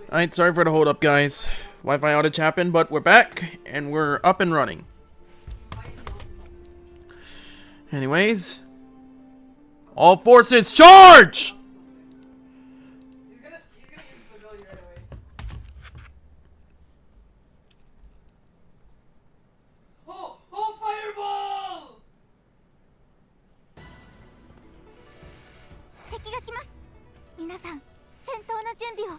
Alright, sorry for the hold up, guys. Wi-Fi outage happened, but we're back and we're up and running. Anyways, all forces charge! He's gonna use the pavilion right away. Oh! Oh, fireball! 敵が来ます。皆さん、戦闘の準備を。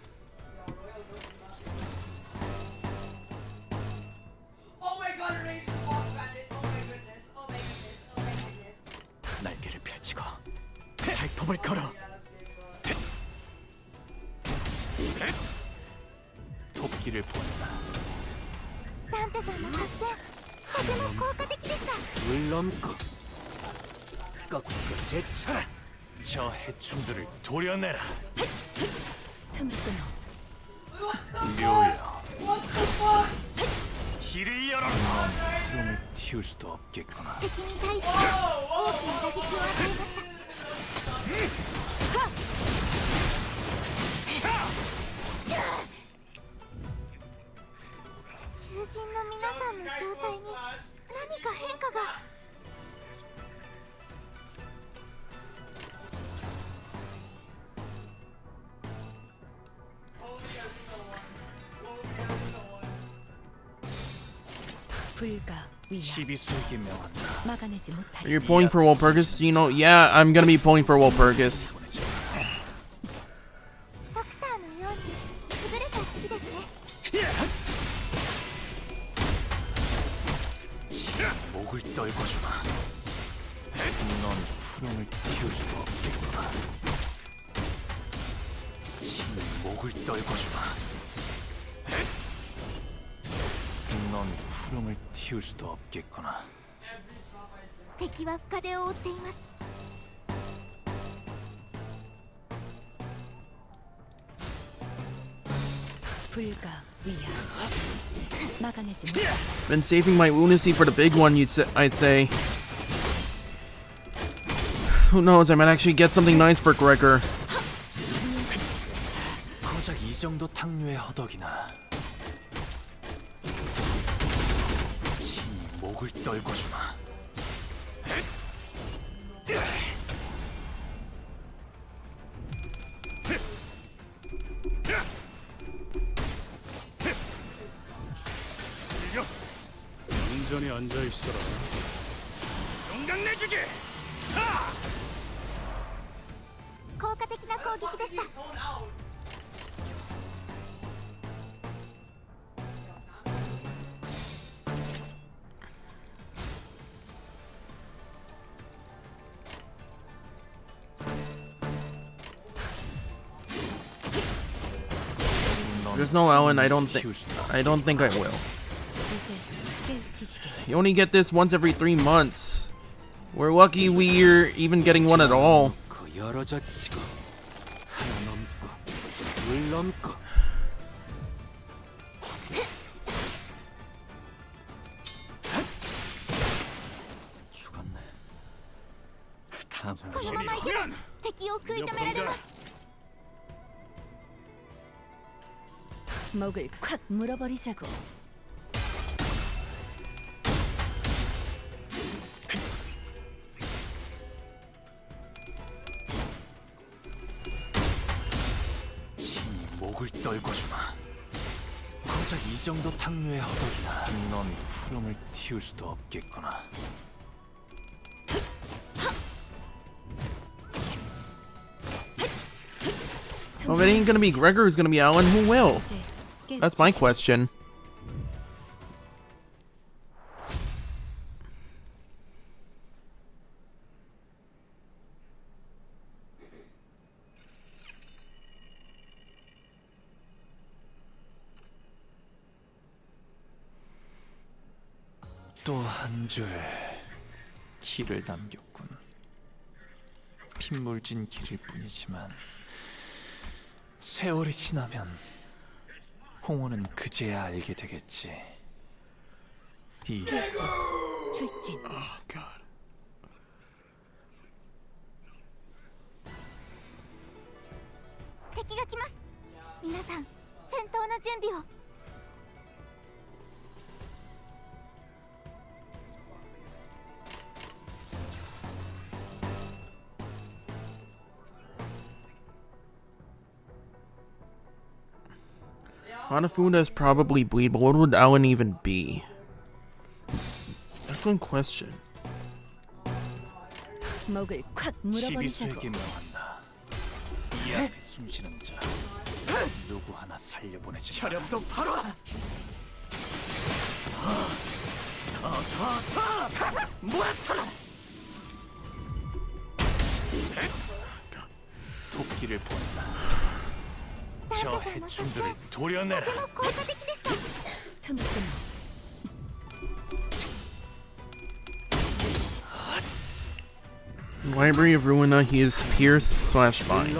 Oh my god, range boss bandit! Oh my goodness! Oh my goodness! Oh my goodness! 날개를 펼치고 발톱을 걸어 토끼를 보낸다. ダンテさんの作戦、とても効果的でした。 물 넘고 꺾고 제쳐라. 저 해충들을 도려내라. 틈새로 묘야, What the fuck? 길을 열어라. 구름을 틔울 수도 없겠구나. 敵に対して大きな打撃を与えました。 囚人の皆さんの状態に何か変化が。 시비수에게 명한다. 막아내지 못할. You're pulling for Walpurgis, Gino? Yeah, I'm gonna be pulling for Walpurgis. ドクターのように優れた式ですね。 목을 떨궈주마. 넌 푸름을 틔울 수도 없겠구나. 목을 떨궈주마. 넌 푸름을 틔울 수도 없겠구나. 敵は深手を負っています。 Been saving my lunacy for the big one, I'd say. Who knows, I might actually get something nice for Gregor. 고작 이 정도 탕류의 허덕이나. 지 목을 떨궈주마. 온전히 앉아 있어라. 용강 내주기. 効果的な攻撃でした。 There's no Ellen, I don't think I will. You only get this once every 3 months. We're lucky we're even getting one at all. 열어젖히고 하나 넘고 물 넘고. 죽었네. 다음은 このままいけば敵を食い止められます。 목을 콱 물어버리자고. 지 목을 떨궈주마. 고작 이 정도 탕류의 허덕이나. 넌 푸름을 틔울 수도 없겠구나. Well, if it ain't gonna be Gregor who's gonna be Alan, who will? That's my question. 또 한 줄 길을 남겼군. 핏물진 길일 뿐이지만 세월이 지나면 홍호는 그제야 알게 되겠지. 이 출진. Oh god. 敵が来ます。皆さん、戦備を。 Hanafuda is probably bleed, but what would Alan even be? Excellent question. 목을 콱 물어버리자고. 12세기 명한다. 이 앞에 숨쉬는 자 누구 하나 살려보내지 마. 혈염도 바로. 토끼를 보낸다. 저 해충들을 도려내라. とても効果的でした。 틈틈. Library of Ruina, he is Pierce/Bind.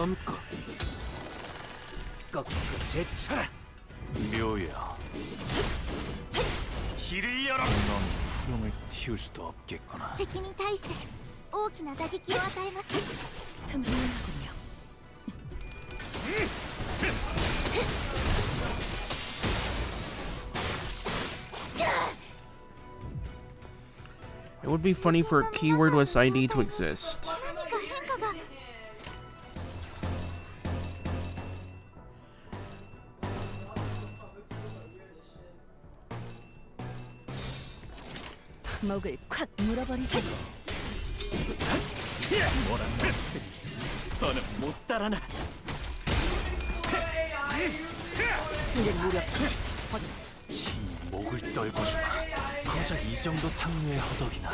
묘야. 길을 열어. 넌 푸름을 틔울 수도 없겠구나. 敵に対して大きな打撃を与えます。 틈틈하군요. It would be funny for a keywordless ID to exist. 何か変化が。 목을 콱 물어버리자고. 뭐란 말씀이? 너는 못 따라나. 승객 무력. 지 목을 떨고 주마. 고작 이 정도 탕류의 허덕이나.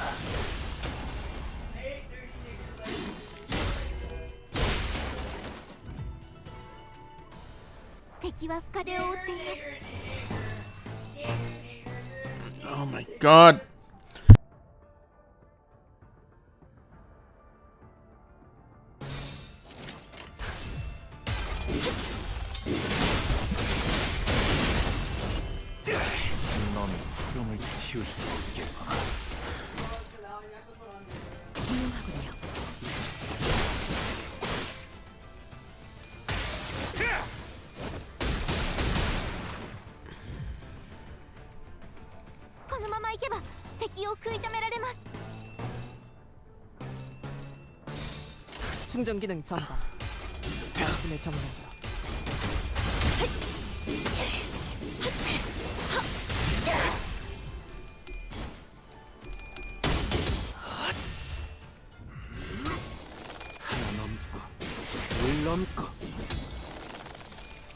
Oh my god. 넌 푸름을 틔울 수도 없겠구나. 훌륭하군요. 충전 기능 점검. 당신의 정면으로. 하나 넘고 둘 넘고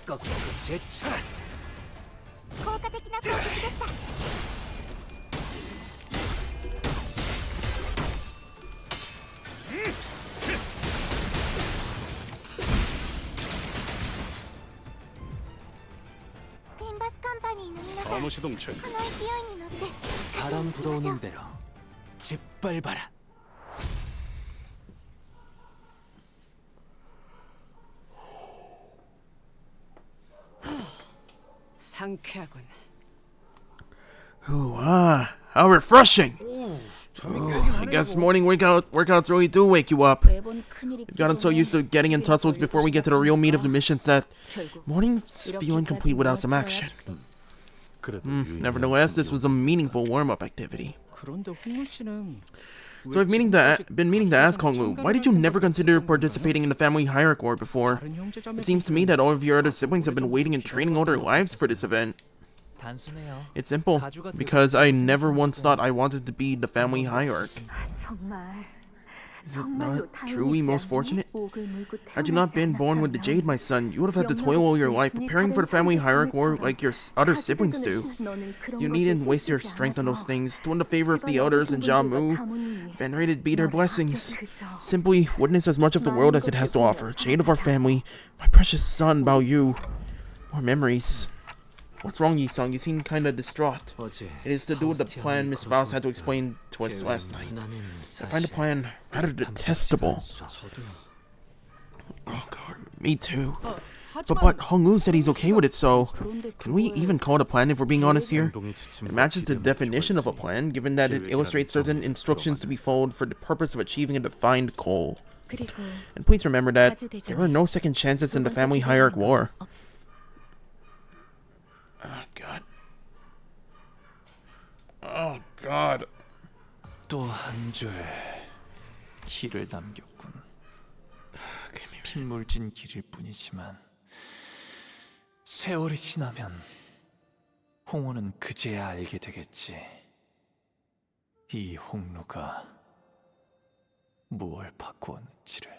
꺾고 제쳐라. 効果的な攻撃でした。 암호시동체 この勢いに乗って 바람 불어오는 대로 짓밟아라. 상쾌하군. Ooh, how refreshing! I guess morning workouts really do wake you up. 매번 큰일이 We've gotten so used to getting in tussles before we get to the real meat of the missions that 결국 mornings feel incomplete without some action. Nevertheless, this was a meaningful warm-up activity. 그런데 홍무 씨는 So I've been meaning to ask Hongwoo, why did you never consider participating in the Family Hierarch War before? It seems to me that all of your other siblings have been waiting and training all their lives for this event. 단순해요. It's simple, because I never once thought I wanted to be the Family Hierarch. Is it not truly most fortunate? Had you not been born with the Jade, my son, you would have had to toil all your life preparing for the Family Hierarch War like your other siblings do. You needn't waste your strength on those things to win the favor of the elders and Jamu. Venerated be their blessings. Simply witness as much of the world as it has to offer. Jade of our family, my precious son, Bao Yu. More memories. What's wrong, Yi-sung? You seem kinda distraught. It is to do with the plan Miss Faust had to explain to us last night. I find the plan rather detestable. Oh god, me too. But Hongwoo said he's okay with it, so can we even call it a plan if we're being honest here? It matches the definition of a plan, given that it illustrates certain instructions to be followed for the purpose of achieving a defined goal. And please remember that there are no second chances in the Family Hierarch War. Oh God. Oh God. 또 한 줄 길을 남겼군. 핏물진 길일 뿐이지만 세월이 지나면 홍호는 그제야 알게 되겠지. 이 홍로가 무얼 바꾸었는지를.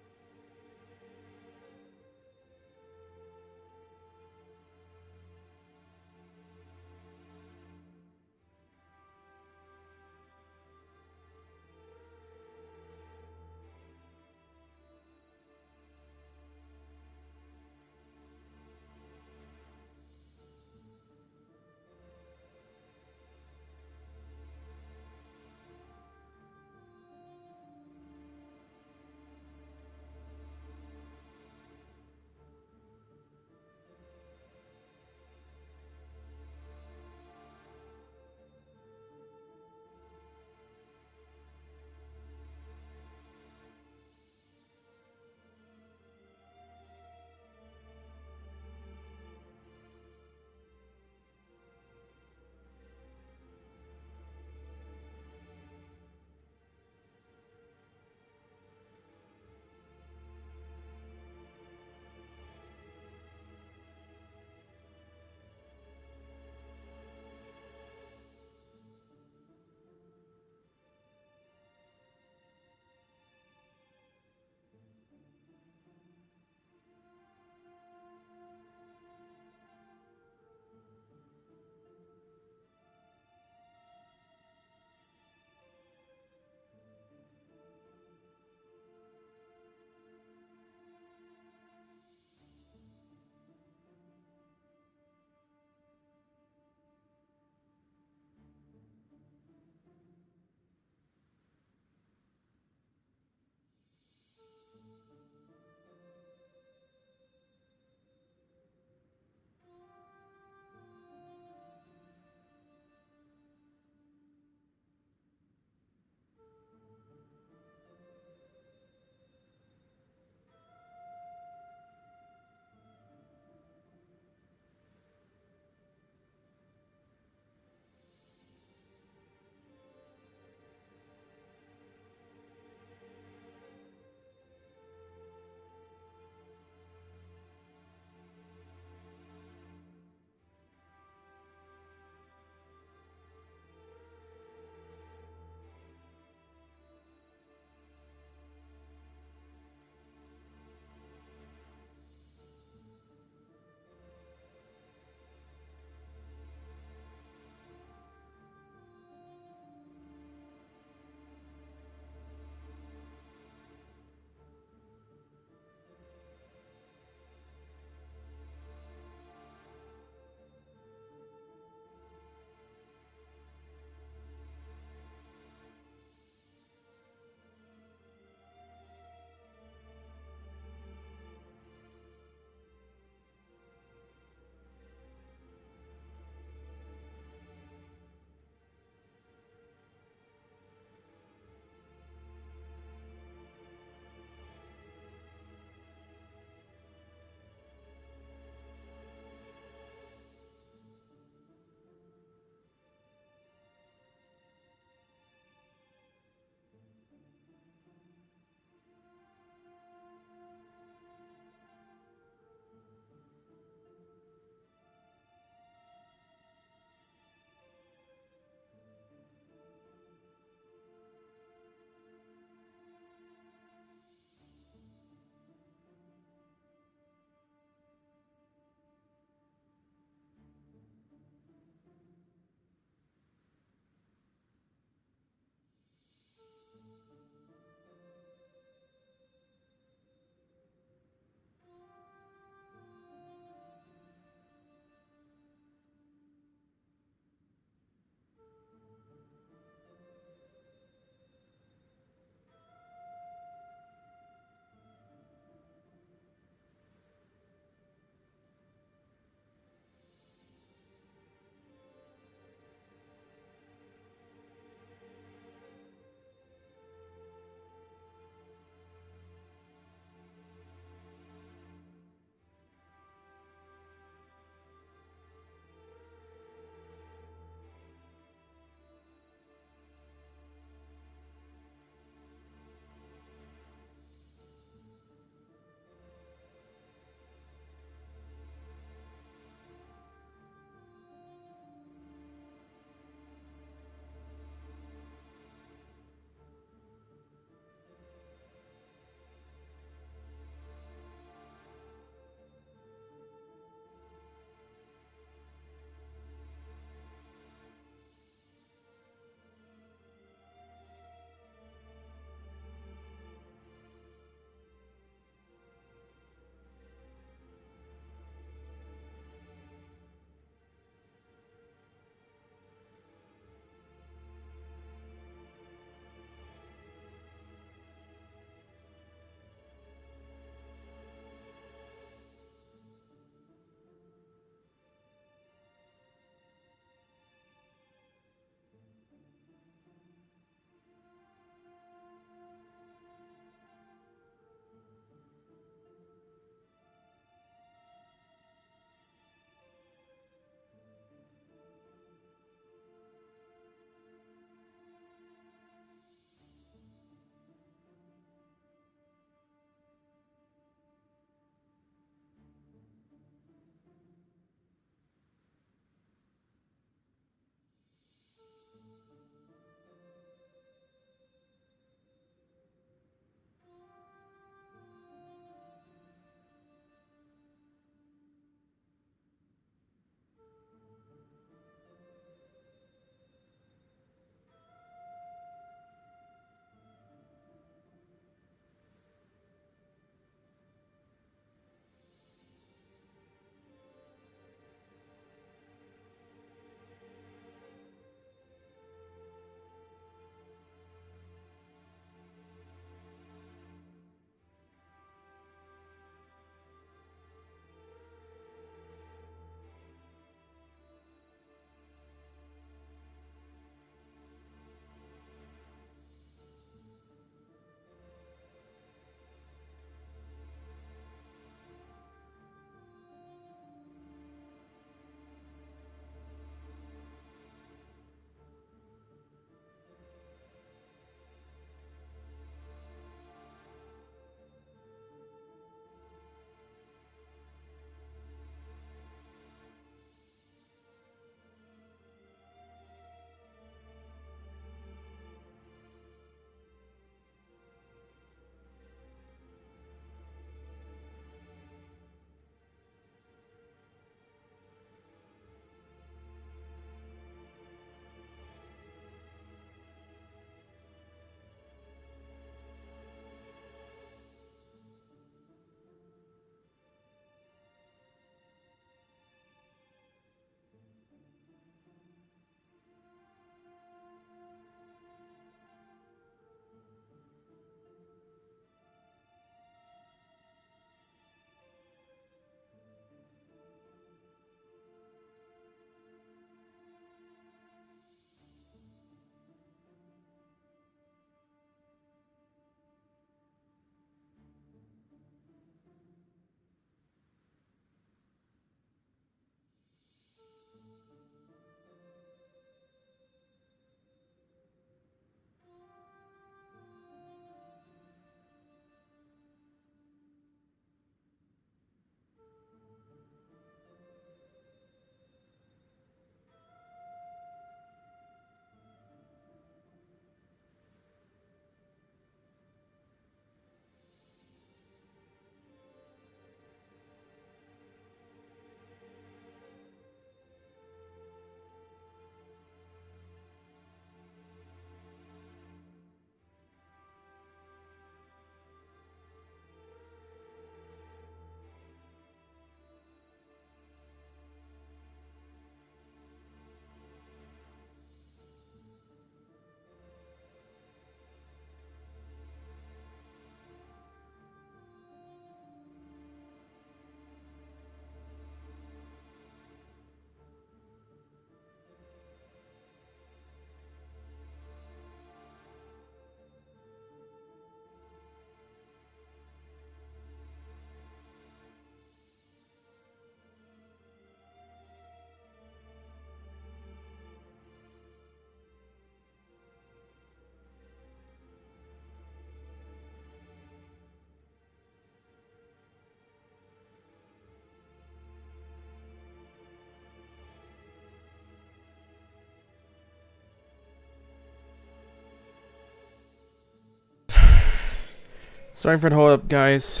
Sorry for the hold up, guys.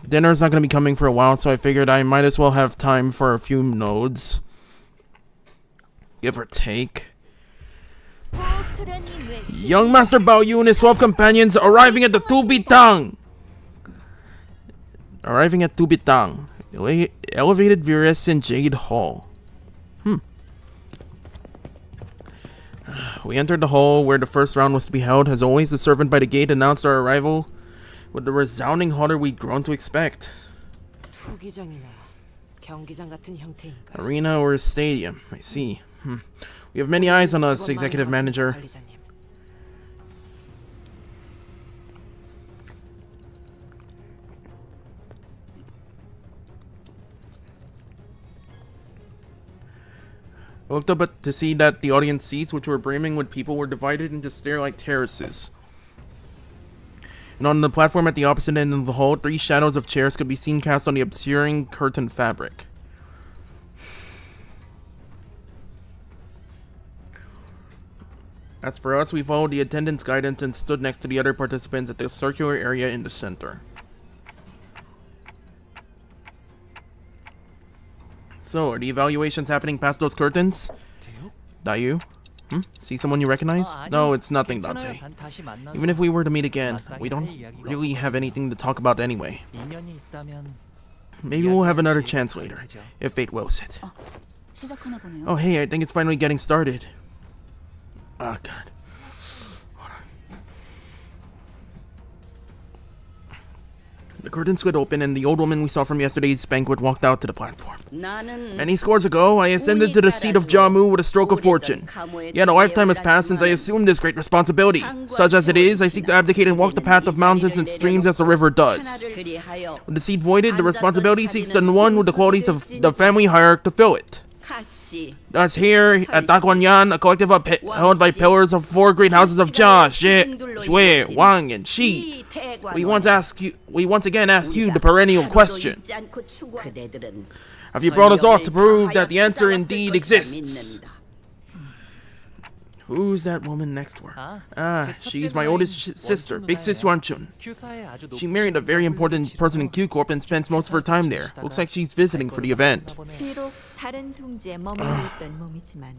Dinner's not gonna be coming for a while, so I figured I might as well have time for a few nodes. Give or take. Young Master Bao Yu and his 12 companions arriving at the Tubitang. Elevated Virus in Jade Hall. We entered the hall where the first round was to be held. As always, the servant by the gate announced our arrival with the resounding order we'd grown to expect. 투기장이나 경기장 같은 형태인가? Arena or stadium, I see. We have many eyes on us, Executive Manager. 관리자님. I looked up to see that the audience seats, which were brimming with people, were divided into stair-like terraces. And on the platform at the opposite end of the hall, 3 shadows of chairs could be seen cast on the obscuring curtain fabric. As for us, we followed the attendant's guidance and stood next to the other participants at the circular area in the center. So, are the evaluations happening past those curtains? Dayu? See someone you recognize? No, it's nothing, Dante. Even if we were to meet again, we don't really have anything to talk about anyway. Maybe we'll have another chance later, if fate wills it. 시작하나 보네요. Oh hey, I think it's finally getting started. Oh god. The curtains slid open and the old woman we saw from yesterday's banquet walked out to the platform. Many scores ago, I ascended to the seat of Jamu with a stroke of fortune. Yet a lifetime has passed since I assumed this great responsibility. Such as it is, I seek to abdicate and walk the path of mountains and streams as the river does. With the seat voided, the responsibility seeks the one with the qualities of the family hierarch to fill it. Thus here, at Daguanyuan, a collective held by pillars of 4 great houses of Jia, Xie, Shui, Wang, and Shi, we once again ask you the perennial question. Have you brought us aught to prove that the answer indeed exists? Who's that woman next to her? She's my oldest sister, Big Sis Yuanchun. She married a very important person in Q Corp and spends most of her time there. Looks like she's visiting for the event. 비록 다른 통제에 머물러 있던 몸이지만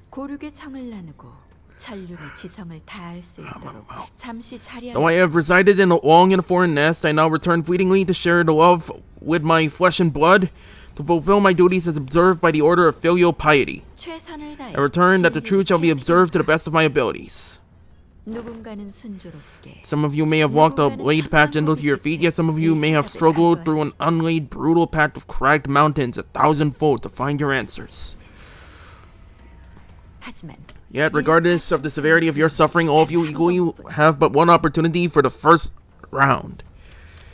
고륙의 청을 나누고 천륜의 지성을 다할 수 있도록 잠시 자리하고 Though I have resided long in a foreign nest, I now return fleetingly to share the love with my flesh and blood, to fulfill my duties as observed by the order of filial piety. 최선을 다해 I return that the truth shall be observed to the best of my abilities. 누군가는 순조롭게 Some of you may have walked a laid path gentle to your feet, yet some of you may have struggled through an unlaid, brutal path of cragged mountains 1,000-fold to find your answers. 하지만 Yet, regardless of the severity of your suffering, all of you equally have but one opportunity for the first round.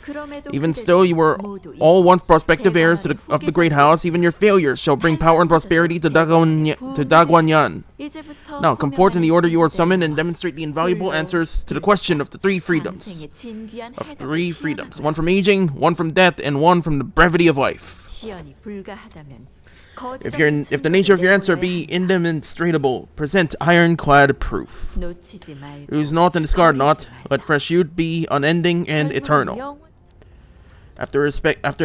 그럼에도 Even still, you were all once prospective heirs of the great house. Even your failures shall bring power and prosperity to Daguanyuan. 이제부터 Now, come forth in the order you are summoned and demonstrate the invaluable answers to the question of the 3 freedoms. 장생의 진귀한 Of 해답을 3 freedoms. 시연하고 One from aging, one from death, and one from the brevity of life. 시연이 불가하다면 If the nature of your answer be indemonstrable, present ironclad proof. 놓치지 말고 Use not and discard not. Let fresh youth be unending and eternal. After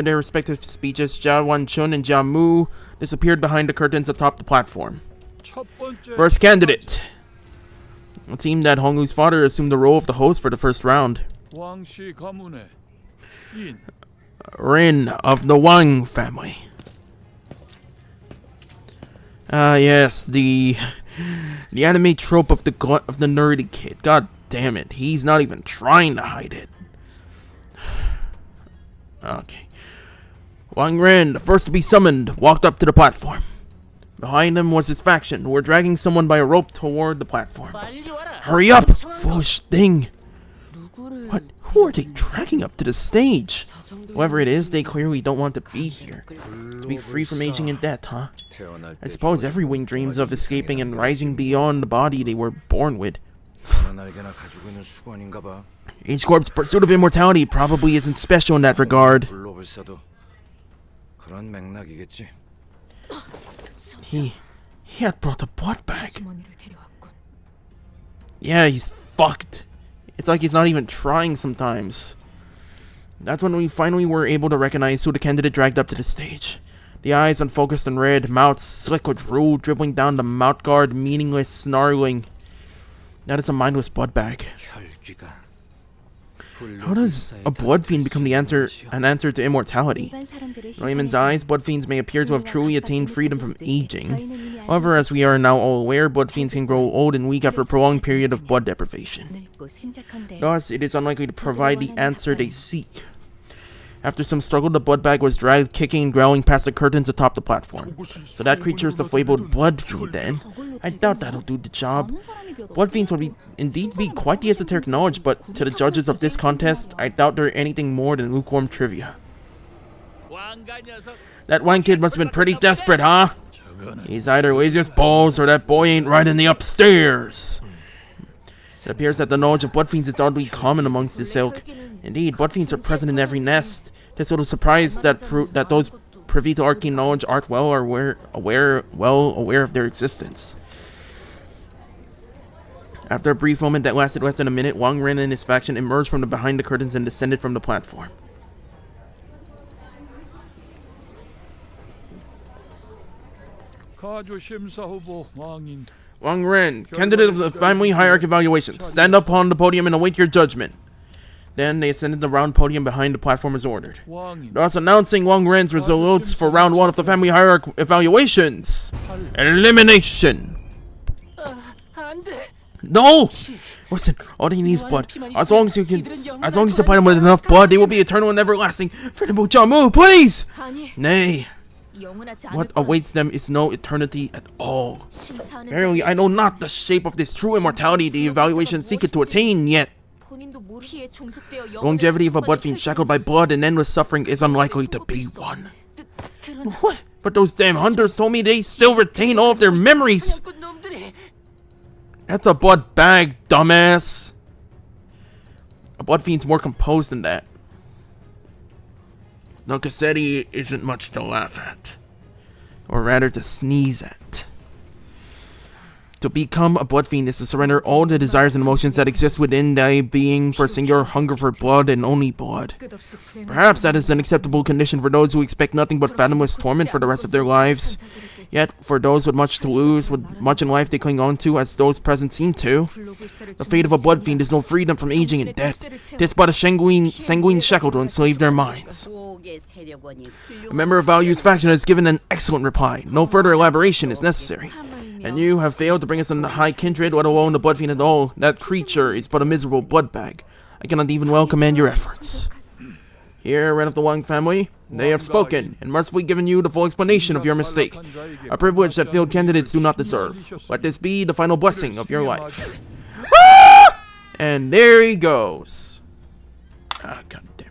their respective speeches, Jia Wanchun and Jia Mu disappeared behind the curtains atop the platform. First candidate. It seemed that Hongyu's father assumed the role of the host for the first round. 왕씨 가문의 인 Rin of the Wang family. Yes, the anime trope of the nerdy kid. God damn it, he's not even trying to hide it. Okay. Wang Ren, the first to be summoned, walked up to the platform. Behind him was his faction, who were dragging someone by a rope toward the platform. Hurry up, foolish thing! What? Who are they dragging up to the stage? Whoever it is, they clearly don't want to be here. To be free from aging and death, huh? I suppose every wing dreams of escaping and rising beyond the body they were born with. Age Corp's pursuit of immortality probably isn't special in that regard. He had brought a blood bag. 주머니를 데려왔군. Yeah, he's fucked. It's like he's not even trying sometimes. That's when we finally were able to recognize who the candidate dragged up to the stage. The eyes unfocused and red, mouth slick with drool dribbling down the mouth guard, meaningless snarling. That is a mindless blood bag. How does a blood fiend become an answer to immortality? In layman's eyes, blood fiends may appear to have truly attained freedom from aging. However, as we are now all aware, blood fiends can grow old and weak after a prolonged period of blood deprivation. Thus, it is unlikely to provide the answer they seek. After some struggle, the blood bag was dragged, kicking and growling past the curtains atop the platform. So that creature is the fabled blood fiend then? I doubt that'll do the job. Blood fiends would indeed be quite the esoteric knowledge, but to the judges of this contest, I doubt they're anything more than lukewarm trivia. That one kid must have been pretty desperate, huh? He's either lazy as balls or that boy ain't right in the upstairs. It appears that the knowledge of blood fiends is oddly common amongst this ilk. Indeed, blood fiends are present in every nest. This little surprise that those privy to arcane knowledge aren't well aware of their existence. After a brief moment that lasted less than a minute, Wang Ren and his faction emerged from behind the curtains and descended from the platform. Wang Ren, candidate of the Family Hierarch Evaluation, stand up on the podium and await your judgment. Then they ascended the round podium behind the platform as ordered. Thus announcing Wang Ren's results for round 1 of the Family Hierarch Evaluations. Elimination! No! Listen, all they need is blood. As long as you supply them with enough blood, they will be eternal and everlasting. Freedom Jamu, please! Nay. What awaits them is no eternity at all. Verily, I know not the shape of this true immortality the evaluation seeketh to attain yet. Longevity of a blood fiend shackled by blood and endless suffering is unlikely to be one. What? But those damn hunters told me they still retain all of their memories. That's a blood bag, dumbass. A blood fiend's more composed than that. No, Cassetti isn't much to laugh at. Or rather, to sneeze at. To become a blood fiend is to surrender all the desires and emotions that exist within thy being for a singular hunger for blood and only blood. Perhaps that is an acceptable condition for those who expect nothing but fathomless torment for the rest of their lives. Yet, for those with much to lose, with much in life they cling on to, as those present seem to, the fate of a blood fiend is no freedom from aging and death. Tis but a sanguine shackle to enslave their minds. A member of Value's faction has given an excellent reply. No further elaboration is necessary. And you have failed to bring us into high kindred, let alone the blood fiend at all. That creature is but a miserable blood bag. I cannot even well commend your efforts. Here, Ren of the Wang family, they have spoken, and mercifully given you the full explanation of your mistake. A privilege that failed candidates do not deserve. Let this be the final blessing of your life. And there he goes. Ah, goddamn.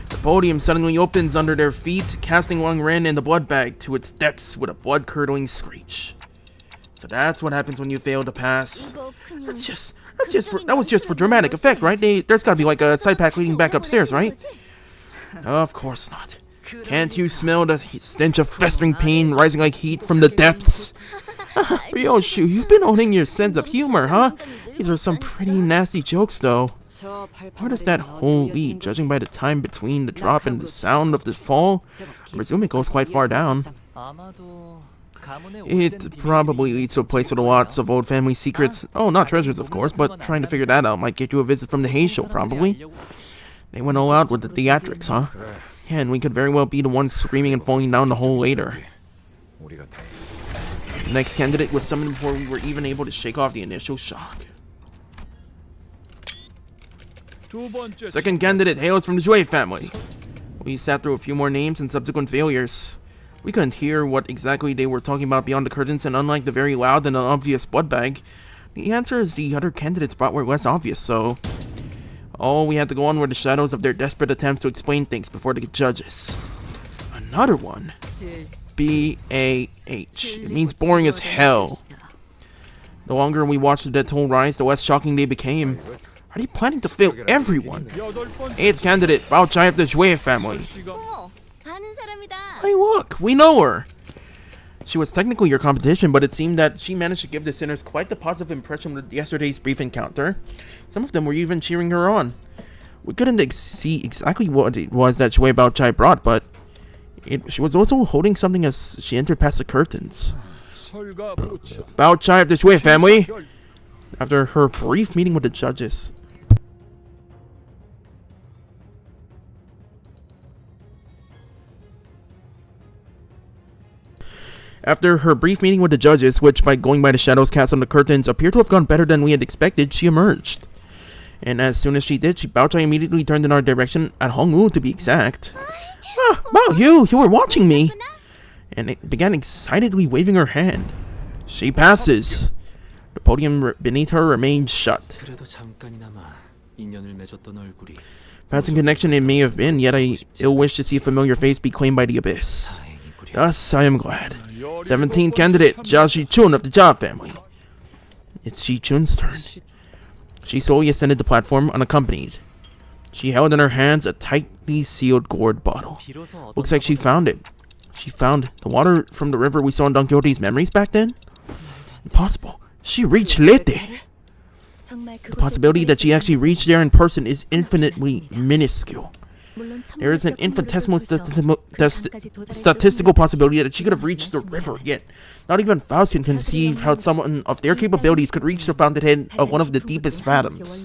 The podium suddenly opens under their feet, casting Wang Ren and the blood bag to its depths with a blood-curdling screech. So that's what happens when you fail to pass. That was just for dramatic effect, right? There's gotta be like a side path leading back upstairs, right? Of course not. Can't you smell the stench of festering pain rising like heat from the depths? Ryoshu, you've been owning your sense of humor, huh? These are some pretty nasty jokes, though. Where does that hole lead, judging by the time between the drop and the sound of the fall? I presume it goes quite far down. It probably leads to a place with lots of old family secrets. Oh, not treasures, of course, but trying to figure that out might get you a visit from the Hay Show, probably. They went all out with the theatrics, huh? Yeah, and we could very well be the ones screaming and falling down the hole later. The next candidate was summoned before we were even able to shake off the initial shock. Second candidate hails from the Jue family. We sat through a few more names and subsequent failures. We couldn't hear what exactly they were talking about beyond the curtains, and unlike the very loud and obvious blood bag, the answers the other candidates brought were less obvious, so all we had to go on were the shadows of their desperate attempts to explain things before the judges. Another one. B-A-H. It means boring as hell. The longer we watched the dead toll rise, the less shocking they became. Are they planning to fail everyone? 8th candidate, Bao Chai of the Jue family. 사람이다. Hey, look, we know her. She was technically your competition, but it seemed that she managed to give the sinners quite the positive impression with yesterday's brief encounter. Some of them were even cheering her on. We couldn't see exactly what it was that Shui Bao Chai brought, but she was also holding something as she entered past the curtains. 설가보차. Bao Chai of the Shui family, after her brief meeting with the judges. After her brief meeting with the judges, which by going by the shadows cast on the curtains appeared to have gone better than we had expected, she emerged. And as soon as she did, Bao Chai immediately turned in our direction, at Hongwu to be exact. Ah, Bao, you were watching me! And it began excitedly waving her hand. She passes. The podium beneath her remained shut. 그래도 잠깐이나마 인연을 맺었던 얼굴이 Passing connection it may have been, yet I ill wish to see a familiar face be claimed by the abyss. 다행이구려. Thus, I am glad. 17th candidate, Xichun of the Jia family. It's Xichun's turn. She slowly ascended the platform unaccompanied. She held in her hands a tightly sealed gourd bottle. 비로소 얻은 Looks like she found it. She found the water from the river we saw in Don Quixote's memories back then? Impossible. She reached Leyte. The possibility that she actually reached there in person is infinitely minuscule. There is an infinitesimal statistical possibility that she could have reached the river, yet not even Faust can conceive how someone of their capabilities could reach the fountainhead of one of the deepest fathoms.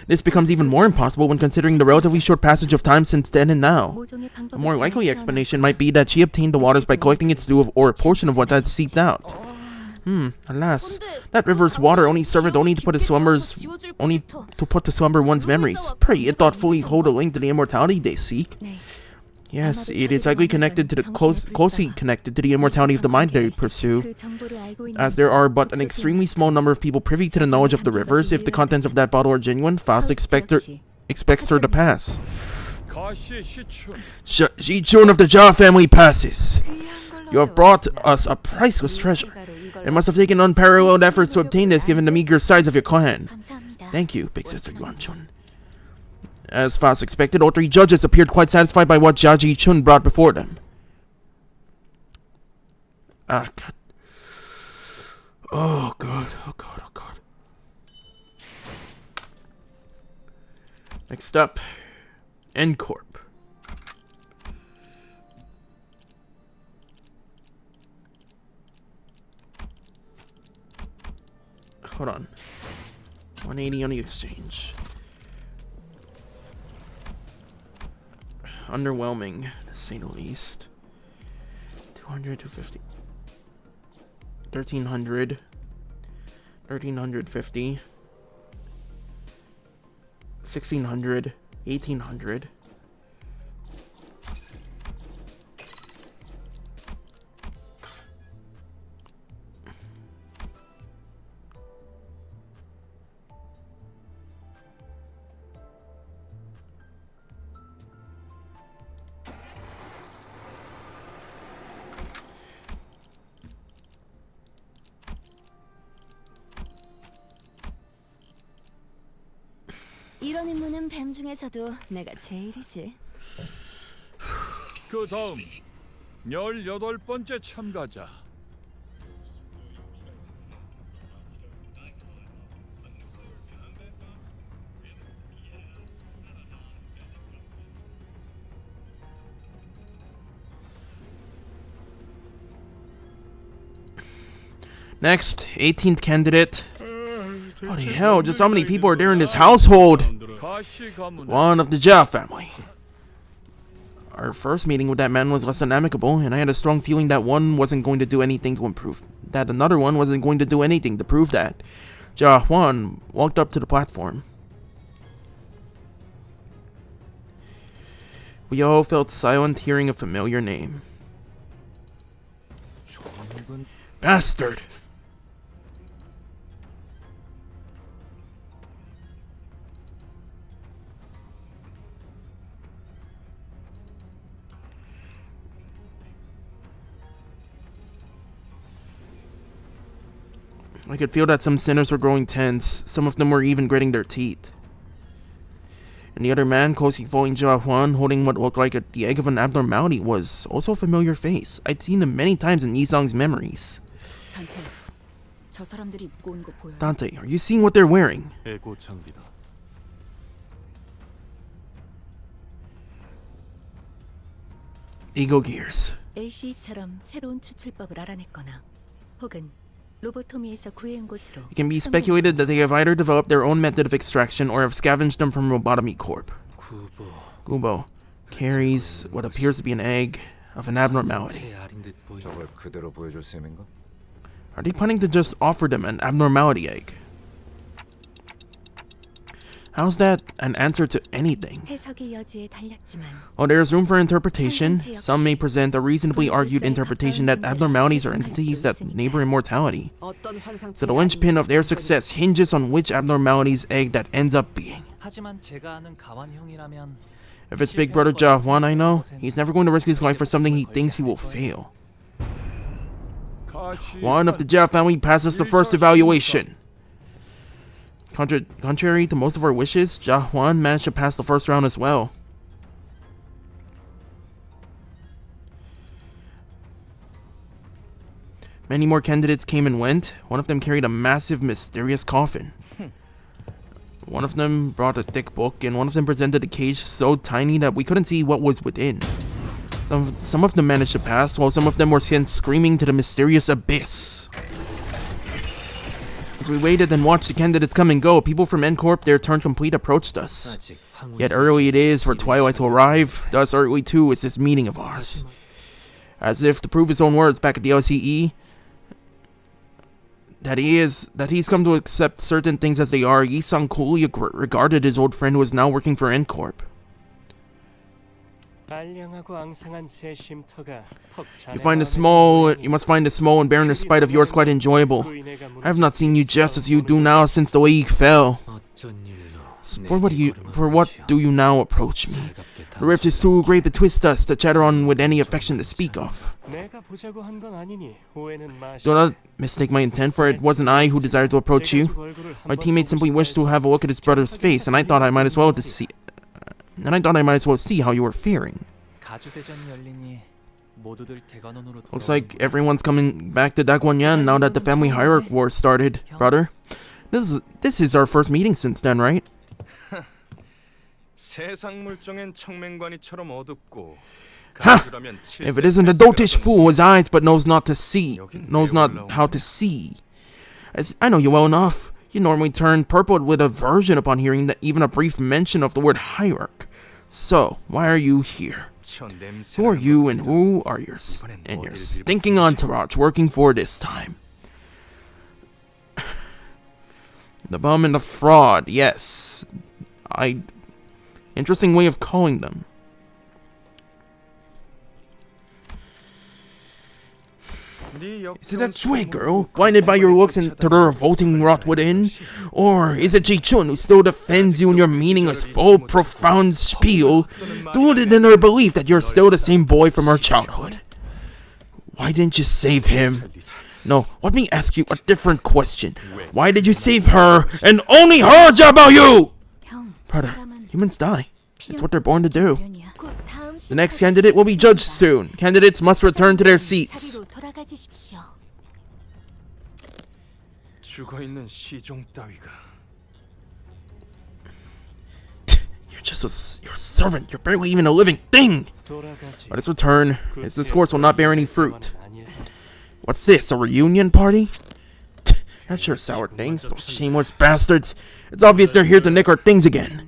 This becomes even more impossible when considering the relatively short passage of time since then and now. A more likely explanation might be that she obtained the waters by collecting its dew or a portion of what had seeped out. Alas, that river's water only served only to put to slumber one's memories. Pray it thoughtfully hold a link to the immortality they seek. Yes, it is likely connected to the closely connected to the immortality of the mind they pursue, as there are but an extremely small number of people privy to the knowledge of the rivers. If the contents of that bottle are genuine, Faust expects her to pass. 가시 시춘. Xichun of the Jia family passes. You have brought us a priceless treasure. It must have taken unparalleled efforts to obtain this given the meager size of your clan. Thank you, big sister Yuanchun. As Faust expected, all three judges appeared quite satisfied by what Jia Xichun brought before them. Ah, God. Oh, God. Oh, God. Oh, God. Next up, N-Corp. Hold on. 180 on the exchange. Underwhelming, to say the least. 200, 250. 1300. 1350. 1600. 1800. 이런 임무는 뱀 중에서도 내가 제일이지. 그 다음 18번째 참가자. Next, 18th candidate. Holy hell, just how many people are there in this household? 가시 가문. One of the Jia family. Our first meeting with that man was less than amicable, and I had a strong feeling that one wasn't going to do anything to improve. That another one wasn't going to do anything to prove that. Jia Huan walked up to the platform. We all felt silent hearing a familiar name. Bastard! I could feel that some sinners were growing tense. Some of them were even gritting their teeth. And the other man, closely following Daguanyuan, holding what looked like the egg of an abnormality, was also a familiar face. I'd seen him many times in Yisang's memories. 단테, 저 사람들이 입고 온 거 보여요? Dante, are you seeing what they're wearing? 에고 장비다. Ego gears. LC처럼 새로운 추출법을 알아냈거나 혹은 로보토미에서 구해온 곳으로 It can be speculated that they have either developed their own method of extraction or have scavenged them from Robotomy Corp. 구보. Gubo carries what appears to be an egg of an abnormality. 알인 듯 보여. 저걸 그대로 보여줄 셈인가? Are they planning to just offer them an abnormality egg? How's that an answer to anything? 해석의 여지에 달렸지만 While there is room for interpretation, some may present a reasonably argued interpretation that abnormalities are entities that neighbor immortality. 어떤 환상체 So the linchpin of their success hinges on which abnormality's egg that ends up being. 하지만 제가 아는 가완 형이라면 If it's Big Brother Daguanyuan I know, he's never going to risk his life for something he thinks he will fail. One of the Jia family passes the first evaluation. Contrary to most of our wishes, Daguanyuan managed to pass the first round as well. Many more candidates came and went. One of them carried a massive, mysterious coffin. One of them brought a thick book, and one of them presented a cage so tiny that we couldn't see what was within. Some of them managed to pass, while some of them were sent screaming to the mysterious abyss. As we waited and watched the candidates come and go, people from N-Corp, their turn complete, approached us. 아직 황혼이 Yet early it is for Twilight to arrive, thus early too is this meeting of ours. As if to prove his own words back at the LCE, that he's come to accept certain things as they are, Yisang coolly regarded his old friend who is now working for N-Corp. You must find the small and barren despite of yours quite enjoyable. I have not seen you jest as you do now since the league fell. 어쩐 일로 For what do you now approach me? The rift is too great to twist us, to chatter on with any affection to speak of. Do not mistake my intent, for it wasn't I who desired to approach you. My teammate simply wished to have a look at his brother's face, and I thought I might as well see how you were faring. 가주대전 열리니 모두들 대관원으로 Looks like everyone's coming back to Daguanyuan now that the Family Hierarch War started, brother. This is our first meeting since then, right? 세상 물정엔 청맹관이처럼 어둡고 Ha! If it isn't a doltish fool who has eyes but knows not how to see. As I know you well enough. You normally turn purple with aversion upon hearing even a brief mention of the word hierarch. So, why are you here? Who are you and who are your stinking entourage working for this time? The bum and the fraud, yes. Interesting way of calling them. Is it that Shui girl, blinded by your looks and to the revolting rot within? Or is it Xichun who still defends you in your meaningless, full, profound spiel, rooted in her belief that you're still the same boy from her childhood? Why didn't you save him? No, let me ask you a different question. Why did you save her, and only her, Jabaoyu? Brother, humans die. It's what they're born to do. The next candidate will be judged soon. Candidates must return to their seats. 죽어있는 시종 따위가 You're a servant. You're barely even a living thing. Let us return. His discourse will not bear any fruit. What's this, a reunion party? Not sure sour things, those shameless bastards. It's obvious they're here to nick our things again.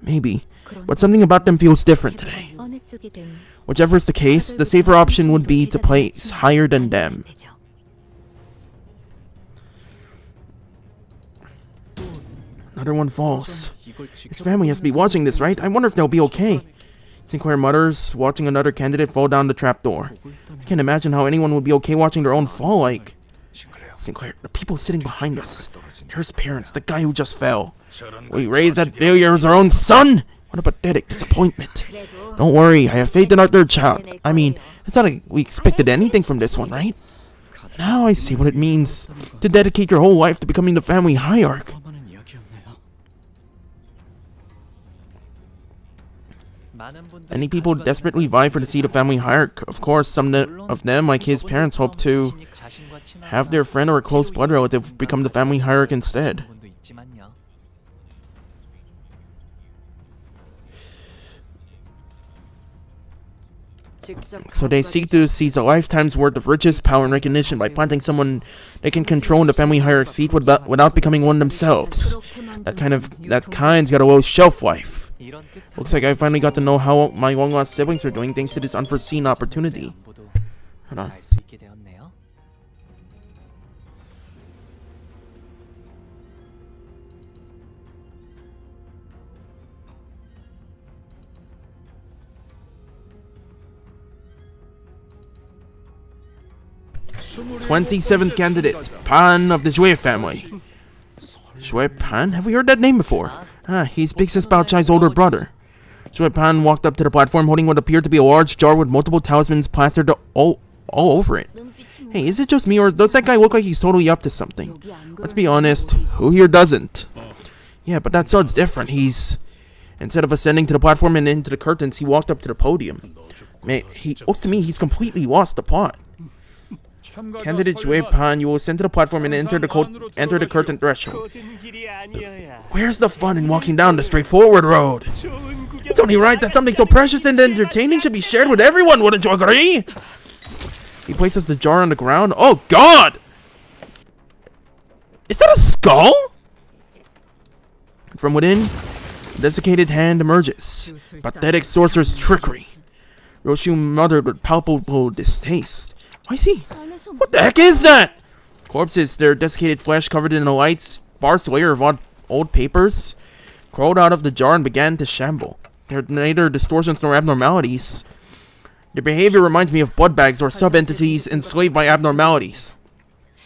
Maybe. But something about them feels different today. 어느 쪽이든 Whichever is the case, the safer option would be to place higher than them. Another one falls. His family has to be watching this, right? I wonder if they'll be okay. Sinclair mutters, watching another candidate fall down the trapdoor. I can't imagine how anyone would be okay watching their own fall like. Sinclair, the people sitting behind us. There's parents, the guy who just fell. We raised that failure as our own son? What a pathetic disappointment. Don't worry, I have faith in our third child. I mean, it's not like we expected anything from this one, right? Now I see what it means to dedicate your whole life to becoming the family hierarch. Many people desperately vie for the seat of family hierarch. Of course, some of them, like his parents, hope to have their friend or a close blood relative become the family hierarch instead. So they seek to seize a lifetime's worth of riches, power, and recognition by planting someone they can control in the family hierarch seat without becoming one themselves. That kind's got a low shelf life. Looks like I finally got to know how my long-lost siblings are doing thanks to this unforeseen opportunity. Hold on. '27th candidate, Pan of the Zhui family. Zhui Pan? Have we heard that name before? He's Big Sis Bao Chai's older brother. Zhui Pan walked up to the platform holding what appeared to be a large jar with multiple talismans plastered all over it. Hey, is it just me, or does that guy look like he's totally up to something? Let's be honest, who here doesn't? Yeah, but that sud's different. Instead of ascending to the platform and into the curtains, he walked up to the podium. Man, he looks to me he's completely lost the plot. Candidate Zhui Pan, you will ascend to the platform and enter the curtain threshold. Where's the fun in walking down the straightforward road? It's only right that something so precious and entertaining should be shared with everyone, wouldn't you agree? He places the jar on the ground. Oh God! Is that a skull? From within, a desiccated hand emerges. Pathetic sorcerer's trickery. Roshu muttered with palpable distaste. I see. What the heck is that? Corpses, their desiccated flesh covered in a light, sparse layer of old papers, crawled out of the jar and began to shamble. They're neither distortions nor abnormalities. Their behavior reminds me of blood bags or sub-entities enslaved by abnormalities.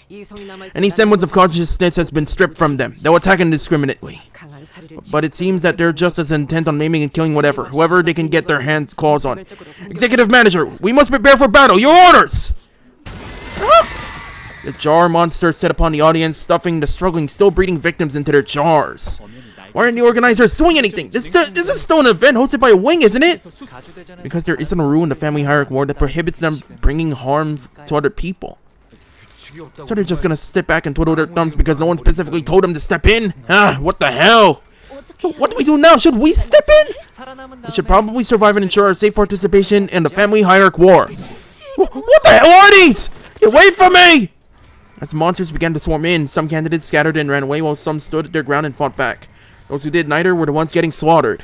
Any semblance of consciousness has been stripped from them. They'll attack indiscriminately. But it seems that they're just as intent on maiming and killing whoever they can get their claws on. Executive Manager, we must prepare for battle. Your orders! The jar monster set upon the audience, stuffing the struggling, still breathing victims into their jars. Why aren't the organizers doing anything? This is still an event hosted by a wing, isn't it? Because there isn't a rule in the Family Hierarch War that prohibits them bringing harm to other people. So they're just gonna sit back and twiddle their thumbs because no one specifically told them to step in? What the hell? What do we do now? Should we step in? We should probably survive and ensure our safe participation in the Family Hierarch War. What the hell are these? Get away from me! As monsters began to swarm in, some candidates scattered and ran away while some stood their ground and fought back. Those who did neither were the ones getting slaughtered.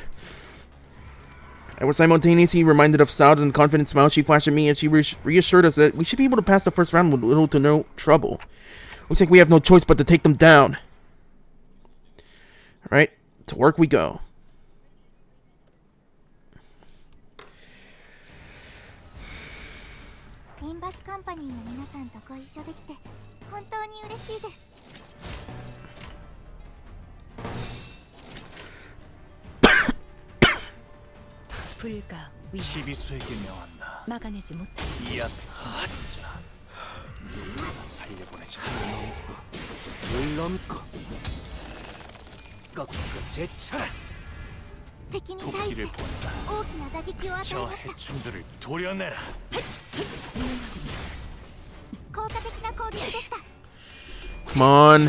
I was simultaneously reminded of Sao and the confident smile she flashed at me, and she reassured us that we should be able to pass the first round with little to no trouble. Looks like we have no choice but to take them down. Alright, to work we go. Limbus Company の皆さんとご一緒できて本当に嬉しいです。 불가 위 시비수에게 명한다. 막아내지 못해. 이 앞에서 자, 누구나 살려보내자. 물론고 꺾고 제쳐라. 敵に対して大きな打撃を与え 저 ました。 해충들을 도려내라. 効果的な攻撃でした。 Come on.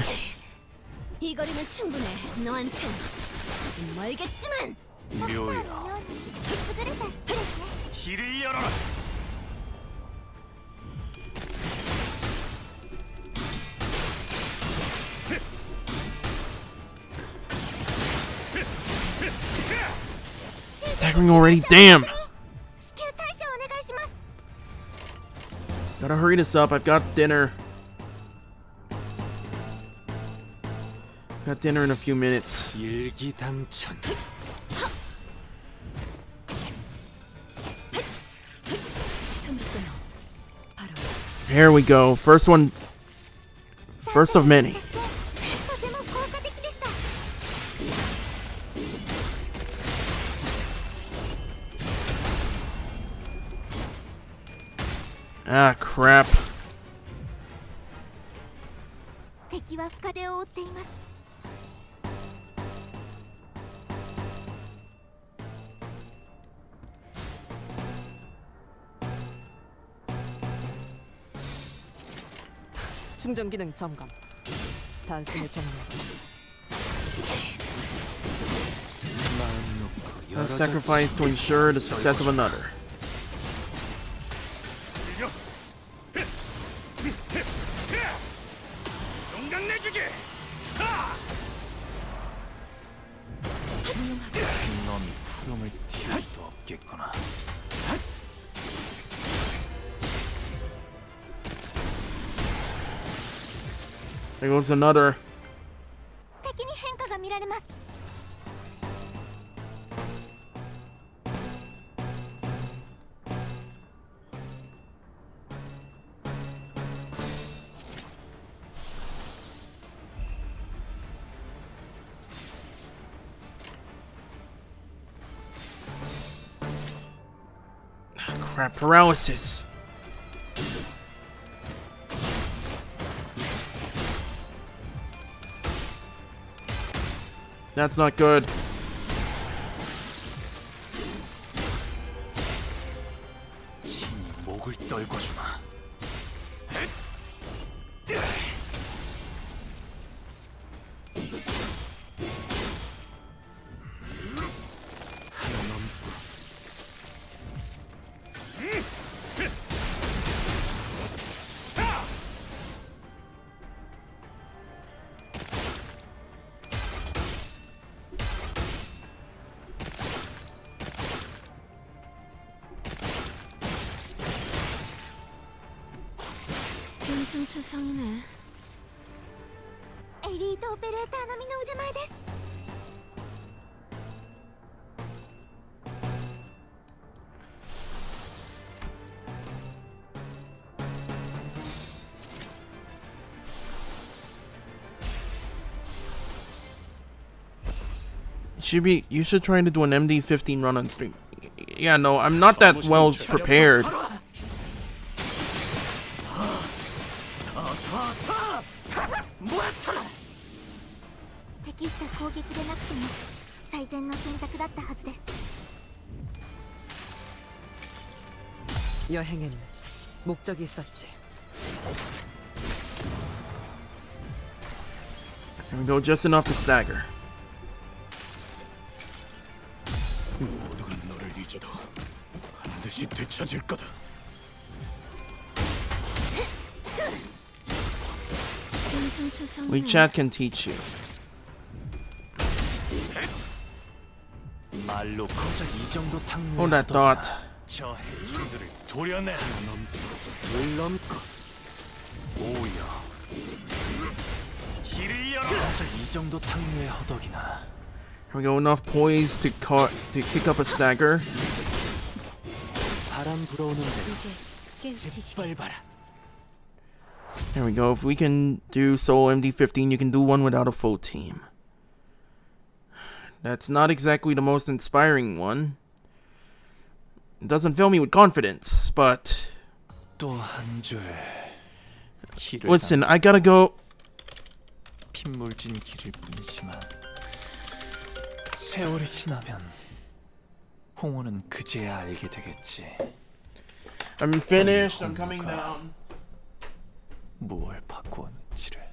이 거리면 충분해. 너한텐 조금 멀겠지만. 묘야. 優れたスプレーね。 길을 열어라. Staggering already, damn! 至急対処お願いします。 Gotta hurry this up, I've got dinner. Got dinner in a few minutes. 일기당천. Here we go. First one. First of many. とても効果的でした。 Ah, crap. 敵は深手を負っています。 Come 충전 기능 점검. 단숨에 정리. 마음 놓고 A 여러 sacrifice to ensure the success of another. 놈이 푸름을 틔울 수도 없겠구나. There goes another. 敵に変化が見られます。 Crap, paralysis. That's not good. 친히 목을 떨궈주마. 균승추성이네. 엘리트オペレーター並みの腕前です。 You should try to do an MD15 run on stream. Yeah, no, I'm not that well prepared. 여행엔 목적이 있었지. There we go, just enough to stagger. 모두가 너를 잊어도 반드시 되찾을 거다. We chat can teach you. 말로 고작 이 정도 탕류에 Hold that thought. 저 해충들을 도려내. 을 넘고 오여 길을 열어. 고작 이 정도 탕류에 허덕이나. Here we go, enough poise to kick up a stagger. 바람 불어오는 대로 깨우치시길. 짓밟 봐라. There we go, if we can do solo MD15, you can do one without a full team. That's not exactly the most inspiring one. It doesn't fill me with confidence, but... 또 한 줄 길을 Listen, I gotta go. 핏물진 길일 뿐이지만 세월이 지나면 홍호는 그제야 알게 되겠지. I'm finished, I'm coming down. 무얼 바꾸었는지를.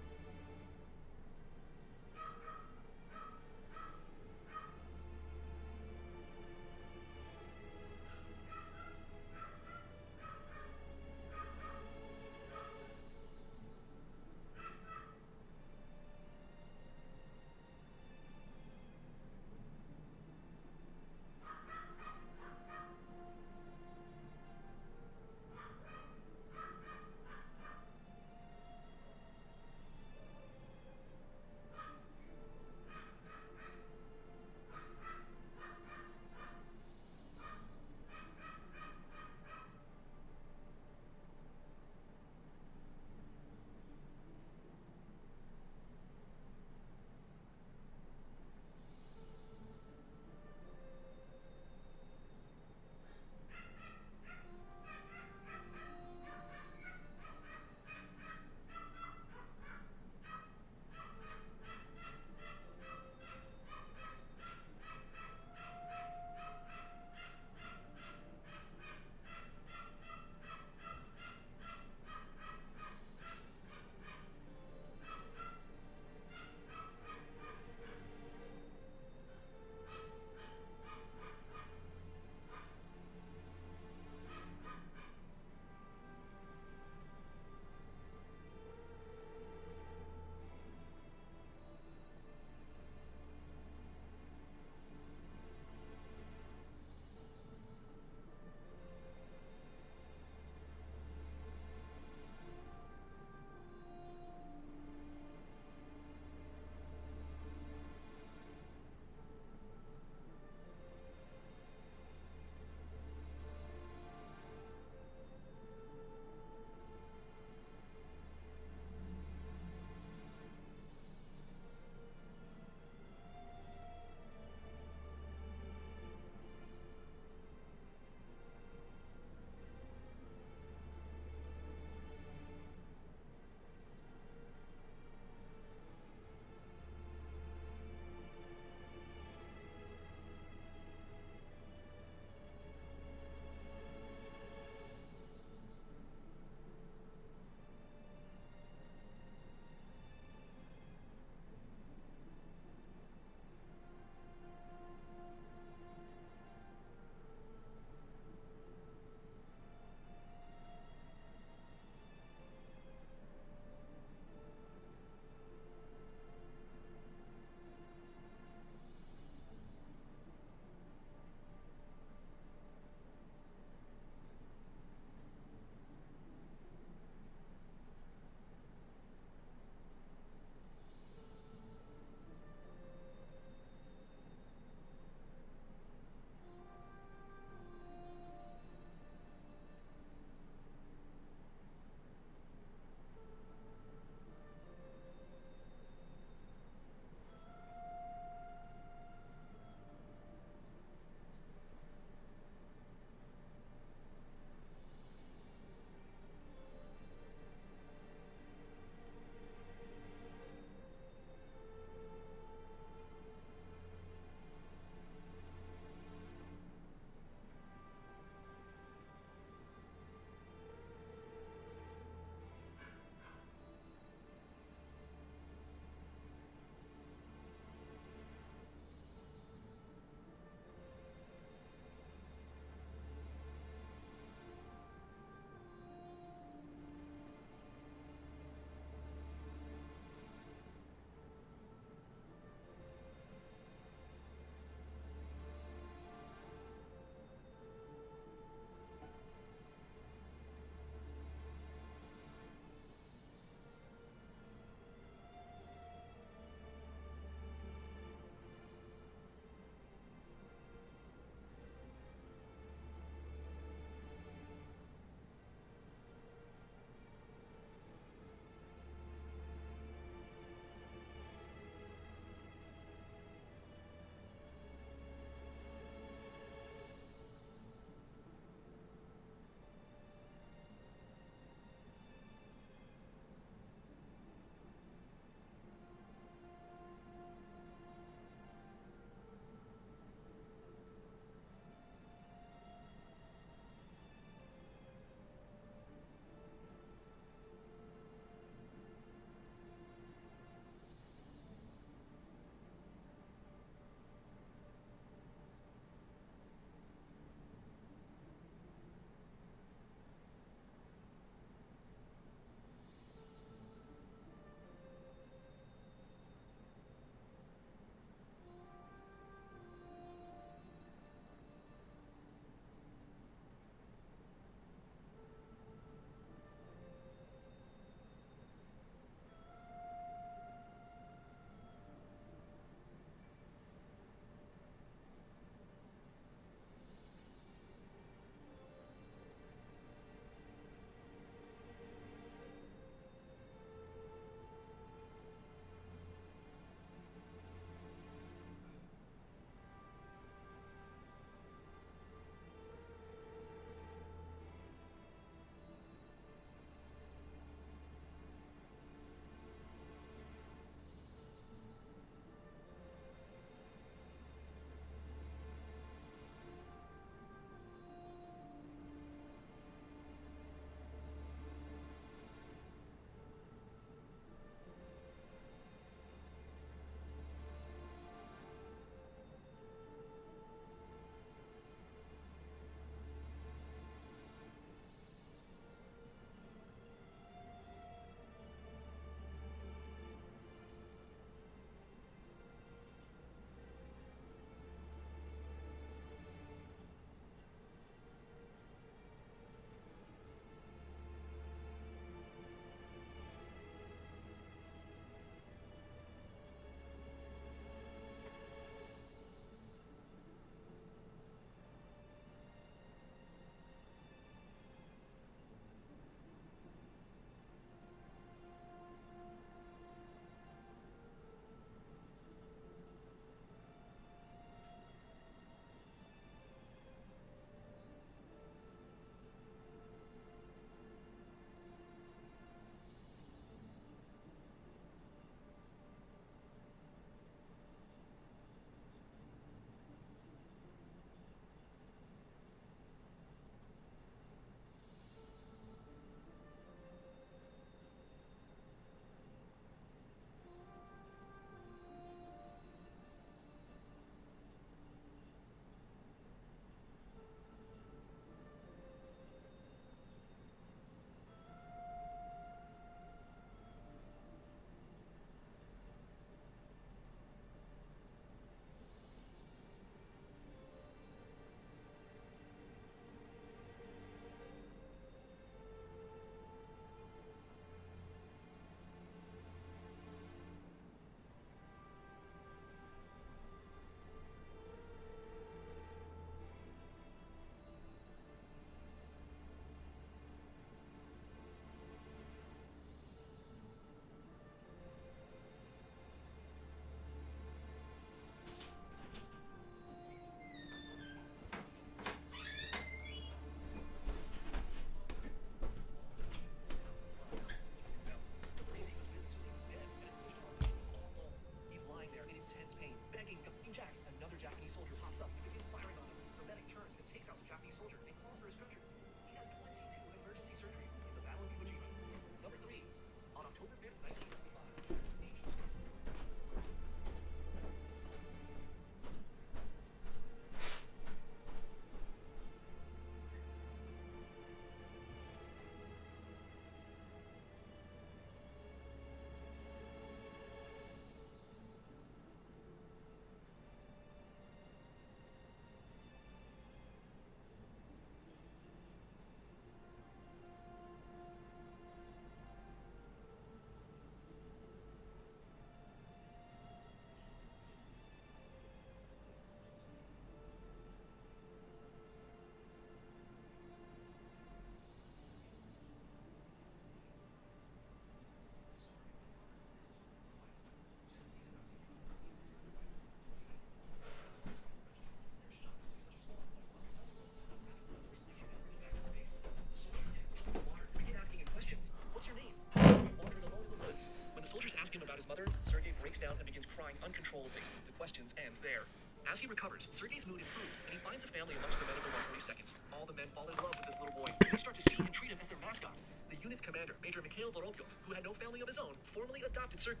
As he recovers, Sergei's mood improves, and he finds a family amongst the men of the 142nd. All the men fall in love with this little boy. They start to see and treat him as their mascot. The unit's commander, Major Mikhail Vorokyov, who had no family of his own, formally adopted Sergei.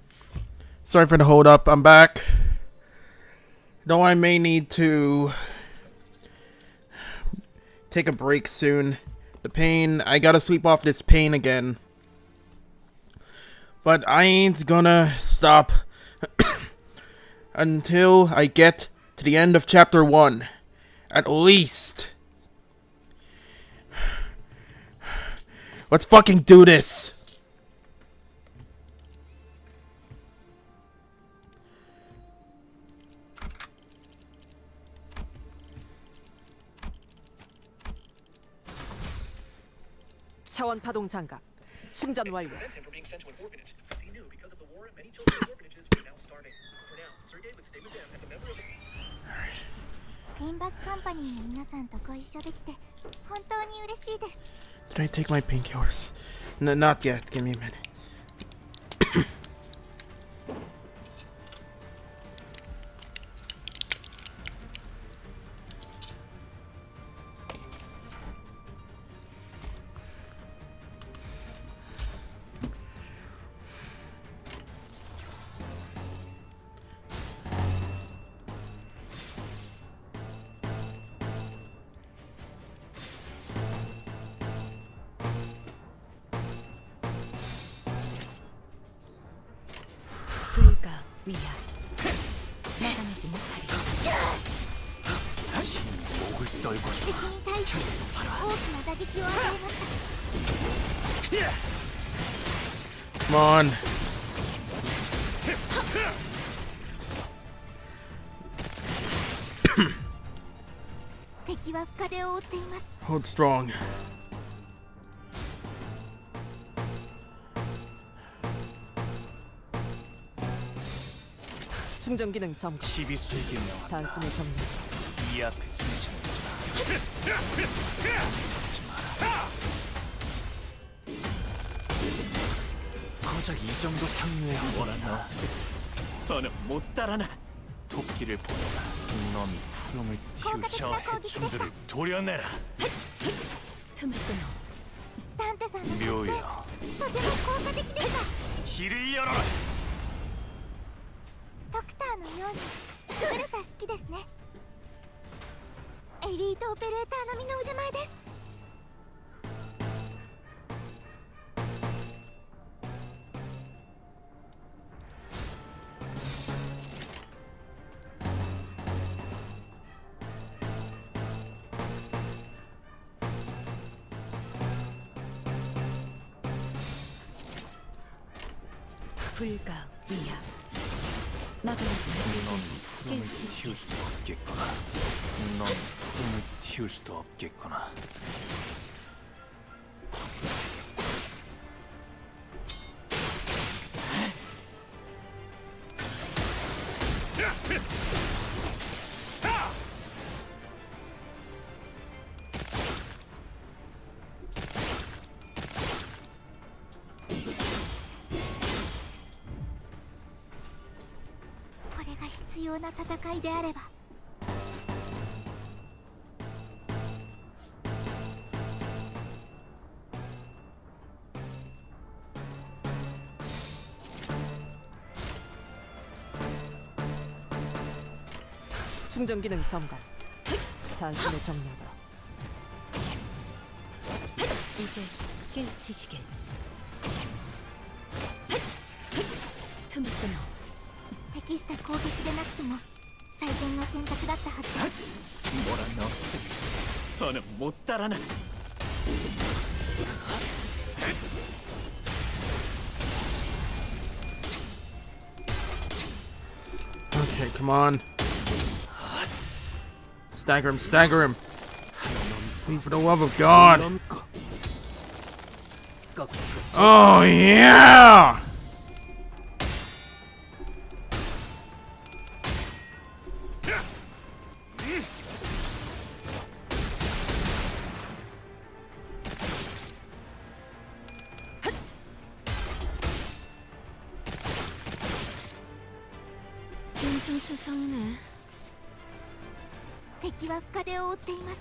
Sorry for the hold up. I'm back. Though I may need to take a break soon. The pain, I gotta sweep off this pain again. But I ain't gonna stop until I get to the end of chapter 1. At least. Let's fucking do this. 차원 파동 장갑 충전 완료. Prevents him from being sent to an orphanage. As he knew, because of the war, many children in orphanages were now starving. For now, Sergei would stay with them as a member of the... リンバスカンパニーの皆さんとご一緒できて本当に嬉しいです。 Did I take my painkillers? No, not yet. Give me a minute. 불가 위야 나가내지 못하리. 목을 떨고 敵に対して大きな打撃を与えました。 Come on.「敵は深手を負っています。 Hold strong. 충전 기능 점검. 12수에게 명한다. 단숨에 정리. 이 앞에 숨지 마라. 고작 이 정도 탕류에 뭐라나 너는 못 따라나. 토끼를 보내라. 놈이 푸름을 틔우셔 해충들을 도려내라. 틈을 끊어 ダンテさんの作戦 묘요 とても効果的でした。 길을 열어라. ドクターのように優れた指揮ですね。エリートオペレーター並みの腕前です。 불가 위야 나가내지 넌 못하리. 푸름을 틔울 수도 없겠구나. 넌 푸름을 틔울 수도 없겠구나.「必要な戦いであれば」충전 기능 점검. 단숨에 정리하도록. 이제 깨치시길. 틈을 끊어 適した攻撃でなくても最善の選択だったはずです。 뭐라나 없으니 너는 못 따라나. Okay, come on. Stagger him, stagger him. Please, for the love of God. Oh, yeah! 빈틈투성이네. 敵は深手を負っています。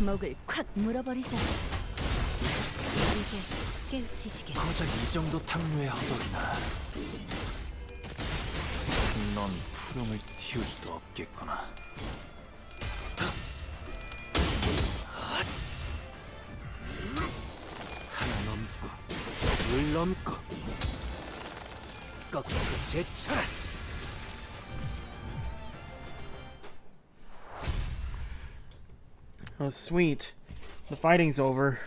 목을 콱 물어버리자. 이제 깨우치시게. 고작 이 정도 탕류의 허덕이나. 넌 푸름을 틔울 수도 없겠구나. 하나 넘고 둘 넘고 꺾고 제쳐라. Oh, sweet. The fighting's over.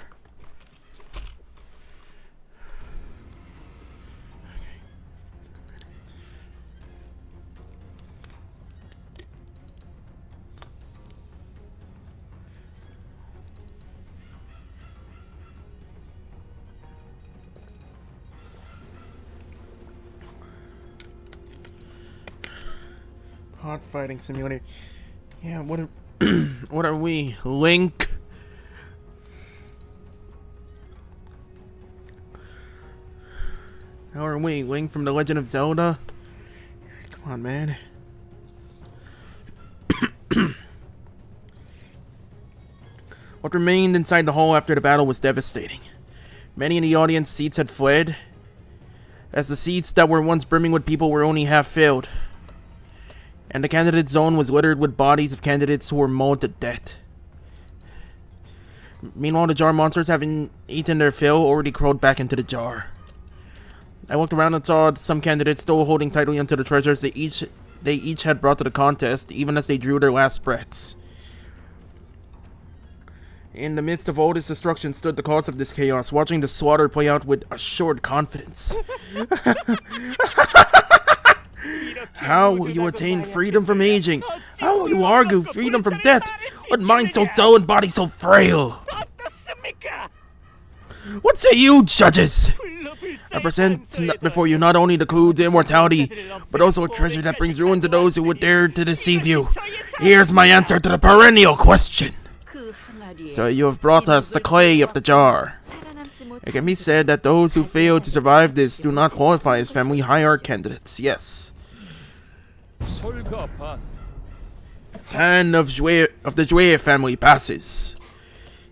Hot fighting simulator. Yeah, what are what are we? Link? How are we? Link from The Legend of Zelda? Come on, man. What remained inside the hall after the battle was devastating. Many in the audience seats had fled, as the seats that were once brimming with people were only half filled, and the candidate zone was littered with bodies of candidates who were mauled to death. Meanwhile, the jar monsters, having eaten their fill, already crawled back into the jar. I looked around and saw some candidates still holding tightly onto the treasures they each had brought to the contest, even as they drew their last breaths. In the midst of all this destruction stood the cause of this chaos, watching the slaughter play out with assured confidence. How will you attain freedom from aging? How will you argue freedom from death? With mind so dull and body so frail? What say you, judges? I present before you not only the clue to immortality, but also a treasure that brings ruin to those who would dare to deceive you. Here's my answer to the perennial question. So you have brought us the clay of the jar. It can be said that those who fail to survive this do not qualify as family hierarch candidates, yes. Hand of the Jue family passes.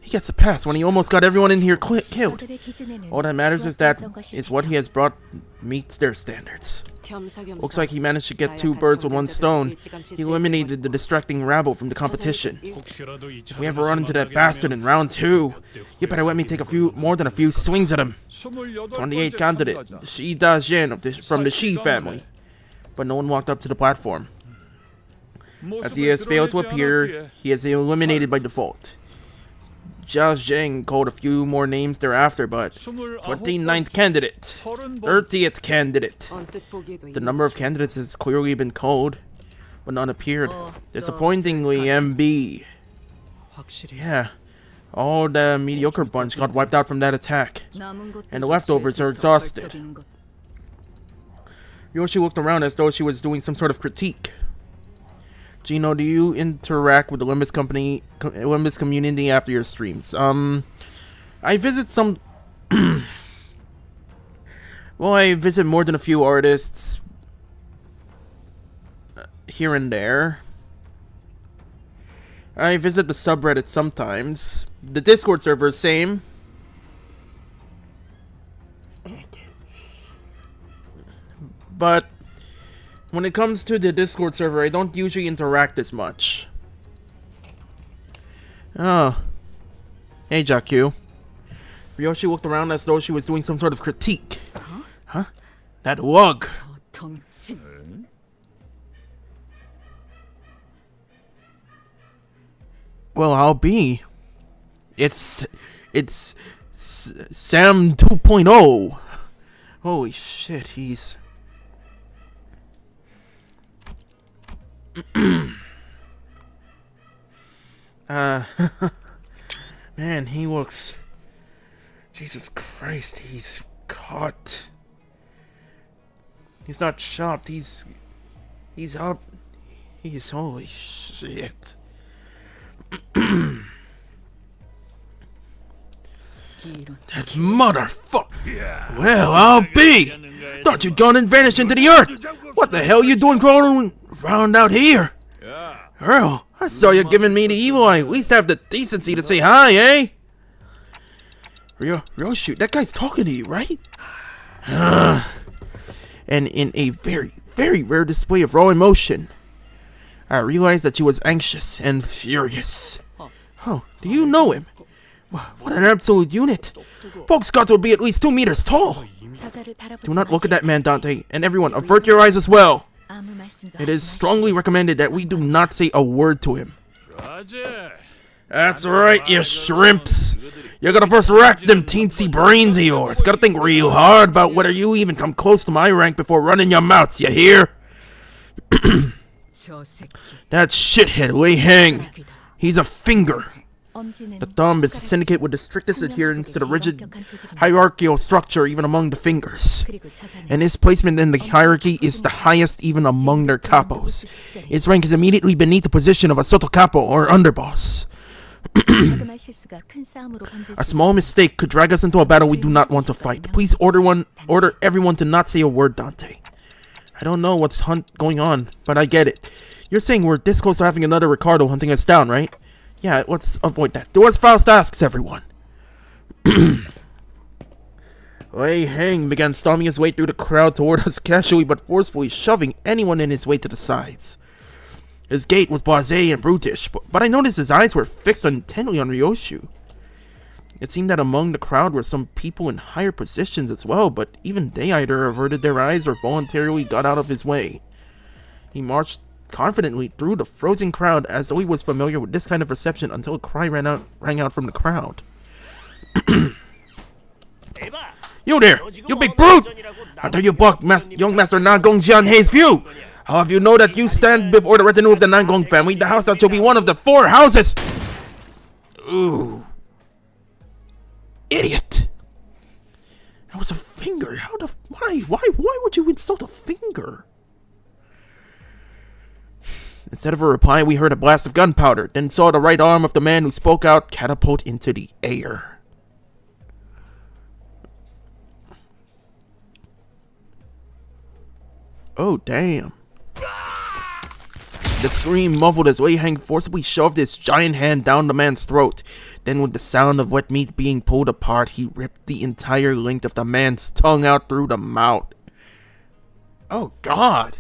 He gets a pass when he almost got everyone in here killed. All that matters is what he has brought meets their standards. Looks like he managed to get two birds with one stone. He eliminated the distracting rabble from the competition. If we ever run into that bastard in round 2, you better let me take more than a few swings at him. 28th candidate, Shi Daguanyuan from the Shi family. But no one walked up to the platform. As he has failed to appear, he is eliminated by default. Jia Zheng called a few more names thereafter, but 29th candidate, 30th candidate. The number of candidates has clearly been called, but none appeared. Disappointingly, MB. Yeah, all the mediocre bunch got wiped out from that attack, and the leftovers are exhausted. Yoshi looked around as though she was doing some sort of critique. Gino, do you interact with the Limbus community after your streams? I visit some... well, I visit more than a few artists here and there. I visit the subreddit sometimes. The Discord server, same. But when it comes to the Discord server, I don't usually interact as much. Oh. Hey, Jakku. Ryoshi looked around as though she was doing some sort of critique. Huh? That wug! Well, I'll be. It's Sam 2.0. Holy shit, he's... man, he looks... Jesus Christ, he's caught. He's not chopped, he's out. He's... holy shit. That motherfucker. Well, I'll be. Thought you'd gone and vanished into the earth. What the hell you doing crawling around out here? Earl, I saw you giving me the evil eye. At least have the decency to say hi, eh? Shoot, that guy's talking to you, right? And in a very, very rare display of raw emotion, I realized that she was anxious and furious. Oh, do you know him? What an absolute unit. Folks got to be at least 2 meters tall. Do not look at that man, Dante, and everyone, avert your eyes as well. It is strongly recommended that we do not say a word to him. That's right, you shrimps. You gotta first rack them teensy brains of yours. Gotta think real hard about whether you even come close to my rank before running your mouths, you hear? That shithead Wei Hang. He's a finger. The thumb is a syndicate with the strictest adherence to the rigid hierarchical structure even among the fingers. And his placement in the hierarchy is the highest even among their capos. His rank is immediately beneath the position of a soto capo or underboss. A small mistake could drag us into a battle we do not want to fight. Please order everyone to not say a word, Dante. I don't know what's going on, but I get it. You're saying we're this close to having another Ricardo hunting us down, right? Yeah, let's avoid that. Do as Faust asks, everyone. Wei Hang began storming his way through the crowd toward us, casually but forcefully shoving anyone in his way to the sides. His gait was blasé and brutish, but I noticed his eyes were fixed intently on Ryoshu. It seemed that among the crowd were some people in higher positions as well, but even they either averted their eyes or voluntarily got out of his way. He marched confidently through the frozen crowd as though he was familiar with this kind of reception until a cry rang out from the crowd. You there, you big brute! How dare you block young Master Nangong Jianhei's view? How have you know that you stand before the retinue of the Nangong family, the house that shall be one of the 4 houses? Ooh. Idiot! That was a finger. Why would you insult a finger? Instead of a reply, we heard a blast of gunpowder, then saw the right arm of the man who spoke out catapult into the air. Oh, damn. The scream muffled as Wei Hang forcibly shoved his giant hand down the man's throat. Then with the sound of wet meat being pulled apart, he ripped the entire length of the man's tongue out through the mouth. Oh, God.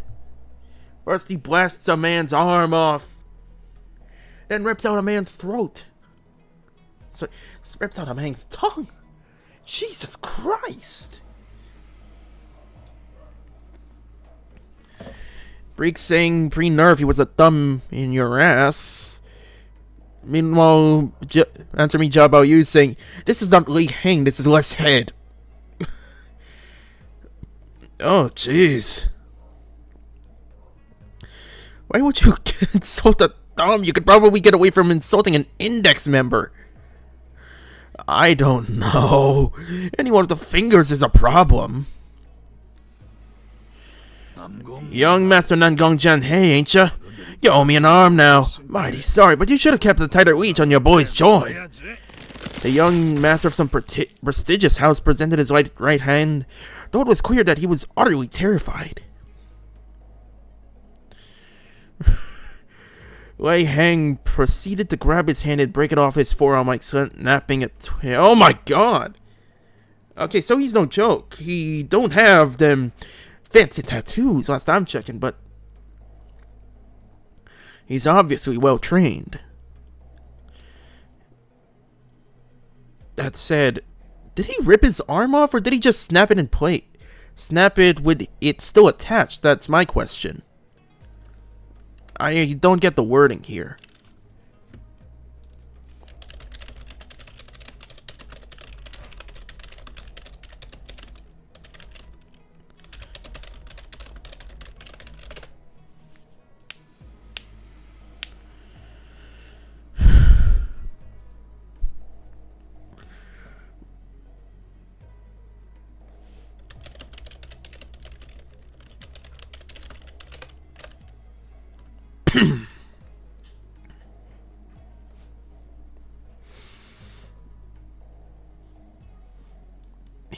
First he blasts a man's arm off, then rips out a man's throat. So rips out a man's tongue. Jesus Christ. Break saying pre-nerf he was a thumb in your ass. Meanwhile, answer me Jia Bao Yu saying, this is not Wei Hang, this is less head. Oh, jeez. Why would you insult a thumb? You could probably get away from insulting an index member. I don't know. Any one of the fingers is a problem. Young Master Nangong Jianhei, ain't ya? You owe me an arm now. Mighty sorry, but you should have kept a tighter leash on your boy's joint. The young master of some prestigious house presented his right hand, though it was clear that he was utterly terrified. Wei Hang proceeded to grab his hand and break it off his forearm like snapping it. Oh my god! Okay, so he's no joke. He don't have them fancy tattoos last I'm checking, but he's obviously well trained. That said, did he rip his arm off or did he just snap it in place? Snap it with it still attached? That's my question. I don't get the wording here.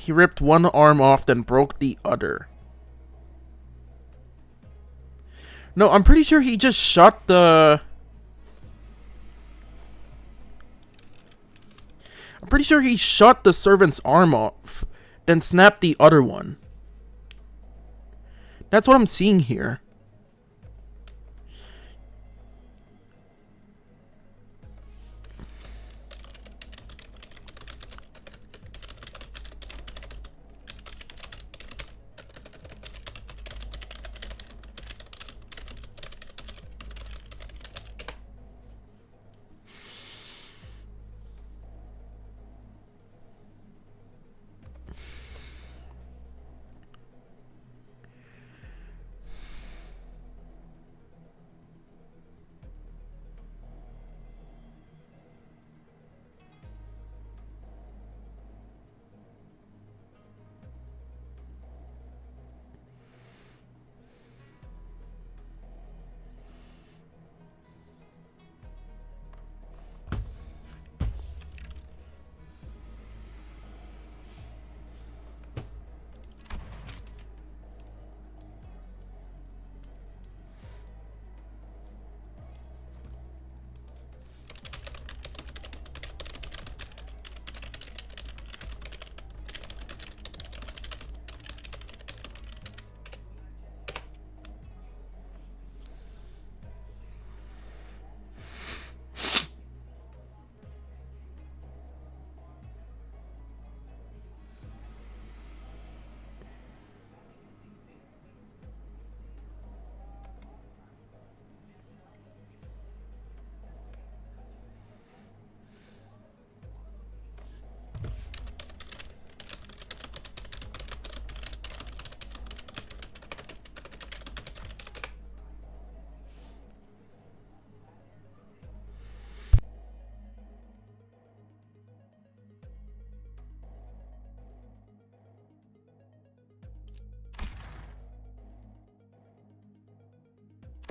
He ripped one arm off, then broke the other. No, I'm pretty sure he just shot the... I'm pretty sure he shot the servant's arm off, then snapped the other one. That's what I'm seeing here.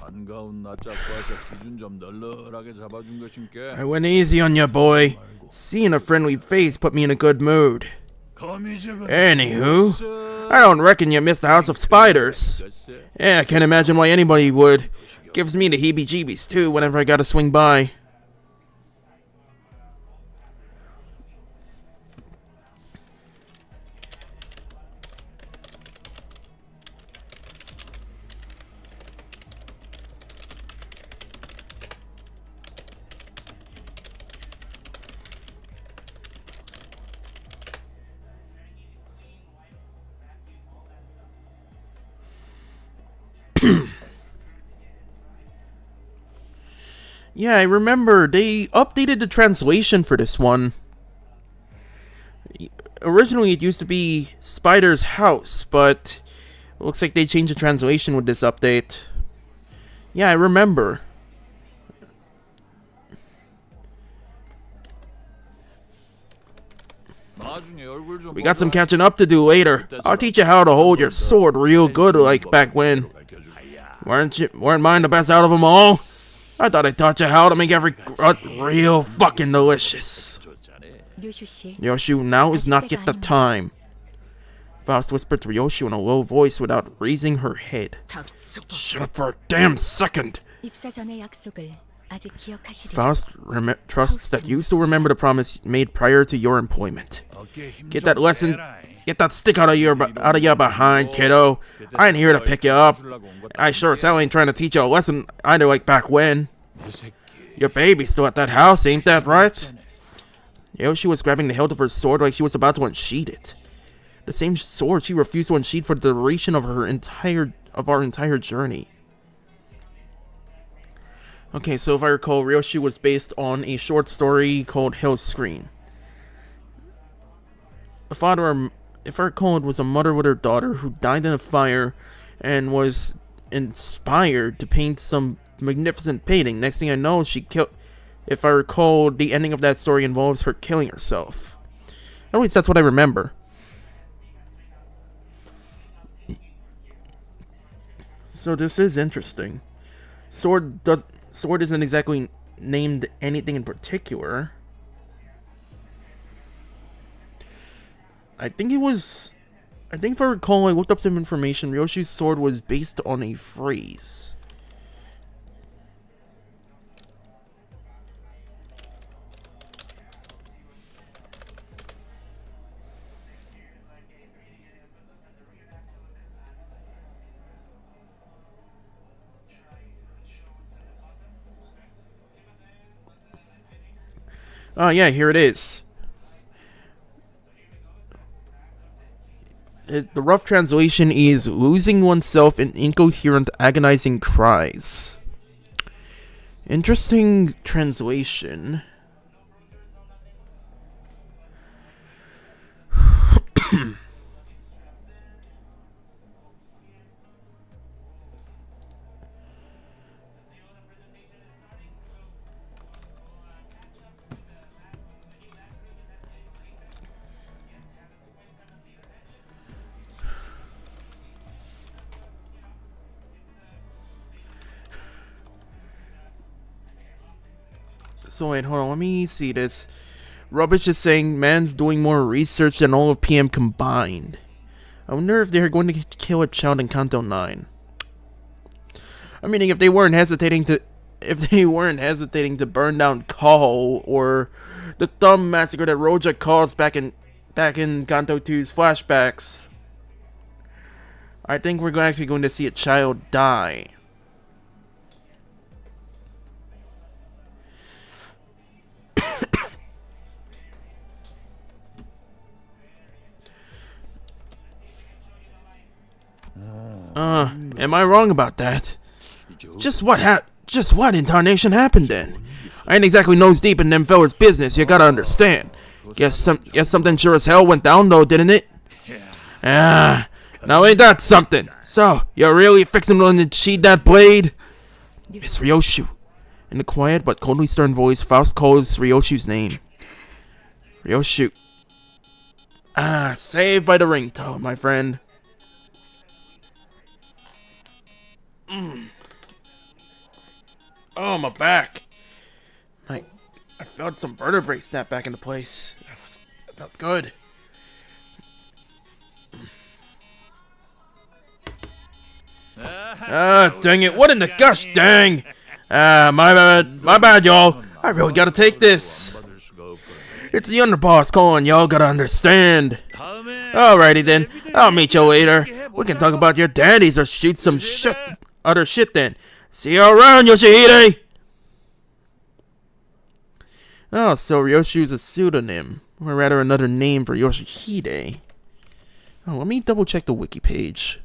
반가운 낯짝 봐서 기준 좀 널널하게 잡아준 것인께. I went easy on ya, boy. Seeing a friendly face put me in a good mood. Anywho, I don't reckon you missed the House of Spiders. Yeah, I can't imagine why anybody would. Gives me the heebie-jeebies too whenever I gotta swing by. Yeah, I remember they updated the translation for this one. Originally it used to be Spider's House, but it looks like they changed the translation with this update. Yeah, I remember. We got some catching up to do later. I'll teach you how to hold your sword real good like back when. Weren't mine the best out of them all? I thought I taught you how to make every grunt real fucking delicious. Ryoshu, now is not yet the time. Faust whispered to Ryoshu in a low voice without raising her head. Shut up for a damn second. Faust trusts that you still remember the promise made prior to your employment. Get that stick out of your behind, kiddo. I ain't here to pick you up. I sure as hell ain't trying to teach you a lesson I knew like back when. Your baby's still at that house, ain't that right? Yoshi was grabbing the hilt of her sword like she was about to unsheath it. The same sword she refused to unsheath for the duration of our entire journey. Okay, so if I recall, Ryoshi was based on a short story called Hill's Screen. If I recall, it was a mother with her daughter who died in a fire and was inspired to paint some magnificent painting. Next thing I know, she killed... If I recall, the ending of that story involves her killing herself. At least that's what I remember. So this is interesting. Sword isn't exactly named anything in particular. I think it was... I think if I recall, I looked up some information. Ryoshi's sword was based on a phrase. Oh yeah, here it is. The rough translation is losing oneself in incoherent, agonizing cries. Interesting translation. So wait, hold on, let me see this. Rubbish is saying man's doing more research than all of PM combined. I wonder if they're going to kill a child in Canto 9. I mean, if they weren't hesitating to burn down Call or the thumb massacre that Roja caused back in Canto 2's flashbacks, I think we're actually going to see a child die. Am I wrong about that? Just what in tarnation happened then? I ain't exactly nose deep in them fellas' business, you gotta understand. Guess something sure as hell went down though, didn't it? Ah, now ain't that something? So, you're really fixing to sheath that blade? It's Ryoshu. In the quiet but coldly stern voice, Faust calls Ryoshu's name. Ryoshu. Ah, saved by the ringtone, my friend. Oh, my back. I felt some vertebrae snap back into place. It felt good. Ah, dang it. What in the gosh dang? Ah, my bad, y'all. I really gotta take this. It's the underboss calling, y'all gotta understand. Alrighty then, I'll meet you later. We can talk about your daddies or shoot some other shit then. See you around, Yoshihide! Oh, so Ryoshu's a pseudonym, or rather another name for Yoshihide. Oh, let me double check the wiki page.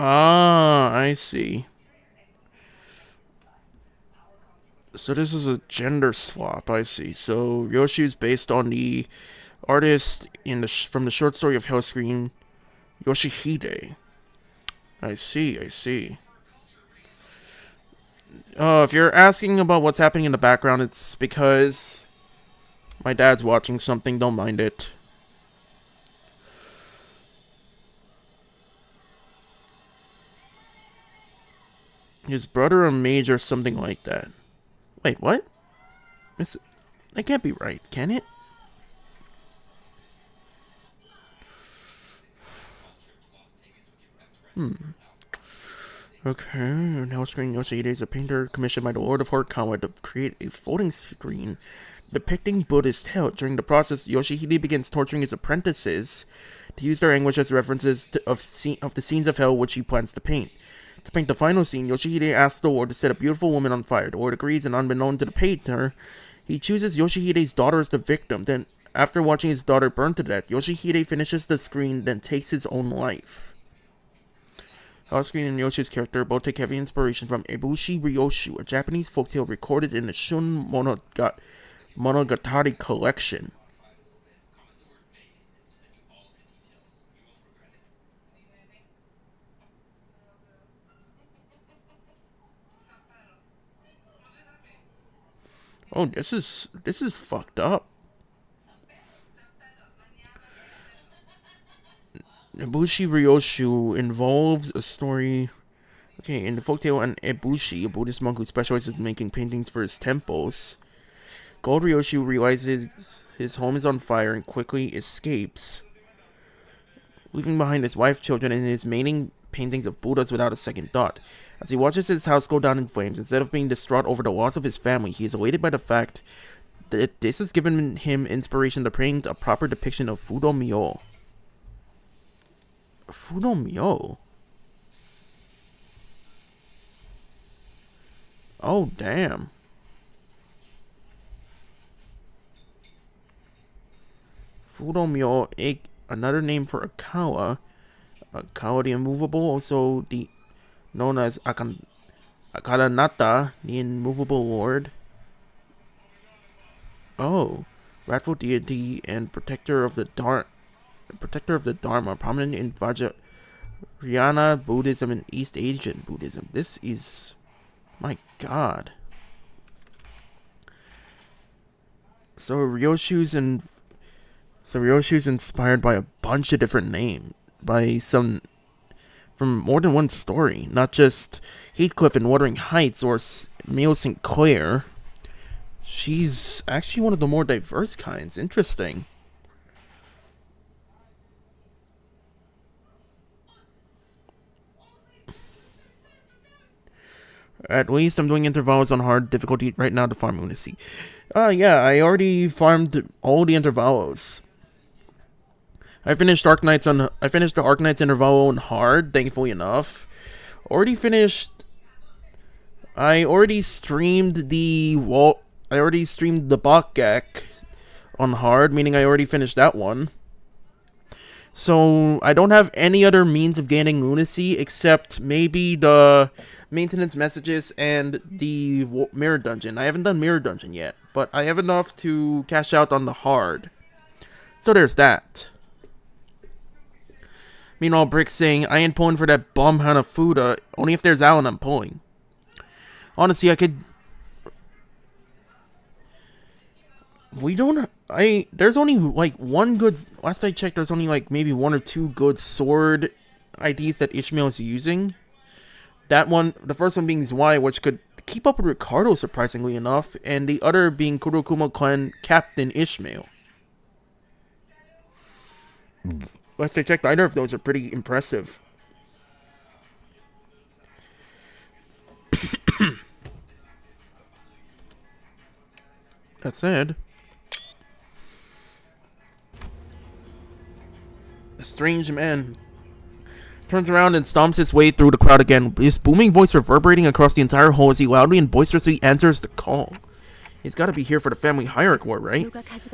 Ah, I see. So this is a gender swap, I see. So Yoshi's based on the artist from the short story of Hellscream, Yoshihide. I see. If you're asking about what's happening in the background, it's because my dad's watching something, don't mind it. His brother a mage or something like that. Wait, what? That can't be right, can it? Okay, now screen Yoshihide is a painter commissioned by the Lord of Horikawa to create a folding screen depicting Buddhist hell. During the process, Yoshihide begins torturing his apprentices to use their anguish as references of the scenes of hell which he plans to paint. To paint the final scene, Yoshihide asks the Lord to set a beautiful woman on fire. The Lord agrees, and unbeknown to the painter, he chooses Yoshihide's daughter as the victim. Then, after watching his daughter burn to death, Yoshihide finishes the screen, then takes his own life. Off-screen and Yoshi's character both take heavy inspiration from Ebushi Ryoshu, a Japanese folktale recorded in the Shun Monogatari collection. Oh, this is fucked up. Ebushi Ryoshu involves a story. Okay, in the folktale on Ebushi, a Buddhist monk who specializes in making paintings for his temples, Gold Ryoshu realizes his home is on fire and quickly escapes, leaving behind his wife, children, and his mating paintings of Buddhas without a second thought. As he watches his house go down in flames, instead of being distraught over the loss of his family, he is elated by the fact that this has given him inspiration to paint a proper depiction of Fudo-myo. Fudo-myo? Oh, damn. Fudo-myo, another name for Akawa. Akawa the Immovable, also known as Akaranata, the Immovable Lord. Oh, wrathful deity and protector of the Dharma, prominent in Vajrayana Buddhism and East Asian Buddhism. This is, my god. So Ryoshu's inspired by a bunch of different names, from more than one story, not just Heathcliff in Wuthering Heights or Mio St. Clair. She's actually one of the more diverse kinds. Interesting. At least I'm doing intervals on hard difficulty right now to farm lunacy. Yeah, I already farmed all the intervalos. I finished the Arknights intervalo on hard, thankfully enough. I already streamed the Bakgek on hard, meaning I already finished that one. So I don't have any other means of gaining lunacy except maybe the maintenance messages and the mirror dungeon. I haven't done mirror dungeon yet, but I have enough to cash out on the hard. So there's that. Meanwhile, Brick's saying, I ain't pulling for that bum Hanafuda. Only if there's Alan I'm pulling. Honestly, I could... There's only, like, one good... Last I checked, there's only, like, maybe one or two good sword IDs that Ishmael is using. That one, the first one being Zwei, which could keep up with Ricardo, surprisingly enough. And the other being Kurokuma Clan Captain Ishmael. Last I checked, either of those are pretty impressive. That said, a strange man turns around and stomps his way through the crowd again, his booming voice reverberating across the entire hall as he loudly and boisterously answers the call. He's got to be here for the Family Hierarch War, right?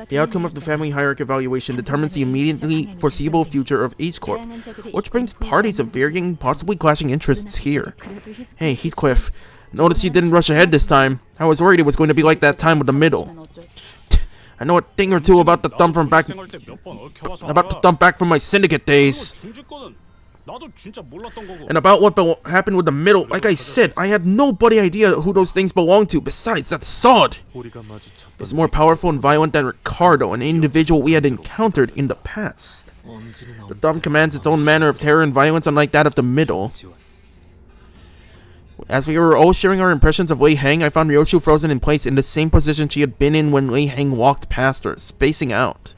The outcome of the Family Hierarch evaluation determines the immediately foreseeable future of each corp, which brings parties of varying, possibly clashing interests here. Hey, Heathcliff, notice you didn't rush ahead this time. I was worried it was going to be like that time with the middle. I know a thing or two about the thumb back from my syndicate days. And about what happened with the middle, like I said, I had no bloody idea who those things belonged to. Besides, that sod is more powerful and violent than Ricardo, an individual we had encountered in the past. The thumb commands its own manner of terror and violence, unlike that of the middle. As we were all sharing our impressions of Lei Hang, I found Ryoshu frozen in place in the same position she had been in when Lei Hang walked past her, spacing out.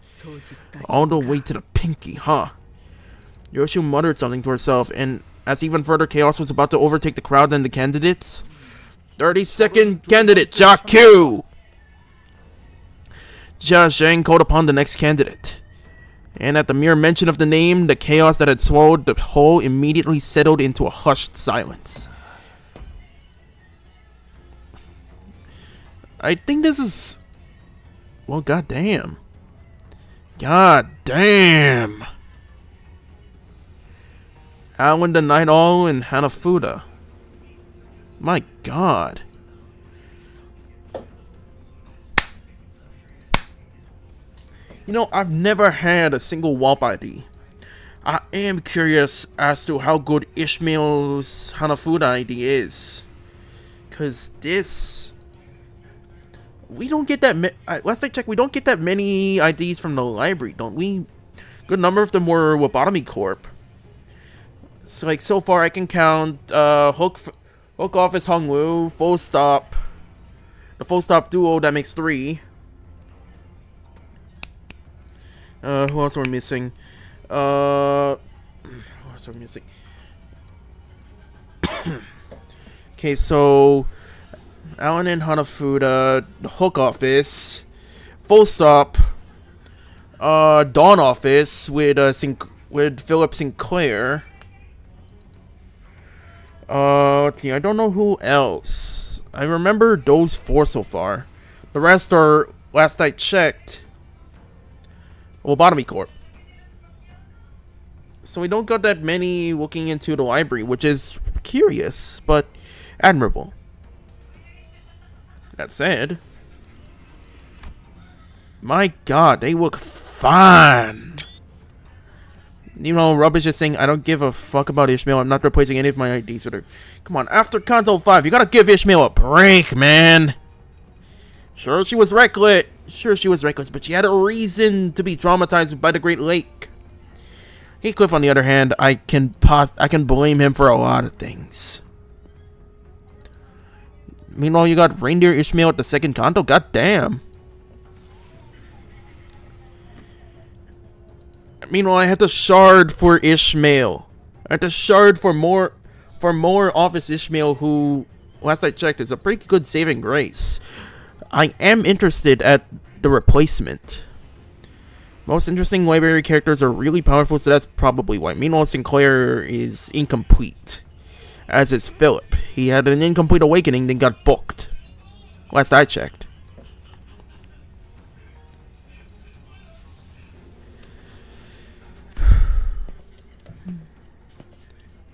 All the way to the pinky, huh? Ryoshu muttered something to herself, and as even further chaos was about to overtake the crowd and the candidates. 32nd candidate, Jia Q! Jia Zheng called upon the next candidate. And at the mere mention of the name, the chaos that had swallowed the whole immediately settled into a hushed silence. I think this is... Well, goddamn. Goddamn. Alan the Night Owl and Hanafuda. My god. You know, I've never had a single WAP ID. I am curious as to how good Ishmael's Hanafuda ID is. Cause this... We don't get that last I checked, we don't get that many IDs from the library, don't we? Good number of them were Wabotomy Corp. So like so far I can count Hook Office Hongwu, Full Stop. The Full Stop duo, that makes 3. Who else are we missing? Who else are we missing? Okay, so Alan and Hanafuda, the Hook Office, Full Stop, Dawn Office with Philip Sinclair. Okay, I don't know who else. I remember those 4 so far. The rest are, last I checked, Lobotomy Corp. So we don't got that many looking into the library, which is curious, but admirable. That said, my god, they look fine. You know, Rubbish is saying, I don't give a fuck about Ishmael. I'm not replacing any of my IDs with her. Come on, after Canto 5, you gotta give Ishmael a break, man. Sure, she was reckless. But she had a reason to be traumatized by the Great Lake. Heathcliff, on the other hand, I can blame him for a lot of things. Meanwhile, you got Reindeer Ishmael at the second Canto. God damn. Meanwhile, I had to shard for Ishmael. I had to shard for more Office Ishmael, who, last I checked, is a pretty good saving grace. I am interested at the replacement. Most interesting library characters are really powerful, so that's probably why. Meanwhile, Sinclair is incomplete, as is Philip. He had an incomplete awakening, then got booked. Last I checked.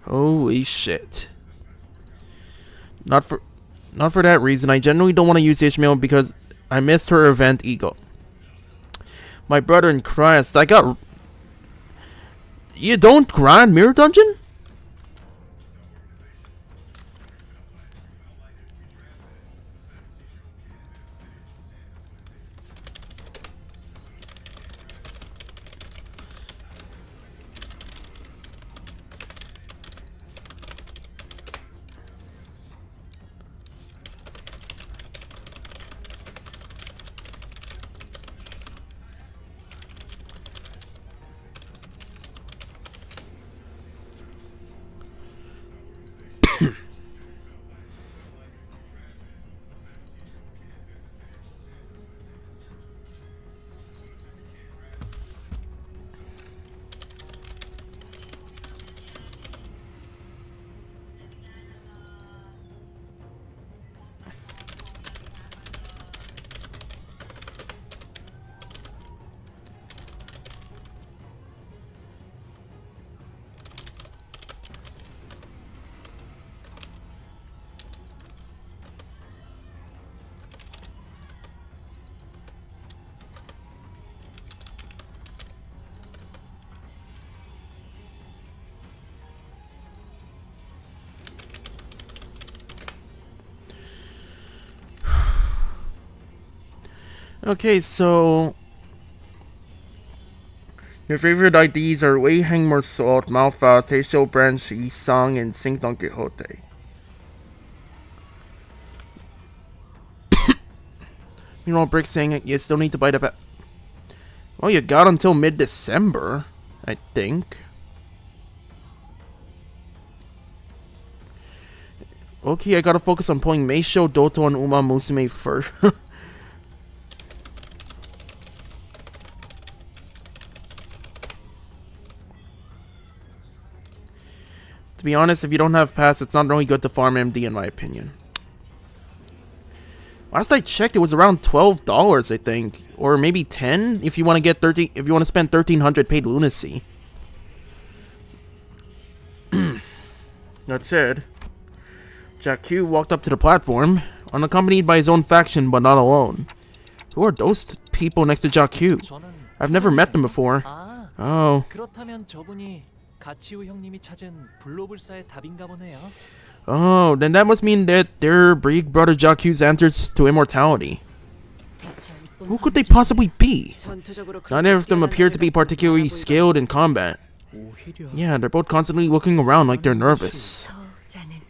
Holy shit. Not for that reason. I generally don't want to use Ishmael because I missed her event ego. My brother in Christ, I got... You don't grind Mirror Dungeon? Okay, so your favorite IDs are Wei Hang Salt, Malphas, Teisho Branch, Yisang, and Sing Don Quixote. Meanwhile, Brick saying you still need to buy the well, you got until mid-December, I think. Okay, I gotta focus on pulling Meisho, Doto, and Uma Musume first. To be honest, if you don't have pass, it's not really good to farm MD in my opinion. Last I checked, it was around $12, I think, or maybe 10 if you want to get 30. If you want to spend 1,300 paid lunacy. That said, Jack Q walked up to the platform, unaccompanied by his own faction, but not alone. Who are those people next to Jack Q? I've never met them before. 아, Oh. 그렇다면 저분이 가치우 형님이 찾은 블로불사의 답인가 보네요. Oh, then that must mean that they're big brother Jack Q's answers to immortality. Who could they possibly be? None of them appear to be particularly skilled in combat. Yeah, they're both constantly looking around like they're nervous. 저자는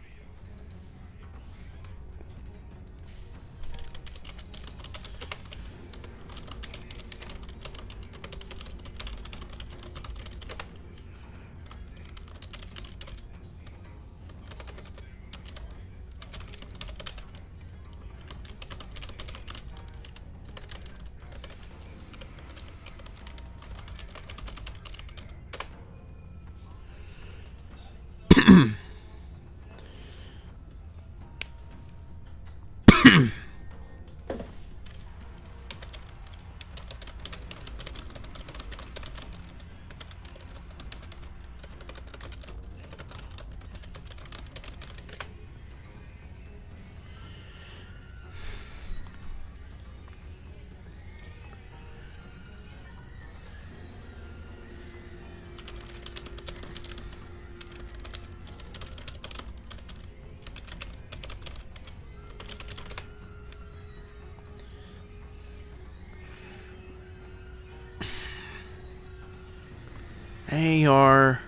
They are...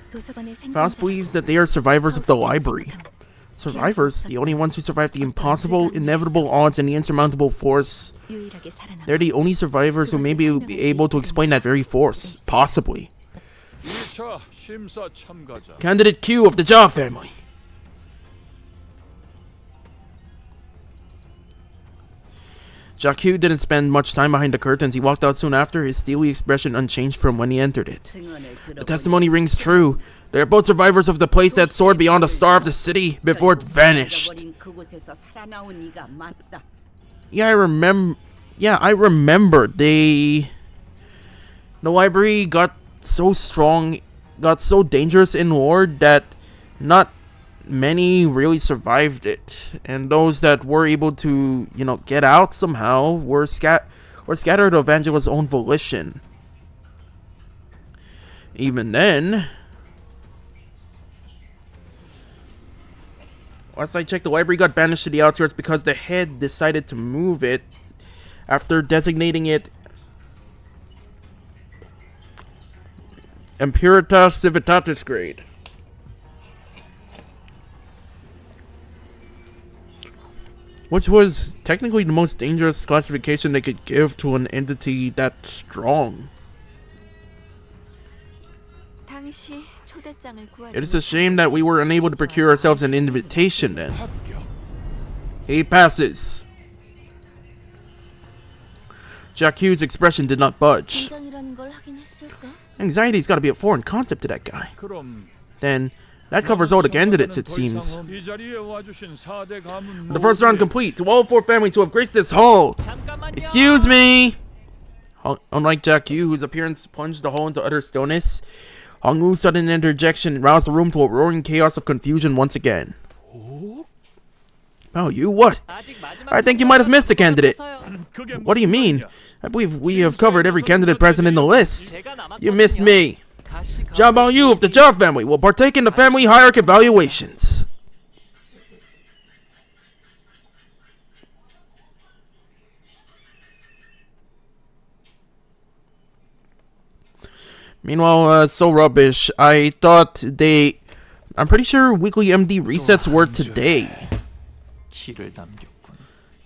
Faust believes that they are survivors of the library. Survivors? The only ones who survived the impossible, inevitable odds, and the insurmountable force. 유일하게 살아남은 They're the only survivors who may be able to explain that very force. Possibly. 2차 심사 참가자. Candidate Q of the Jia family. Jacques didn't spend much time behind the curtains. He walked out soon after, his steely expression unchanged from when he entered it. The testimony rings true. They are both survivors of the place that soared beyond the star of the city before it vanished. Yeah, I remember. The library got so strong, got so dangerous in war that not many really survived it, and those that were able to, get out somehow were scattered of Angela's own volition. Even then, last I checked, the library got banished to the outskirts because the head decided to move it after designating it Imperitas Civitatis grade. Which was technically the most dangerous classification they could give to an entity that strong. 당시 초대장을 구하지 It is a shame that we were unable to procure ourselves an invitation then. He passes. Jacques expression did not budge. 긴장이라는 걸 하긴 했을까? Anxiety's gotta be a foreign concept to that guy. 그럼 Then, that covers all the candidates, it seems. 이 자리에 와주신 4대 가문 The first round complete to all 4 families who have graced this hall. Excuse me! Unlike Jacques, whose appearance plunged the hall into utter stillness, Hongwoo's sudden interjection roused the room to a roaring chaos of confusion once again. Oh, you what? I think you might have missed a candidate. What do you mean? I believe we have covered every candidate present in the list. You missed me. Zhao Baoyu of the Jia family will partake in the family hierarch evaluations. Meanwhile, so rubbish. I'm pretty sure weekly MD resets were today. 길을 남겼군.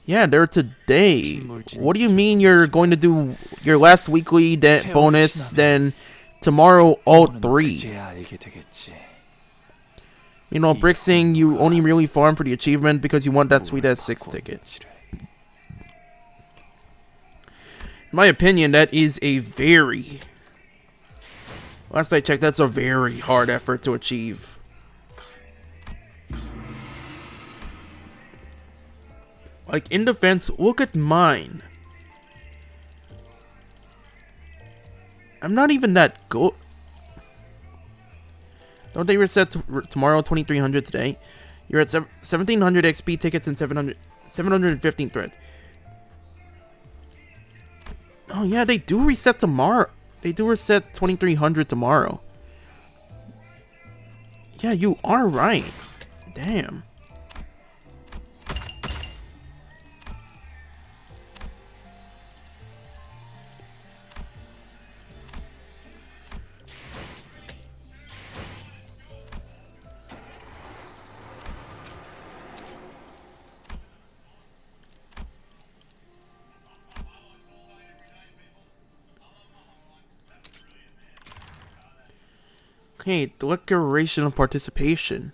Yeah, they're today. What do you mean you're going to do your last weekly bonus, then tomorrow all 3? 그제야 알게 되겠지. You know, Brick saying you only really farm for the achievement because you want that sweet ass 6 ticket. In my opinion, that is a very... Last I checked, that's a very hard effort to achieve. Like, in defense, look at mine. I'm not even that good. Don't they reset tomorrow, 2300 today? You're at 1700 XP tickets and 715 thread. Oh yeah, they do reset tomorrow. They do reset 2300 tomorrow. Yeah, you are right. Damn. Okay, declaration of participation.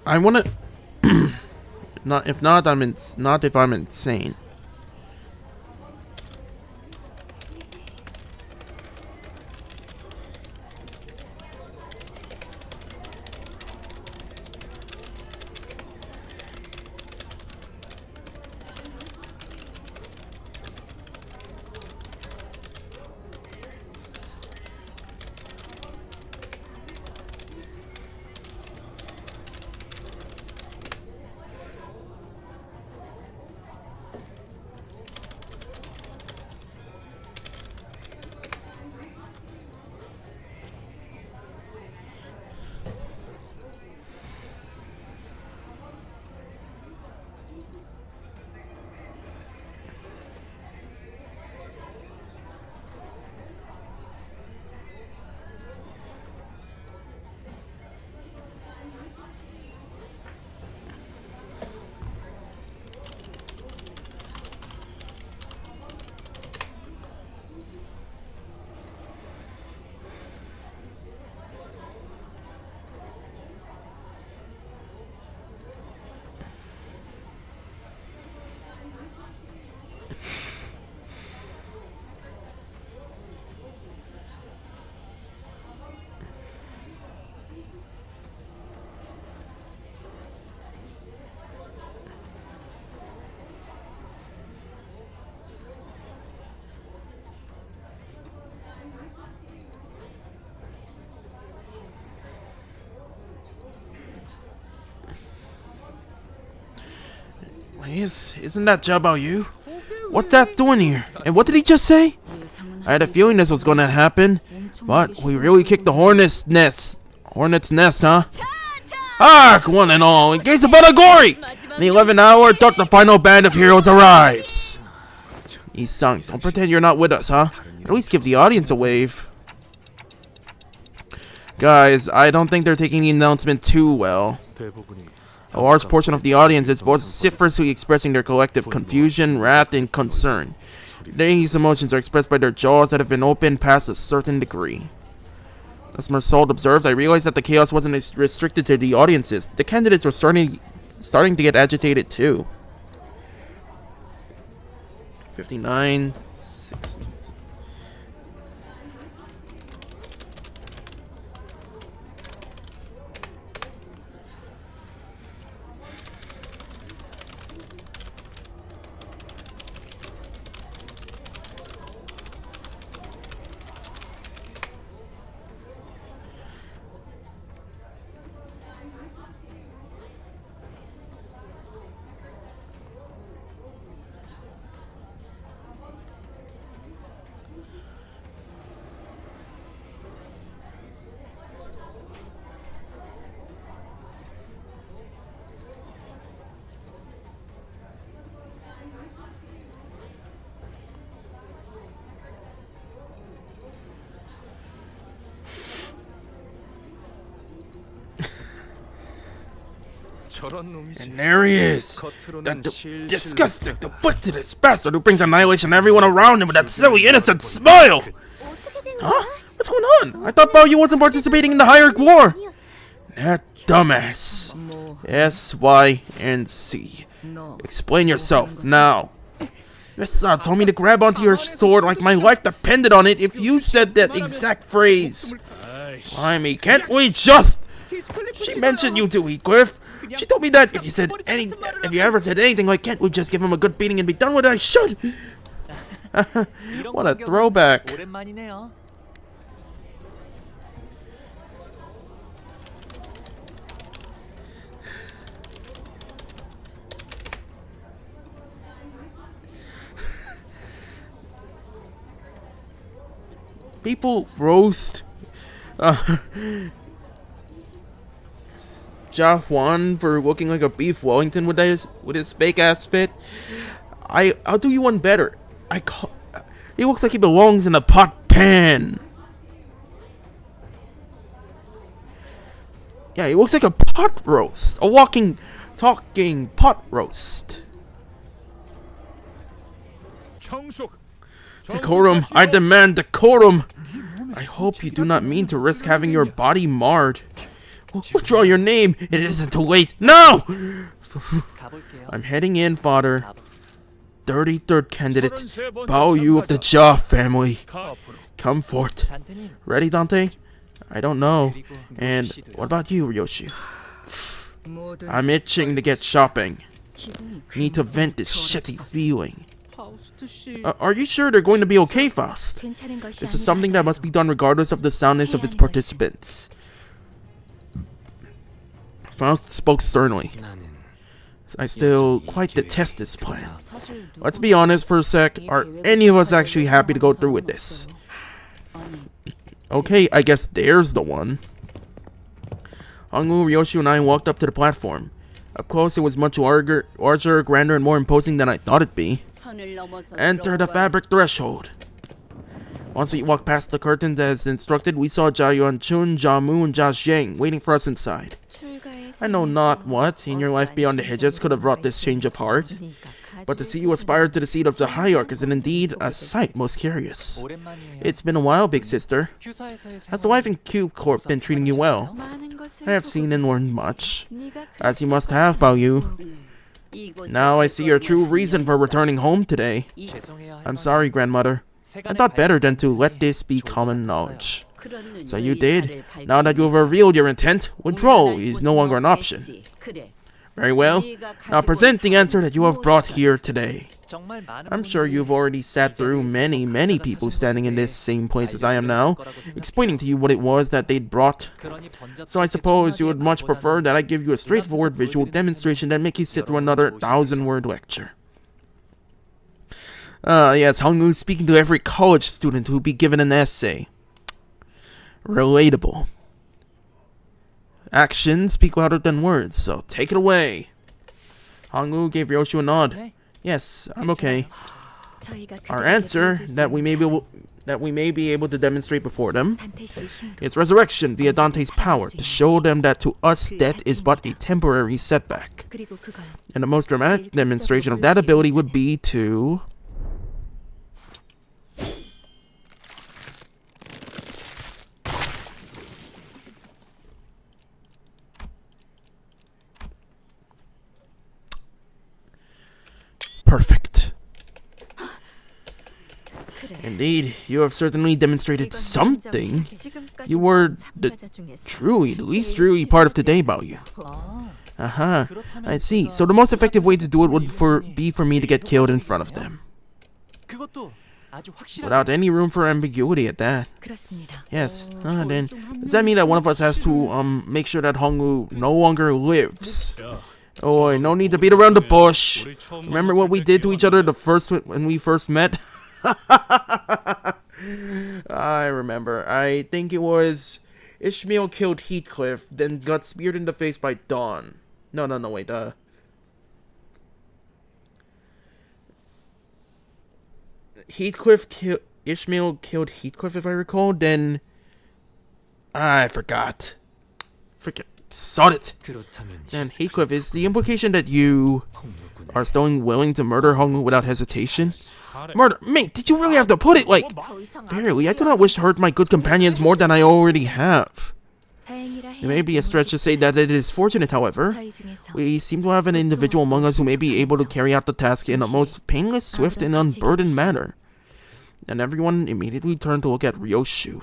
I wanna. Not if not, not if I'm insane. Isn't that job about you? What's that doing here? And what did he just say? I had a feeling this was gonna happen, but we really kicked the hornet's nest. Hornet's nest, huh? Ark, one and all, in case of Badagori! In the 11th hour, the final band of heroes arrives. Isang, don't pretend you're not with us, huh? At least give the audience a wave. Guys, I don't think they're taking the announcement too well. A large portion of the audience is vociferously expressing their collective confusion, wrath, and concern. These emotions are expressed by their jaws that have been opened past a certain degree. As Mersault observed, I realized that the chaos wasn't restricted to the audiences. The candidates were starting to get agitated too. 59, 60. 저런 놈이지. And there he is. 겉으로는 That 실실 disgusting, defected bastard who brings annihilation to everyone around him with that silly, innocent smile. Huh? What's going on? I thought Bao Yu wasn't participating in the Hierarch War. That dumbass. S, Y, and C. Explain yourself now. Nessa told me to grab onto your sword like my life depended on it if you said that exact phrase. Blimey, can't we just... She mentioned you too, Heathcliff. She told me that if you ever said anything like, can't we just give him a good beating and be done with it, I should. What a throwback. 오랜만이네요. People roast Ja Juan for looking like a beef Wellington with his fake ass fit. I'll do you one better. He looks like he belongs in a pot pan. Yeah, he looks like a pot roast, a walking, talking pot roast. Decorum, I demand decorum. I hope you do not mean to risk having your body marred. Withdraw your name. It isn't too late. No! I'm heading in, father. 33rd candidate, Bao Yu of the Jia family. Come forth. Ready, Dante? I don't know. And what about you, Ryoshi? I'm itching to get shopping. Need to vent this shitty feeling. Are you sure they're going to be okay, Faust? This is something that must be done regardless of the soundness of its participants. Faust spoke sternly. I still quite detest this plan. Let's be honest for a sec. Are any of us actually happy to go through with this? Okay, I guess there's the one. Hongwu, Ryoshi, and I walked up to the platform. Up close, it was much larger, grander, and more imposing than I thought it'd be. Enter the fabric threshold. Once we walked past the curtains as instructed, we saw Jia Yuanchun, Jia Mu, and Jia Zheng waiting for us inside. I know not what in your life beyond the hedges could have wrought this change of heart, but to see you aspire to the seat of the Hierarch is indeed a sight most curious. It's been a while, big sister. Has the wife in Cube Corp been treating you well? I have seen and learned much, as you must have, Bao Yu. Now I see your true reason for returning home today. I'm sorry, grandmother. I thought better than to let this be common knowledge. So you did. Now that you have revealed your intent, withdrawal is no longer an option. Very well. Now present the answer that you have brought here today. I'm sure you've already sat through many people standing in this same place as I am now, explaining to you what it was that they'd brought. So I suppose you would much prefer that I give you a straightforward visual demonstration than make you sit through another 1,000-word lecture. Yes, Hongwu speaking to every college student who'd be given an essay. Relatable. Actions speak louder than words, so take it away. Hongwu gave Ryoshi a nod. Yes, I'm okay. Our answer that we may be able to demonstrate before them is resurrection via Dante's power to show them that to us death is but a temporary setback. And the most dramatic demonstration of that ability would be to... Perfect. Indeed, you have certainly demonstrated something. You were the least truly part of today, Bao Yu. I see. So the most effective way to do it would be for me to get killed in front of them. Without any room for ambiguity at that. Yes. Then, does that mean that one of us has to make sure that Hongwu no longer lives? Oh, no need to beat around the bush. Remember what we did to each other when we first met? I remember. I think it was Ishmael killed Heathcliff, then got speared in the face by Dawn. No, wait. Ishmael killed Heathcliff, if I recall. Then I forgot. sought it. 그렇다면 And Heathcliff, is the implication that you are still willing to murder Hongwu without hesitation? Murder? Mate, did you really have to put it like... Barely, I do not wish to hurt my good companions more than I already have. It may be a stretch to say that it is fortunate, however. We seem to have an individual among us who may be able to carry out the task in a most painless, swift, and unburdened manner. And everyone immediately turned to look at Ryoshu.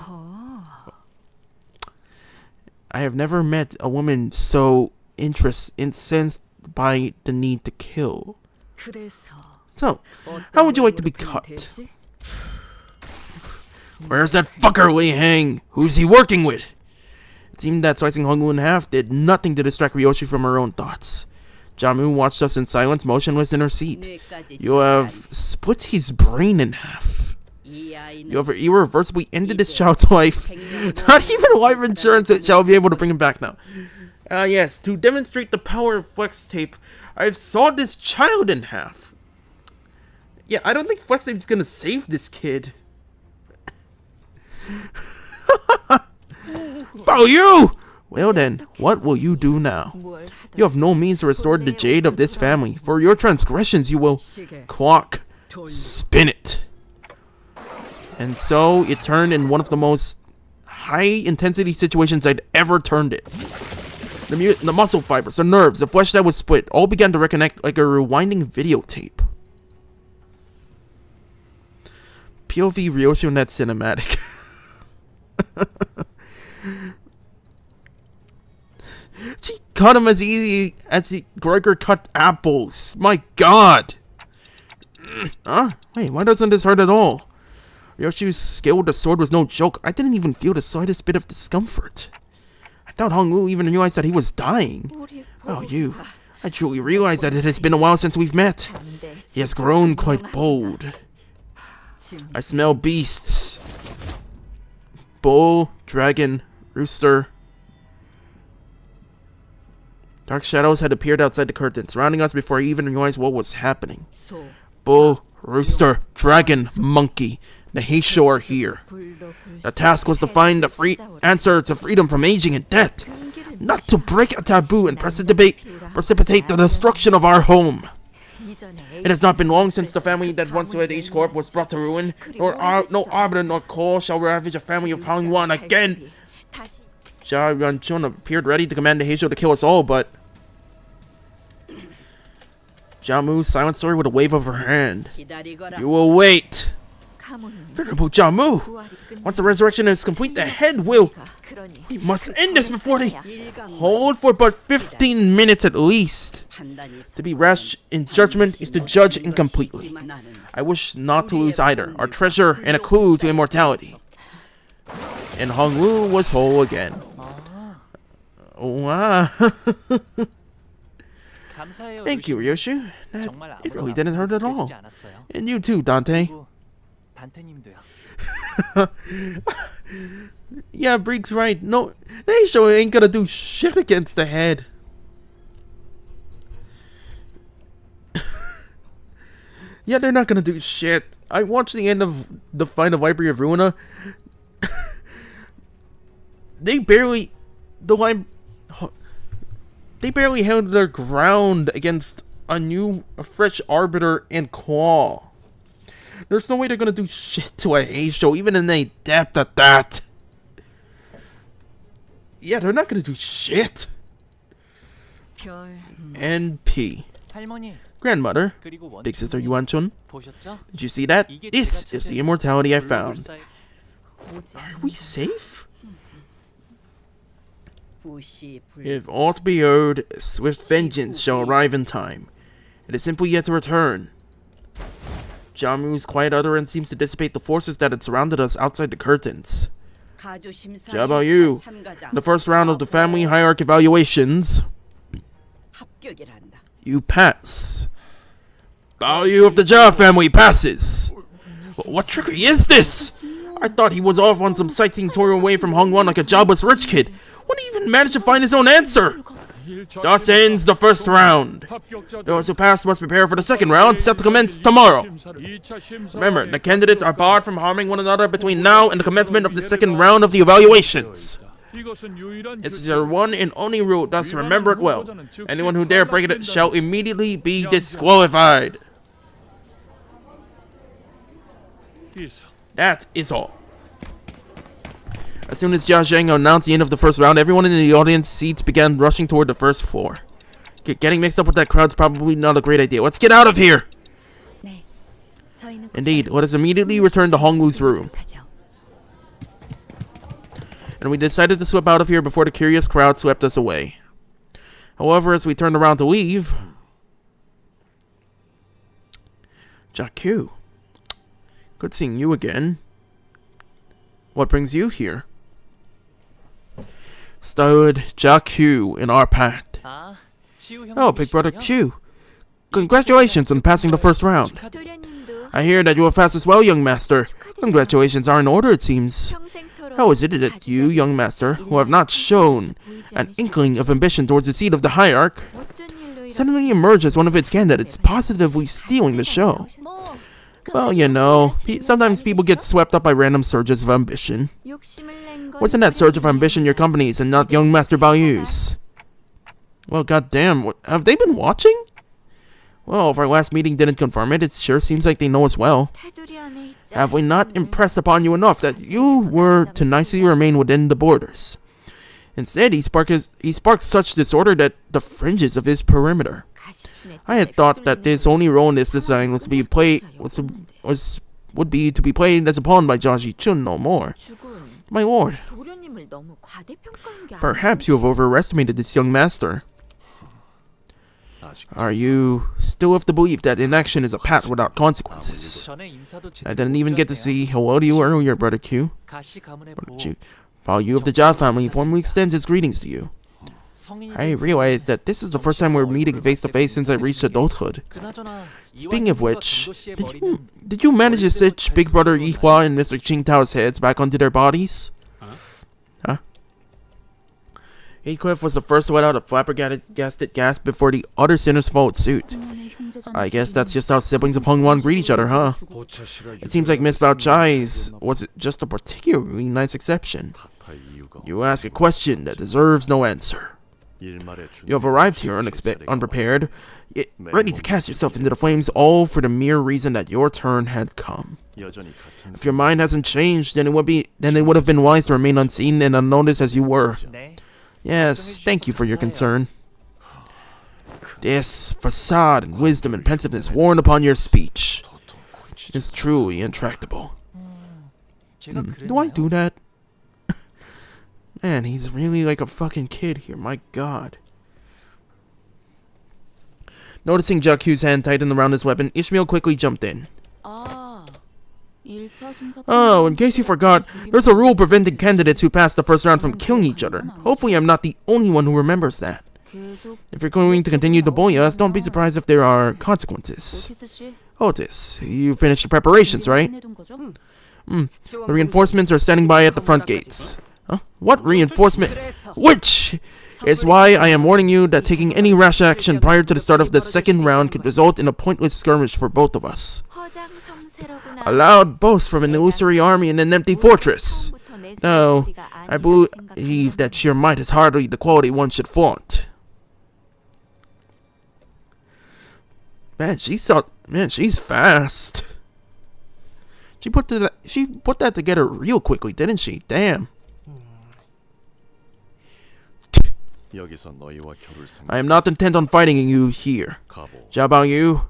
I have never met a woman so incensed by the need to kill. So, how would you like to be cut? Where's that fucker Wei Hang? Who's he working with? It seemed that slicing Hongwu in half did nothing to distract Ryoshu from her own thoughts. Jamu watched us in silence, motionless in her seat. You have split his brain in half. You have irreversibly ended this child's life. Not even life insurance shall be able to bring him back now. Yes, to demonstrate the power of Flex Tape, I have sawed this child in half. Yeah, I don't think Flex Tape is gonna save this kid. Oh, you! Well then, what will you do now? You have no means to restore the jade of this family. For your transgressions, you will clock, spin it. And so it turned in one of the most high-intensity situations I'd ever turned it. The muscle fibers, the nerves, the flesh that was split, all began to reconnect like a rewinding videotape. POV Ryoshu Net Cinematic. She cut him as easy as Gregor cut apples. My god! Huh? Wait, why doesn't this hurt at all? Ryoshu's skill with the sword was no joke. I didn't even feel the slightest bit of discomfort. I doubt Hongwu even realized that he was dying. Oh, you. I truly realize that it has been a while since we've met. He has grown quite bold. I smell beasts. Bull, dragon, rooster. Dark shadows had appeared outside the curtain, surrounding us before I even realized what was happening. Bull, rooster, dragon, monkey. The Heisho are here. The task was to find the answer to freedom from aging and death, not to break a taboo and precipitate the destruction of our home. It has not been long since the family that once led H Corp was brought to ruin. No arbiter nor call shall ravage a family of Hongyuan again. Jia Yuanchun appeared ready to command the Heisho to kill us all, but Jamu silenced her with a wave of her hand. You will wait. Venerable Jamu, once the resurrection is complete, the head will... We must end this before they... Hold for but 15 minutes at least. To be rash in judgment is to judge incompletely. I wish not to lose either, our treasure and a clue to immortality. And Hongwu was whole again. Wow. Thank you, Ryoshu. It really didn't hurt at all. And you too, Dante. Yeah, Breek's right. No, they sure ain't gonna do shit against the head. Yeah, they're not gonna do shit. I watched the end of the fight of Library of Ruina. They barely held their ground against a fresh arbiter and claw. There's no way they're gonna do shit to a Heisho, even in a depth at that. Yeah, they're not gonna do shit. NP. Grandmother, Big Sister Yuanchun, did you see that? This is the immortality I found. Are we safe? If aught be owed, swift vengeance shall arrive in time. It is simply yet to return. Jamu's quiet utterance seems to dissipate the forces that had surrounded us outside the curtains. How about you? The first round of the Family Hierarch evaluations. You pass. Value of the Jia family passes. What trickery is this? I thought he was off on some sightseeing tour away from Hongyuan like a jobless rich kid. Wouldn't even manage to find his own answer. Thus ends the first round. Those who pass must prepare for the second round, set to commence tomorrow. Remember, the candidates are barred from harming one another between now and the commencement of the second round of the evaluations. 이것은 유일한 This is your one and only rule, thus remember it well. Anyone who dare break it shall immediately be disqualified. That is all. As soon as Jia Zheng announced the end of the first round, everyone in the audience seats began rushing toward the first floor. Getting mixed up with that crowd's probably not a great idea. Let's get out of here! 네. 저희는 Indeed, let us immediately return to Hongwoo's room. And we decided to slip out of here before the curious crowd swept us away. However, as we turned around to leave... Jakku. Good seeing you again. What brings you here? Stud Jakku in our path. Oh, big brother Q. Congratulations on passing the first round. 도련님도 I hear that you have passed as well, young master. Congratulations are in order, it seems. 평생토록 How is it that you, young master, who have not shown an inkling of ambition towards the seat of the hierarch, 어쩐 일로 suddenly emerge as one of its candidates, positively stealing the show? 뭐 Well, you know, sometimes people get swept up by random surges of ambition. 욕심을 낸 건 Wasn't that surge of ambition your company's and not young Master Baoyu's? Well, goddamn, have they been watching? Well, if our last meeting didn't confirm it, it sure seems like they know us well. 테두리 안에 있지 Have we not 않았네. impressed upon you enough that you were to nicely remain within the borders? Instead, he sparked such disorder that the fringes of his perimeter. 가시춘의 I had 뜻에 thought that 휘둘리는 his only role in this design would be to be played as a pawn by Xichun no more. 죽은 My lord, 도련님을 너무 과대평가한 게 아니야. perhaps you have overestimated this young master. Are you still of the belief that inaction is a path without consequences? I didn't even get to say hello to you earlier, Brother Q. Brother Q. Baoyu of the Jia family formally extends his greetings to you. I realize that this is the first time we're meeting face to face since I reached adulthood. Speaking of which, did you manage to stitch Big Brother Yihua and Mr. Qingtao's heads back onto their bodies? Huh? Heathcliff was the first to let out a flabbergasted gasp before the other sinners followed suit. I guess that's just how siblings of Hongyuan greet each other, huh? It seems like Miss Bao Chai's was just a particularly nice exception. You ask a question that deserves no answer. You have arrived here unprepared, yet ready to cast yourself into the flames, all for the mere reason that your turn had come. If your mind hasn't changed, then it would have been wise to remain unseen and unnoticed as you were. Yes, thank you for your concern. This facade and wisdom and pensiveness worn upon your speech is truly intractable. Do I do that? Man, he's really like a fucking kid here, my god. Noticing Jakku's hand tighten around his weapon, Ishmael quickly jumped in. 아, 1차 심사 Oh, in case you forgot, there's a rule preventing candidates who pass the first round from killing each other. Hopefully I'm not the only one who remembers that. 계속 If you're going to continue to bully us, don't be surprised if there are consequences. 오티스 씨 Otis, you finished the preparations, right? 해둔 거죠? The reinforcements are standing by at the front gates. Huh? What reinforcement? Which is why I am warning you that taking any rash action prior to the start of the second round could result in a pointless skirmish for both of us. 허장성세로구나. A loud boast from an illusory army in an empty fortress. No, I believe that sheer might is hardly the quality one should flaunt. Man, she's fast. She put that together real quickly, didn't she? Damn. I am not intent on fighting you here. Jia Baoyu,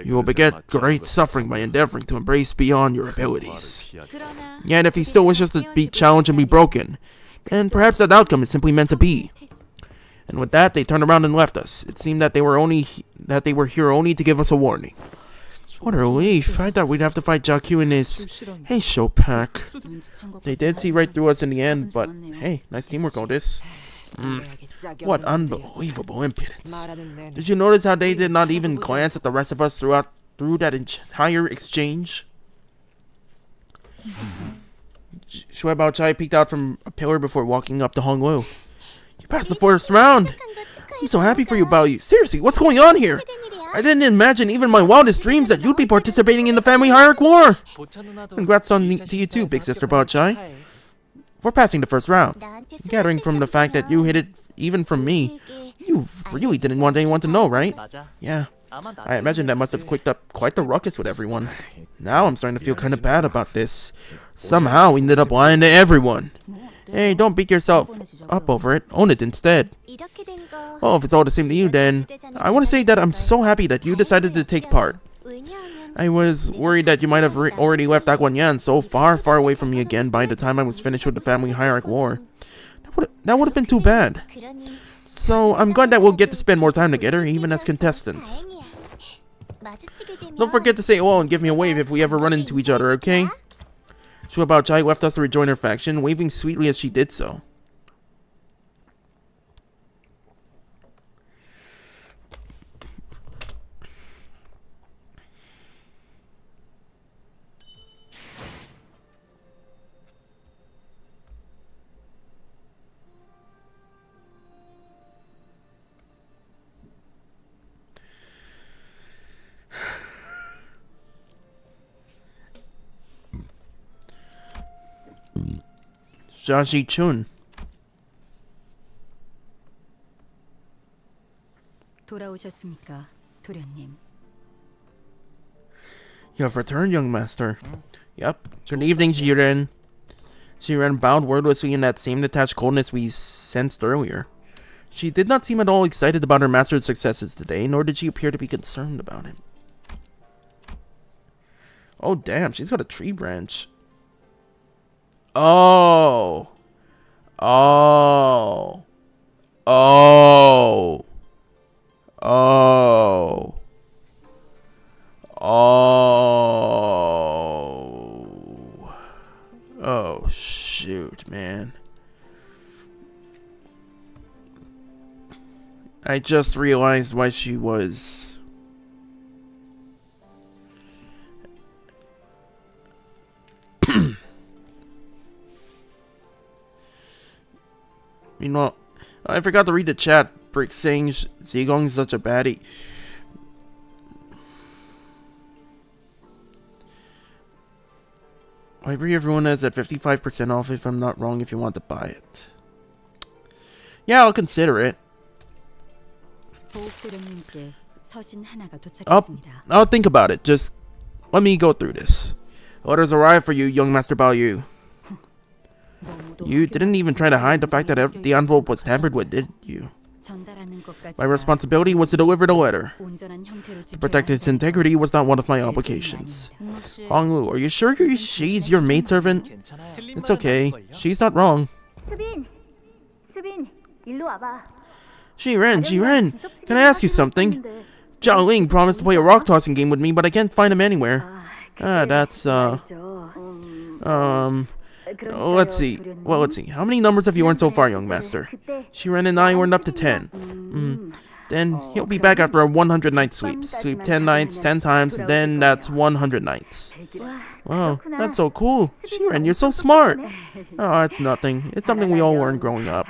you will beget great suffering by endeavoring to embrace beyond your abilities. 그러나 Yet if he still wishes to be challenged and be broken, then perhaps that outcome is simply meant to be. And with that, they turned around and left us. It seemed that they were here only to give us a warning. What a relief. I thought we'd have to fight Jakku and his Heisho pack. 눈치챈 것 They did see right through us in the end, but hey, nice teamwork, Otis. What unbelievable impudence. Did you notice how they did not even glance at the rest of us through that entire exchange? Shui Bao Chai peeked out from a pillar before walking up to Hongwu. You passed the first round! I'm so happy for you, Baoyu. Seriously, what's going on here? I didn't imagine even my wildest dreams that you'd be participating in the Family Hierarch War! Congrats to you too, big sister Bao Chai. for passing the first round. Gathering from the fact that you hid it even from me, you really didn't want anyone to know, right? Yeah. I imagine that must have kicked up quite the ruckus with everyone. Now I'm starting to feel kind of bad about this. Somehow we ended up lying to everyone. Hey, don't beat yourself up over it. Own it instead. Oh, if it's all the same to you, then I want to say that I'm so happy that you decided to take part. I was worried that you might have already left Daguanyuan so far away from me again by the time I was finished with the Family Hierarch War. That would have been too bad. So I'm glad that we'll get to spend more time together, even as contestants. Don't forget to say hello and give me a wave if we ever run into each other, okay? Shuabao Chai left us to rejoin her faction, waving sweetly as she did so. Xichun. 돌아오셨습니까, 도련님? You have returned, young master. Yep. Good evening, Jiren. Jiren bowed wordlessly in that same detached coldness we sensed earlier. She did not seem at all excited about her master's successes today, nor did she appear to be concerned about him. Oh, damn, she's got a tree branch. Oh. Oh. Oh. Oh. Oh. Oh, shoot, man. I just realized why she was... You know, I forgot to read the chat. Brick saying Zigong's such a baddie. Library everyone has at 55% off if I'm not wrong if you want to buy it. Yeah, I'll consider it. I'll think about it. Just let me go through this. Orders arrived for you, young Master Bao Yu. You didn't even try to hide the fact that the envelope was tampered with, did you? My responsibility was to deliver the letter. To protect its integrity was not one of my obligations. Hongwu, are you sure she's your maidservant? It's okay. She's not wrong. Jiren, can I ask you something? Zhao Ling promised to play a rock tossing game with me, but I can't find him anywhere. Let's see. Well, let's see. How many numbers have you earned so far, young master? Jiren and I earned up to 10. Then he'll be back after a 100 night sweep. Sweep 10 nights, 10 times, then that's 100 nights. Wow, that's so cool. Jiren, you're so smart. Oh, it's nothing. It's something we all learned growing up.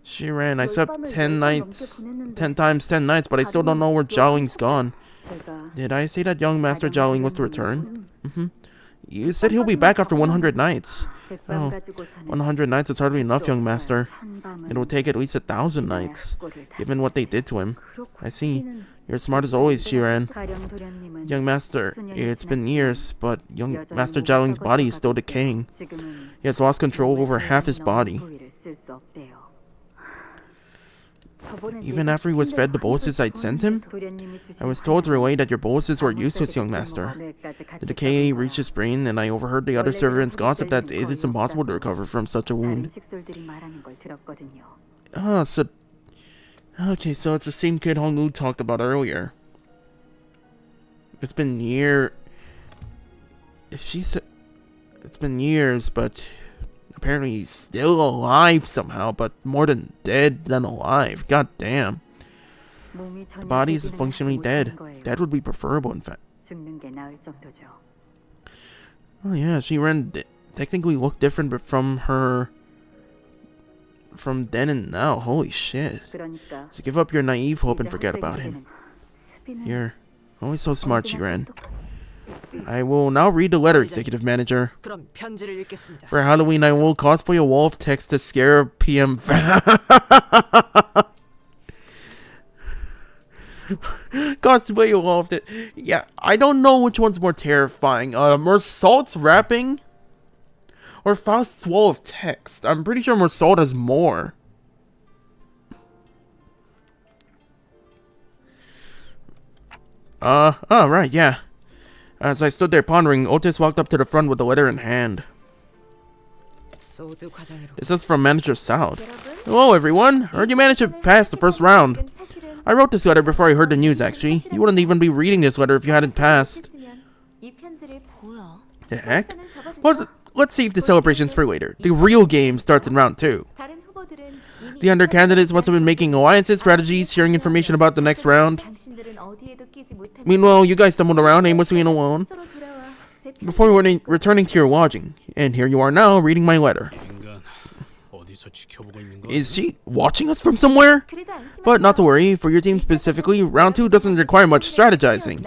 Jiren, I slept 10 times 10 nights, but I still don't know where Zhao Ling's gone. Did I say that young master Zhao Ling was to return? You said he'll be back after 100 nights. Oh, 100 nights is hardly enough, young master. It will take at least 1,000 nights, given what they did to him. I see. You're smart as always, Jiren. Young master, it's been years, but young master Zhao Ling's body is still decaying. He has lost control over half his body. Even after he was fed the boluses I'd sent him? I was told to relay that your boluses were useless, young master. The decay reached his brain, and I overheard the other servants gossip that it is impossible to recover from such a wound. Okay, so it's the same kid Hongwu talked about earlier. It's been it's been years, but apparently he's still alive somehow, but more than dead than alive. God damn. The body is functionally dead. Dead would be preferable, in fact. Oh yeah, Jiren technically looked different from then and now. Holy shit. So give up your naive hope and forget about him. You're always so smart, Jiren. I will now read the letter, Executive Manager. 그럼 편지를 읽겠습니다. For Halloween, I will cosplay a wall of text to scare PM. Cosplay a wall of text. Yeah, I don't know which one's more terrifying. Mersault's rapping or Faust's wall of text. I'm pretty sure Mersault has more. Oh, right, yeah. As I stood there pondering, Otis walked up to the front with the letter in hand. 소드 과정이로. This is from Manager South. Hello, everyone. Heard you managed to pass the first round. I wrote this letter before I heard the news, actually. You wouldn't even be reading this letter if you hadn't passed. The heck? Well, let's save the celebrations for later. The real game starts in round 2. The under candidates must have been making alliances, strategies, sharing information about the next round. Meanwhile, you guys stumbled around aimlessly and alone before returning to your lodging. And here you are now, reading my letter. Is she watching us from somewhere? But not to worry, for your team specifically, round 2 doesn't require much strategizing,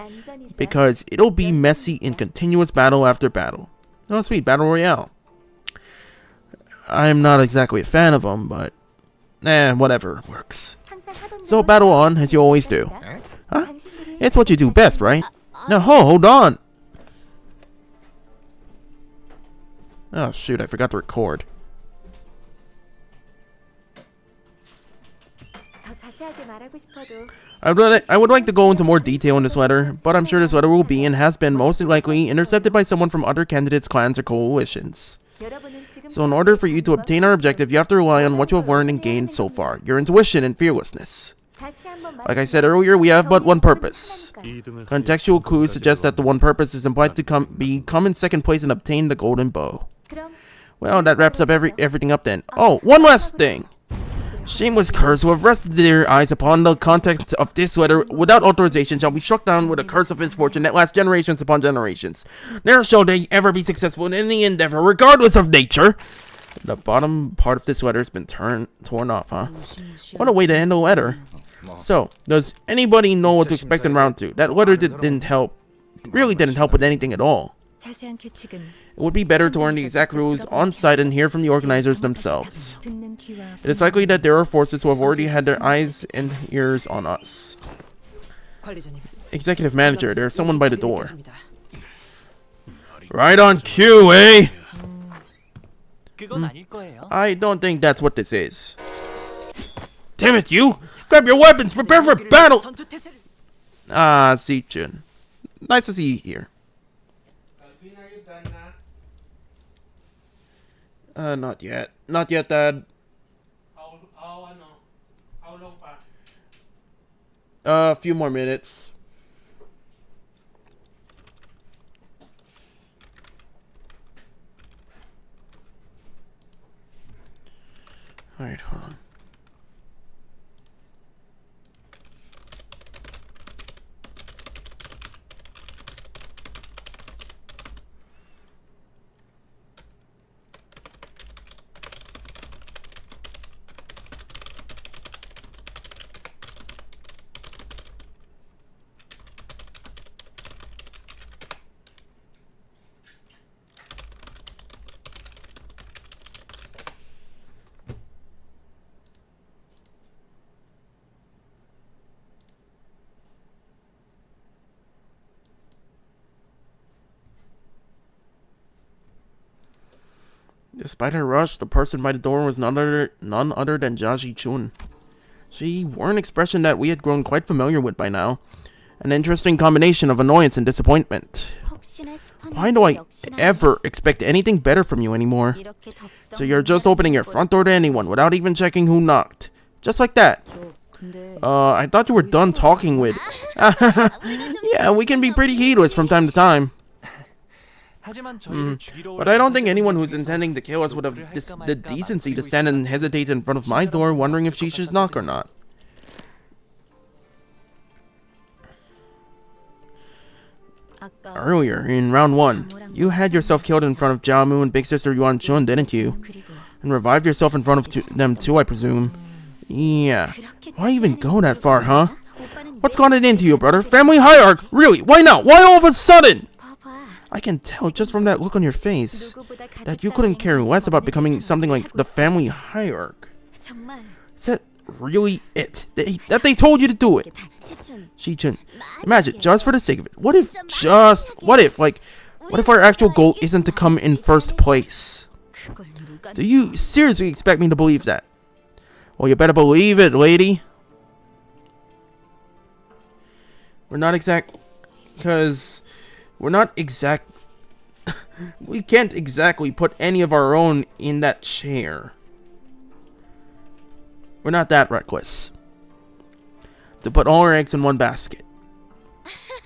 because it'll be messy in continuous battle after battle. Oh sweet, Battle Royale. I'm not exactly a fan of them, but whatever works. So battle on, as you always do. Huh? It's what you do best, right? No, hold on! Oh shoot, I forgot to record. I would like to go into more detail in this letter, but I'm sure this letter will be and has been most likely intercepted by someone from other candidates' clans or coalitions. So in order for you to obtain our objective, you have to rely on what you have learned and gained so far, your intuition and fearlessness. Like I said earlier, we have but one purpose. Contextual clues suggest that the one purpose is implied to come in second place and obtain the golden bow. Well, that wraps up everything up then. Oh, one last thing! Shameless curs who have rested their eyes upon the contents of this letter without authorization shall be struck down with a curse of misfortune that lasts generations upon generations. Never shall they ever be successful in any endeavor, regardless of nature. The bottom part of this letter has been torn off, huh? What a way to end a letter. So, does anybody know what to expect in round 2? That letter didn't help with anything at all. It would be better to learn the exact rules on site and hear from the organizers themselves. It is likely that there are forces who have already had their eyes and ears on us. Executive Manager, there's someone by the door. Right on cue, eh? I don't think that's what this is. Damn it, you! Grab your weapons, prepare for battle! Ah, Xichun. Nice to see you here. Not yet. Not yet, Dad. A few more minutes. Alright, hold on. Despite her rush, the person by the door was none other than Xichun. She wore an expression that we had grown quite familiar with by now. An interesting combination of annoyance and disappointment. Why do I ever expect anything better from you anymore? So you're just opening your front door to anyone without even checking who knocked. Just like that. I thought you were done talking with... Yeah, we can be pretty heedless from time to time. But I don't think anyone who's intending to kill us would have the decency to stand and hesitate in front of my door wondering if she should knock or not. Earlier, in round 1, you had yourself killed in front of Jiamu and Big Sister Yuan Chun, didn't you? And revived yourself in front of them too, I presume. Yeah. Why even go that far, huh? What's gotten into you, brother? Family Hierarch? Really? Why now? Why all of a sudden? I can tell just from that look on your face that you couldn't care less about becoming something like the family hierarch. 정말 Is that really it? That they told you to do it? 시춘 Xichun, imagine, just for the sake of it, what if our actual goal isn't to come in first place? 그걸 누가 Do you seriously expect me to believe that? Well, you better believe it, lady. We can't exactly put any of our own in that chair. We're not that reckless to put all our eggs in one basket.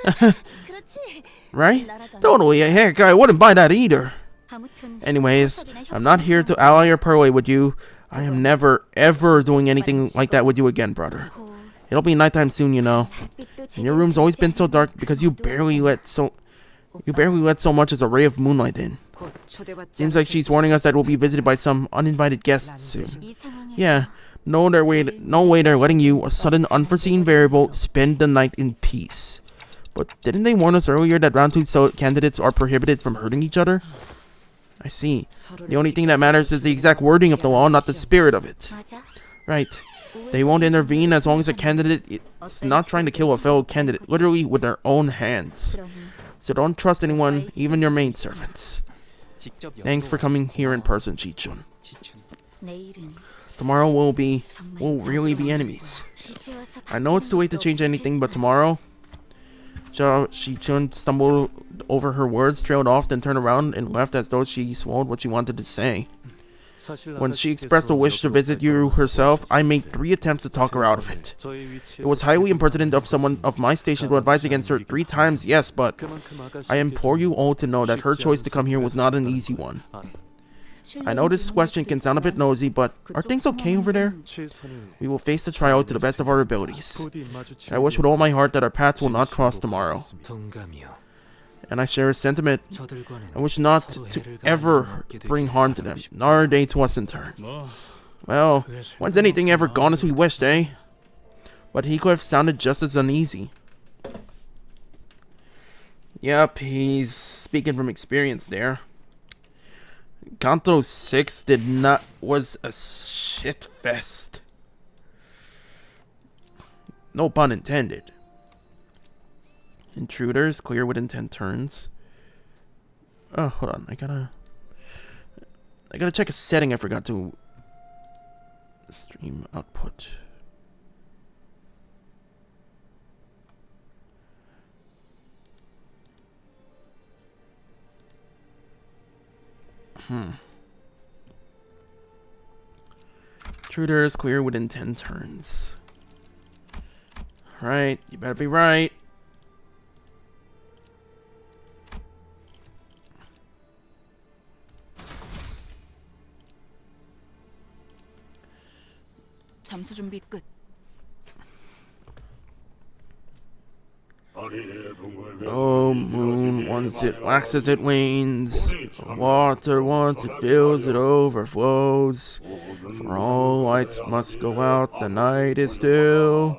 그렇지. Right? Totally, heck, I wouldn't buy that either. 아무튼 Anyways, I'm not here to ally or parley with you. I am never, ever doing anything like that with you again, brother. 고 It'll be nighttime soon, you know. 달빛도 And your room's always been so dark because you barely let so much as a ray of moonlight in. 곧 초대받지 Seems like she's warning us that we'll be visited by some uninvited guests soon. 이 상황에서 Yeah, no way they're letting you, a sudden unforeseen variable, spend the night in peace. But didn't they warn us earlier that round 2 candidates are prohibited from hurting each other? I see. The only thing that matters is the exact wording of the law, not the spirit of it. 맞아. Right. They won't intervene as long as a candidate is not trying to kill a fellow candidate, literally with their own hands. 그러니 So don't trust anyone, even your maidservants. Thanks for coming here in person, Xichun. 내일은 Tomorrow we'll really be enemies. 이제 와서 I know it's too late to change anything, but tomorrow... Xichun stumbled over her words, trailed off, then turned around and left as though she swallowed what she wanted to say. When she expressed a wish to visit you herself, I made 3 attempts to talk her out of it. It was highly impertinent of someone of my station to advise against her 3 times, yes, but I implore you all to know that her choice to come here was not an easy one. I know this question can sound a bit nosy, but are things okay over there? We will face the trial to the best of our abilities. I wish with all my heart that our paths will not cross tomorrow. And I share a sentiment. I wish not to ever bring harm to them, nor they to us in turn. Well, when's anything ever gone as we wished, eh? But Heathcliff sounded just as uneasy. Yep, he's speaking from experience there. Canto 6 was a shit fest. No pun intended. Intruders clear within 10 turns. Oh, hold on. I gotta check a setting I forgot to. Stream output. Intruders clear within 10 turns. Right, you better be right. 잠수 준비 끝. Oh, moon, once it waxes, it wanes. Water, once it fills, it overflows. For all lights must go out, the night is still.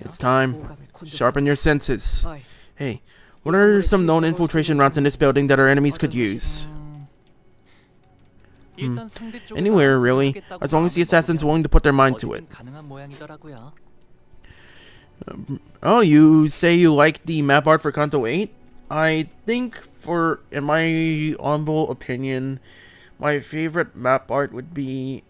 It's time. Sharpen your senses. Hey, what are some known infiltration routes in this building that our enemies could use? Anywhere, really, as long as the assassin's willing to put their mind to it. Oh, you say you like the map art for Canto 8? I think, in my humble opinion, my favorite map art would be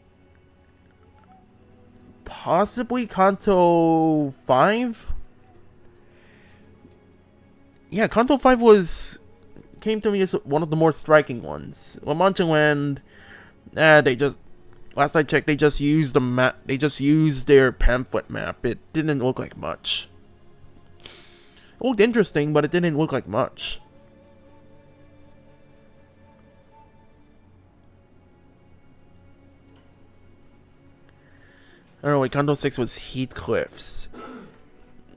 possibly Canto 5? Yeah, Canto 5 came to me as one of the more striking ones. Hongyuan, last I checked, they just used the map. They just used their pamphlet map. It didn't look like much. It looked interesting, but it didn't look like much. I don't know. Wait, Canto 6 was Heathcliff's.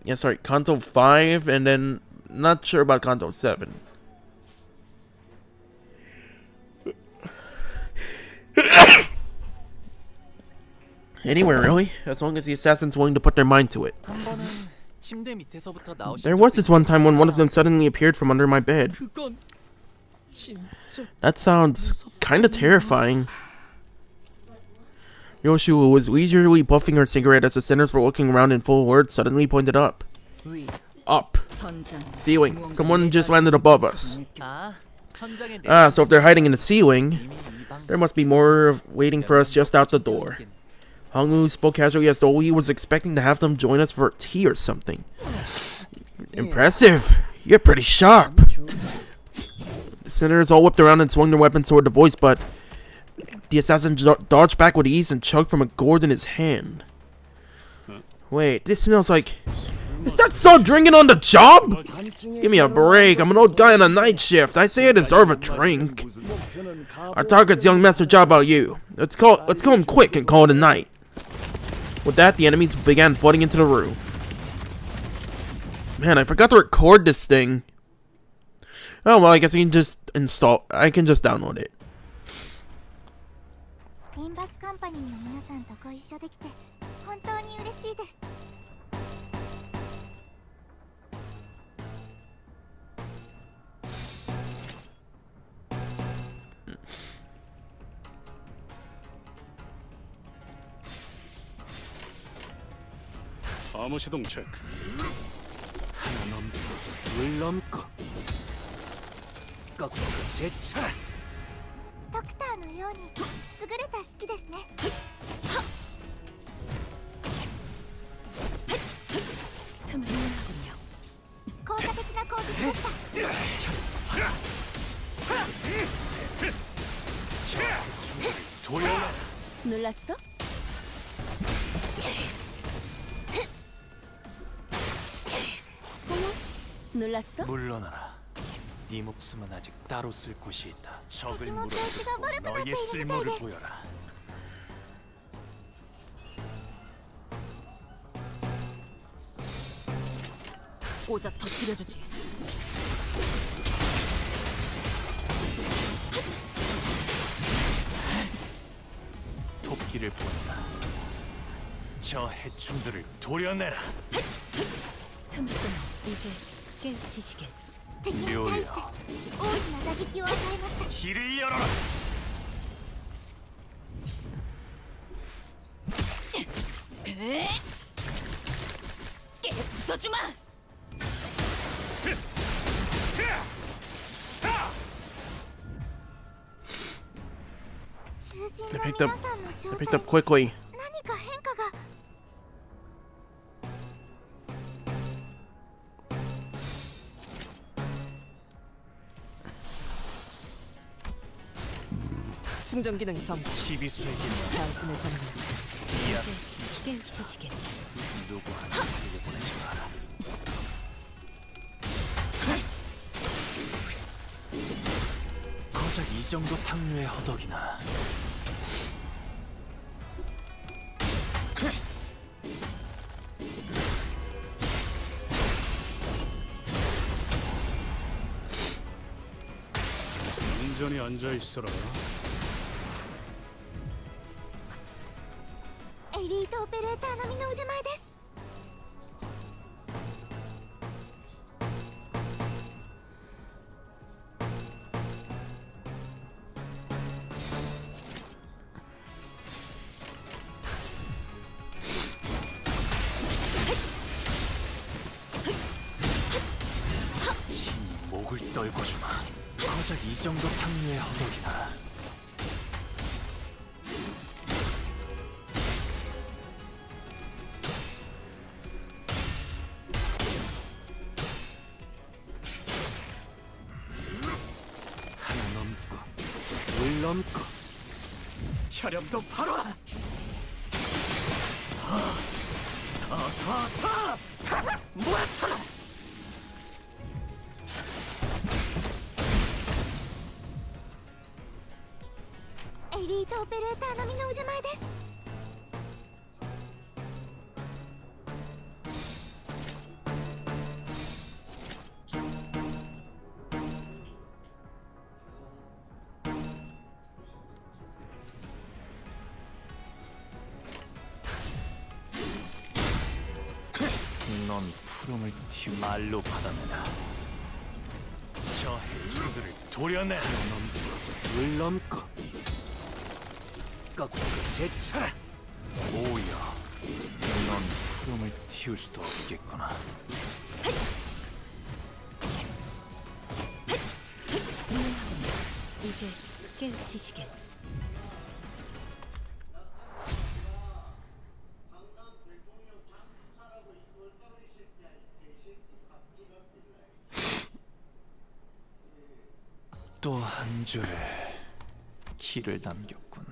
Yeah, sorry, Canto 5, and then not sure about Canto 7. Anywhere, really, as long as the assassin's willing to put their mind to it. There was this one time when one of them suddenly appeared from under my bed. That sounds kinda terrifying. Yoshi, who was leisurely puffing her cigarette as the sinners were looking around in full alert, suddenly pointed up. Up. Ceiling. Someone just landed above us. So if they're hiding in the ceiling, there must be more waiting for us just out the door. Hongyu spoke casually as though he was expecting to have them join us for tea or something. Impressive. You're pretty sharp. The sinners all whipped around and swung their weapons toward the voice, but the assassin dodged back with ease and chugged from a gourd in his hand. Wait, this smells like... Is that son drinking on the job? Give me a break. I'm an old guy on a night shift. I say I deserve a drink. Our target's young Master Job about you. Let's go him quick and call it a night. With that, the enemies began flooding into the room. Man, I forgot to record this thing. Oh well, I guess I can just download it. Limbus Company の皆さんとご一緒できて本当に嬉しいです。암호 시동 체크. 하나 넘고 둘 넘고 꺾고 제쳐라. ドクターのように優れた式ですね。効果的な攻撃でした。 놀랐어? 놀랐어? 물러나라. 네 목숨은 아직 따로 쓸 곳이 있다. 적을敵の調子が悪くなっている 물어주고 너의 みたい 쓸모를 です。 보여라. 꽂아 터뜨려주지. 토끼를 보내라. 저 해충들을 도려내라. 틈틈 이제 깨우치시길. 敵に対して大きな打撃を与えました。 길을 열어라. 깨 부숴주마. They picked up quickly. 何か変化が。 충전 기능 전. 12수에게 단숨에 전면. 깨우치시길. 누구한테 살려보내지 마라. 고작 이 정도 탕류의 허덕이나. 온전히 앉아 있어라. エリートオペレーター並みの腕前です。 목을 떨궈주마. 고작 이 정도 탕류의 허덕이나. 하나 넘고 둘 넘고 혈염도 바로. 모아쳐라. エリートオペレーター並みの腕前です。 넌 푸름을 튀 말로 받아내라. 저 해충들 해충들을 도려내. 물 넘고 거꾸로 제쳐라. 뭐야? 넌 푸름을 틔울 수도 없겠구나. 이제 깨우치시길. 또 한 줄의 길을 남겼군.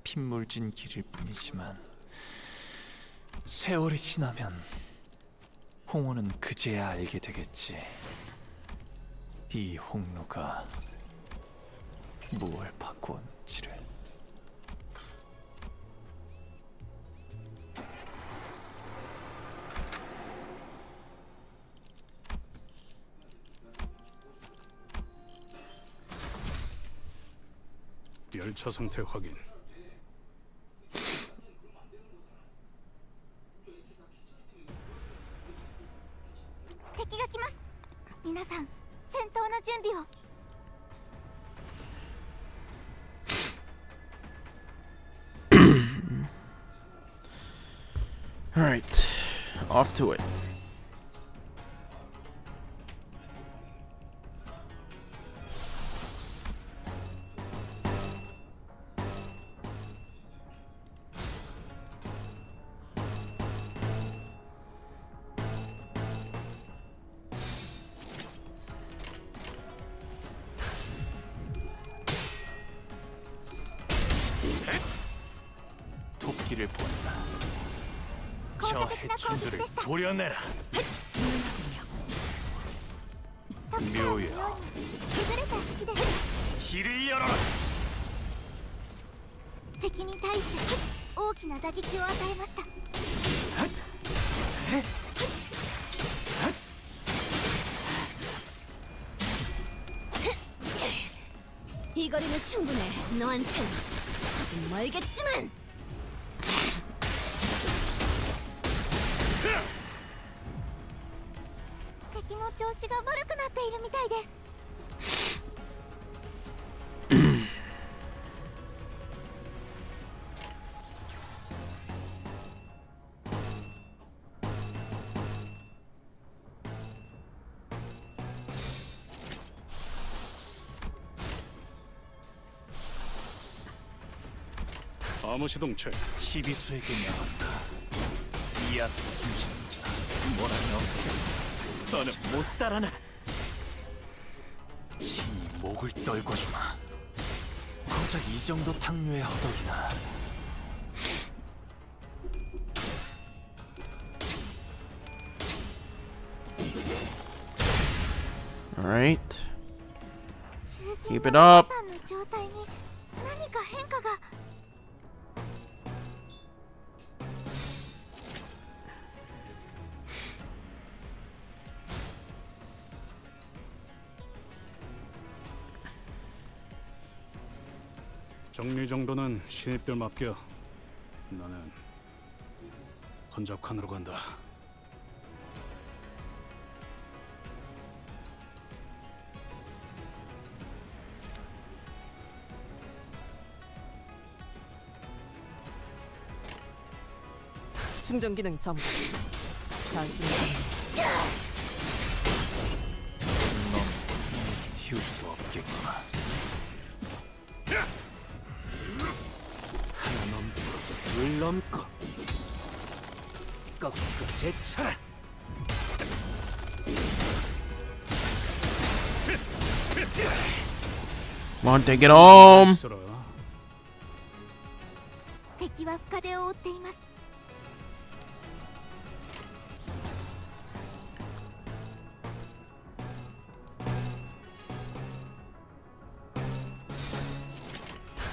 핏물진 길일 뿐이지만 세월이 지나면 홍호는 그제야 알게 되겠지. 이 홍로가 무엇을 바꾸었는지를. 열차 상태 확인. 敵が来ます。皆さん、戦闘の準備を。 Alright, off to it. 토끼를 보낸다. 저 해충들을 도려내라. 묘야, 崩れた式です。 길을 열어라. 敵に対して大きな打撃を与えました。 이거리는 충분해. 너한텐 조금 멀겠지만. 敵の調子が悪くなっているみたいです。 암호 시동체. 시비수에게 명한다. 이 앞에 숨지는 자, 뭐라면 없어. 너는 못 따라나. 지 목을 떨궈주마. 고작 이 정도 탕류의 허덕이나. Alright. 囚人 Keep it の up. 皆さんの状態に何か変化が。 정리 정도는 신입들 맡겨. 나는 혼자 칸으로 간다. 충전 기능 점검. 단순히 넌 튀울 수도 없겠구나. 하나 넘고 둘 넘고 거꾸로 제쳐라. Come on, take it home. 있어라. 敵は深手を負っています。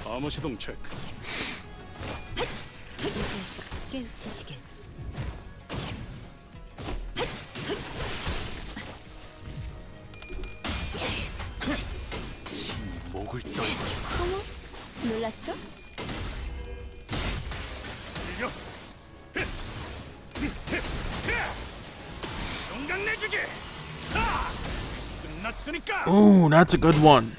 암호 시동 체크. 깨우치시길. 지 목을 떨궈주마. 어머, 놀랐어? 용강 내주지. 끝났으니까. Ooh, that's a good one.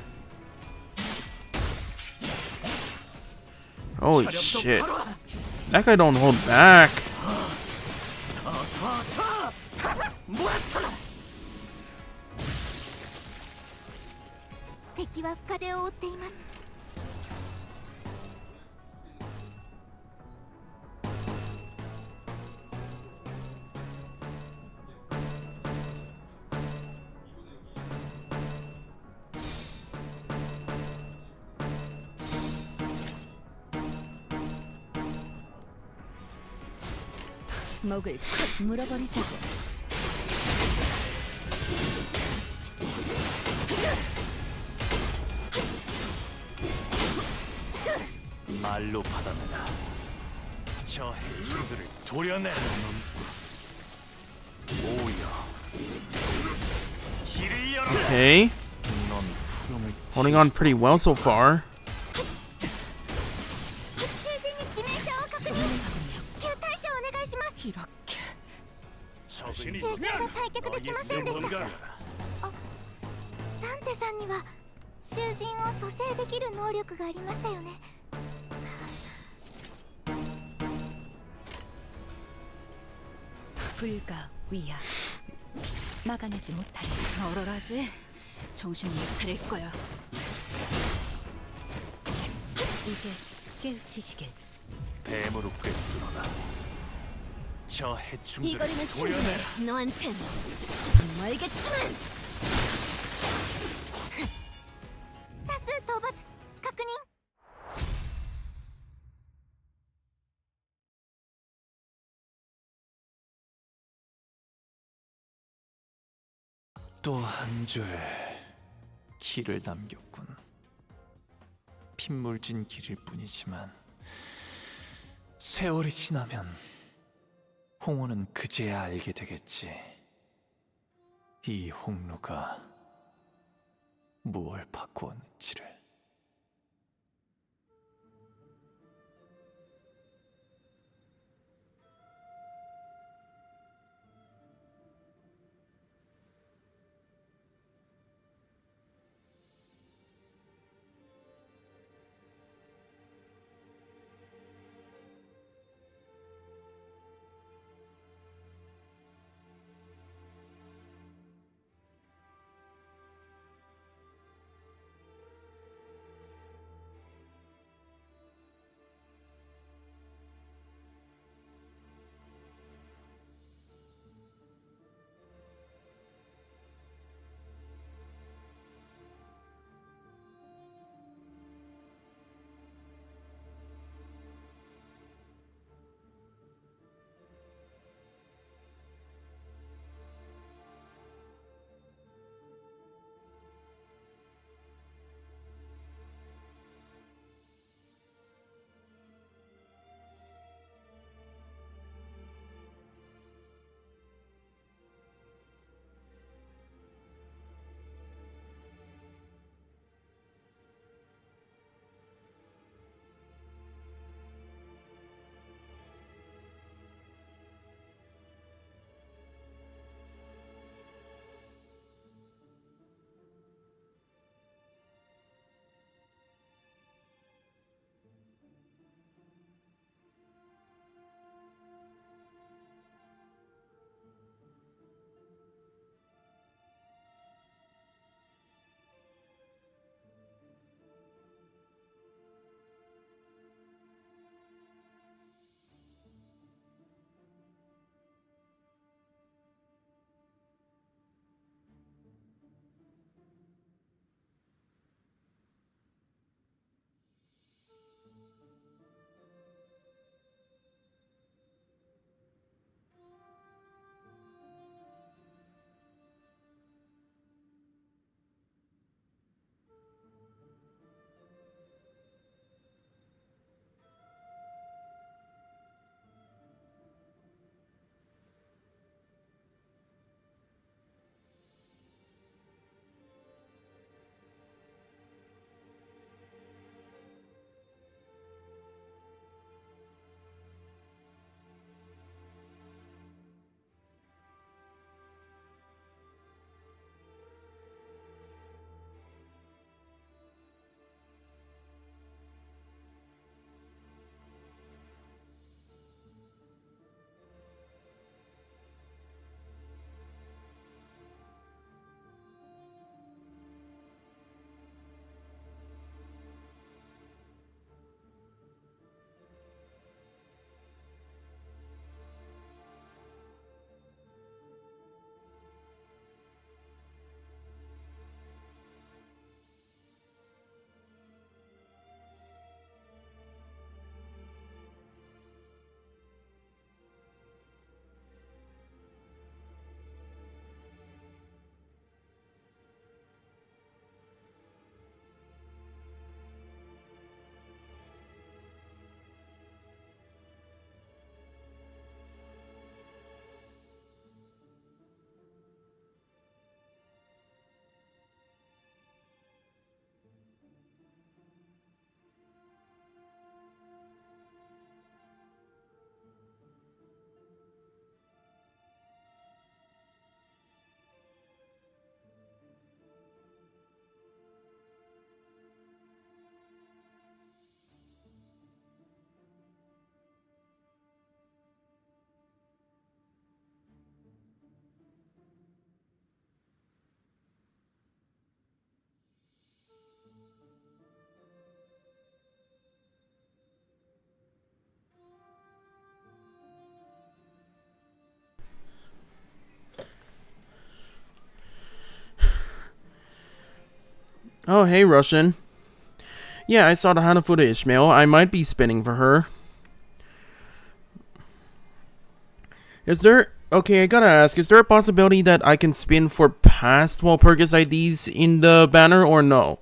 Holy shit. That guy don't hold back. 목을 콱 물어버리자고. 말로 받아내라. 저 해충들을 도려내라. 오여. 길을 열어라. Okay. 넌 푸름을 Holding on pretty well so far. 이렇게 적은 가退却できませんでしたダンテさんには囚人を蘇生できる能力がありましたよね。 불가 위야. 막아내지 못하리. 얼얼하지? 정신 못 차릴 거야. 이제 깨우치시길. 뱀으로 꿰뚫어라. 저 이 해충들을 거리는 충분해. 도려내라. 너한텐 조금 멀겠지만. 多数討伐確認。 또 한 줄 길을 남겼군. 핏물진 길일 뿐이지만 세월이 지나면 홍호는 그제야 알게 되겠지. 이 홍루가 무얼 바꾸었는지를. Oh, hey, Russian. Yeah, I saw the Hanafuda Ishmael. I might be spinning for her. Is there... Okay, I gotta ask, is there a possibility that I can spin for past Walpurgis IDs in the banner, or no?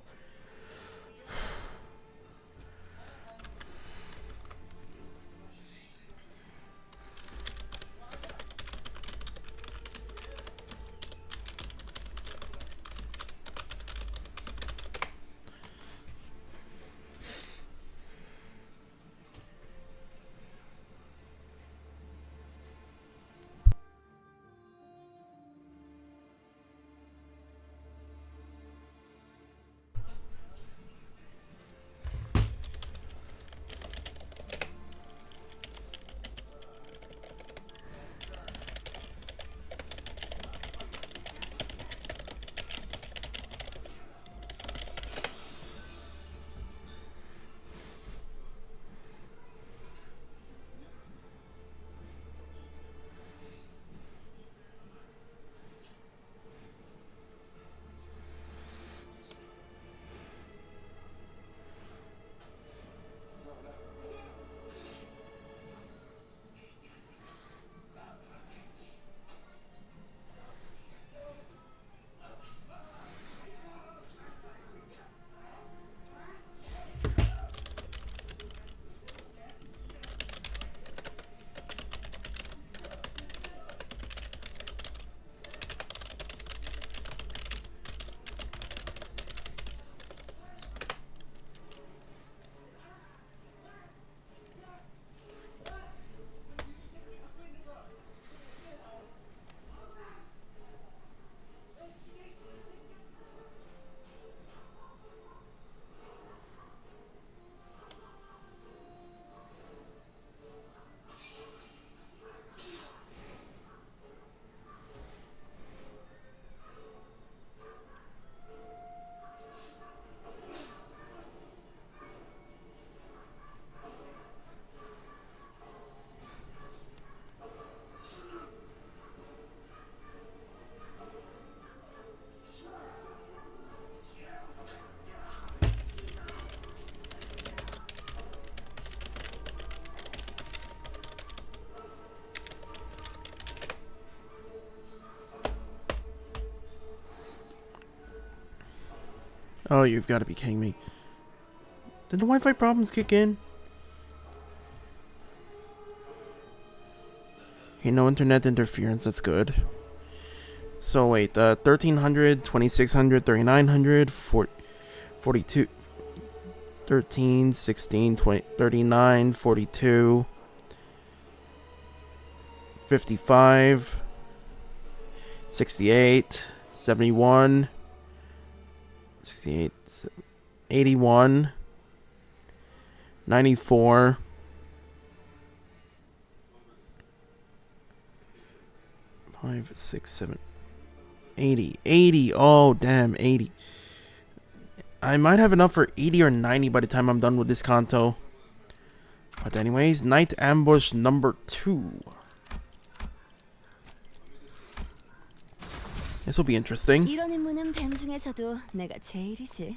Oh, you've got to be kidding me. Did the Wi-Fi problems kick in? Hey, no internet interference, that's good. So wait, 1300, 2600, 3900, 42, 13, 16, 20, 39, 42, 55, 68, 71, 68, 81, 94, 5, 6, 7, 80, 80, oh damn, 80. I might have enough for 80 or 90 by the time I'm done with this Canto. But anyways, Night Ambush number 2. This will be interesting. 이런 임무는 뱀 중에서도 내가 제일이지.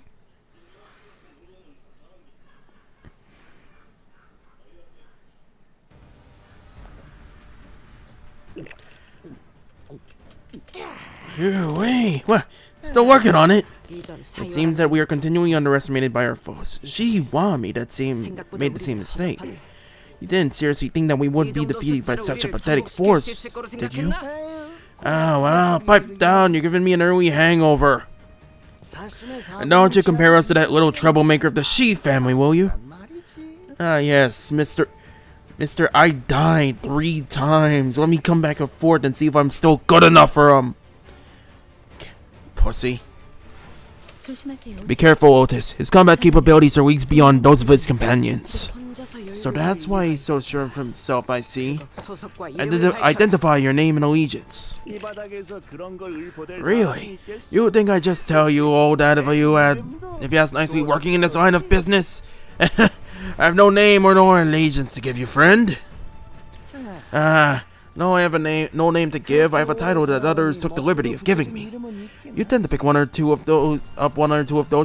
Wait, what? Still working on it. It seems that we are continually underestimated by our foes. Xichun made the same mistake. You didn't seriously think that we would be defeated by such a pathetic force, did you? Oh, wow, pipe down, you're giving me an early hangover. And don't you compare us to that little troublemaker of the Shi family, will you? Ah, yes, Mr. I died 3 times. Let me come back a 4th and see if I'm still good enough for him. Pussy. Be careful, Otis. His combat capabilities are weeks beyond those of his companions. So that's why he's so sure of himself, I see. Identify your name and allegiance. Really? You would think I'd just tell you all that if you asked nicely working in this line of business? I have no name or no allegiance to give you, friend. No, I have a name, no name to give. I have a title that others took the liberty of giving me. You tend to pick one or two of those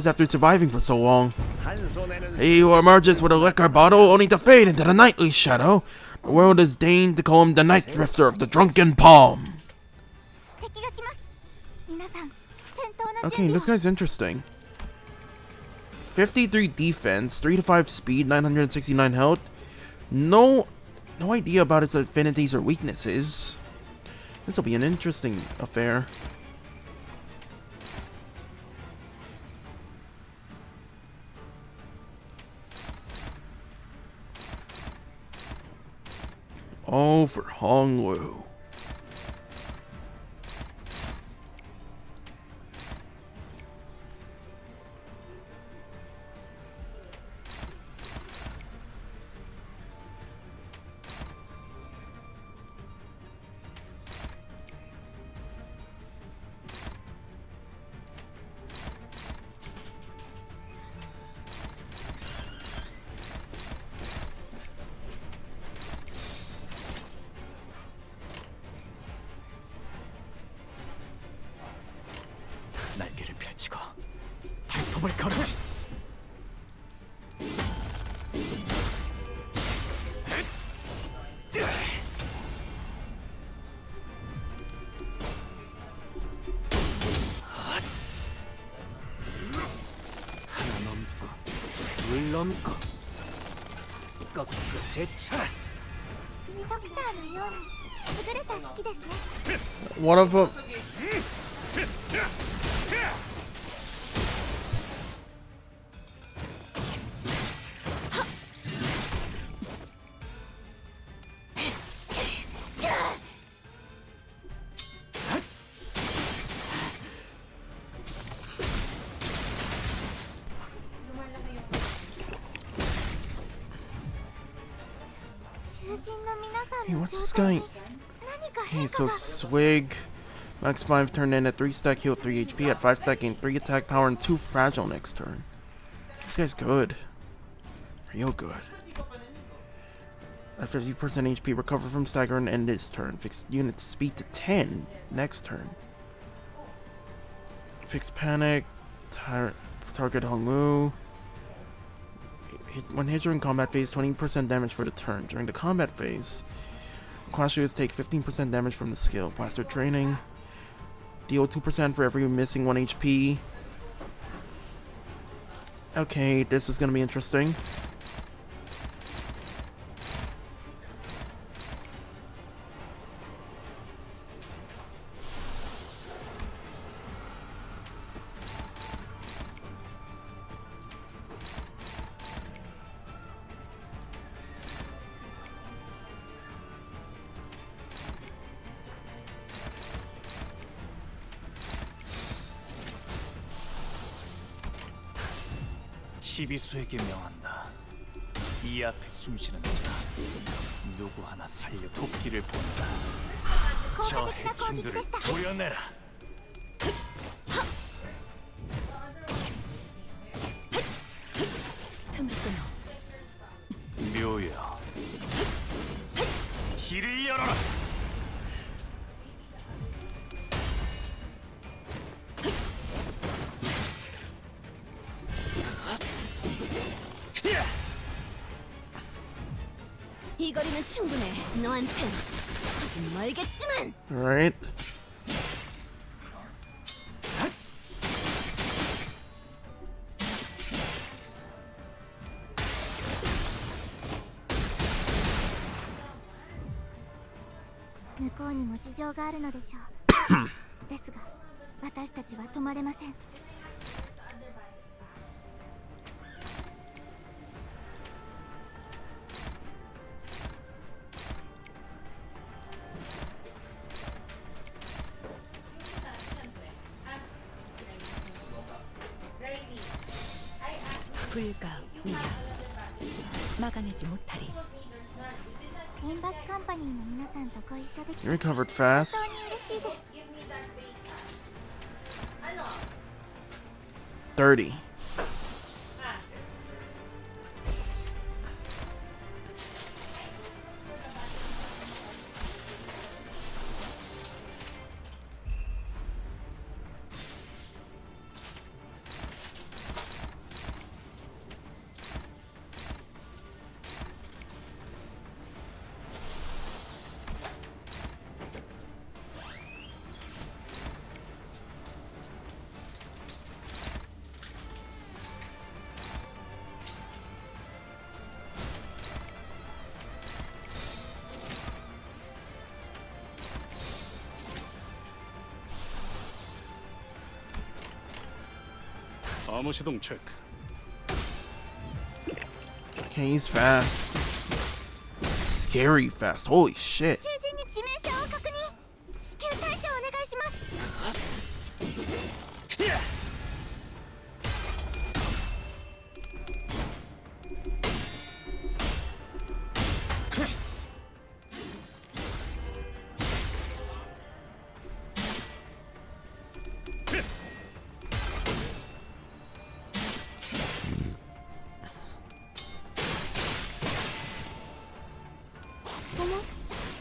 after surviving for so long. He who emerges with a liquor bottle only to fade into the nightly shadow. The world has deigned to call him the Night Drifter of the Drunken Palm. 敵が来ます。皆さん、戦闘の Okay, 準備 this guy's interesting. 53 defense, 3 to 5 speed, 969 health. No idea about his affinities or weaknesses. This will be an interesting affair. Oh, for Hongwu. 날개를 펼치고 발톱을 걸어. 하나 넘고 둘 넘고 꺾고 제쳐라. ドクターのように優れた式ですね。 One of them. Hey, what's this guy? Hey, so Swig. Max 5 turn in at 3 stack heal, 3 HP at 5 stacking, 3 attack power, and 2 fragile next turn. This guy's good. Real good. At 50% HP, recover from stagger and end this turn. Fix unit speed to 10 next turn. Fix panic. Target Hongwu. When hit during combat phase, 20% damage for the turn. During the combat phase, class units take 15% damage from the skill. Blaster training. Deal 2% for every missing 1 HP. Okay, this is gonna be interesting. 시비수에게 명한다. 이 앞에 숨쉬는 자 누구 하나 살려 돕기를 본다. 저 해충들을 도려내라. 틈을 끊어. 묘여 길을 열어라. 이 거리는 충분해. 너한텐 조금 멀겠지만. Alright. (向こうにも事情があるのでしょうですが私たちは止まれません 불가 위협 막아내지 못하리. エンバスカンパニーの皆さんとご一緒でき You て recovered fast. 本当に嬉しいです 30. 암호 시동 체크. Okay, he's fast. Scary fast. Holy shit. 囚人に致命傷を確認。至急対処お願いします。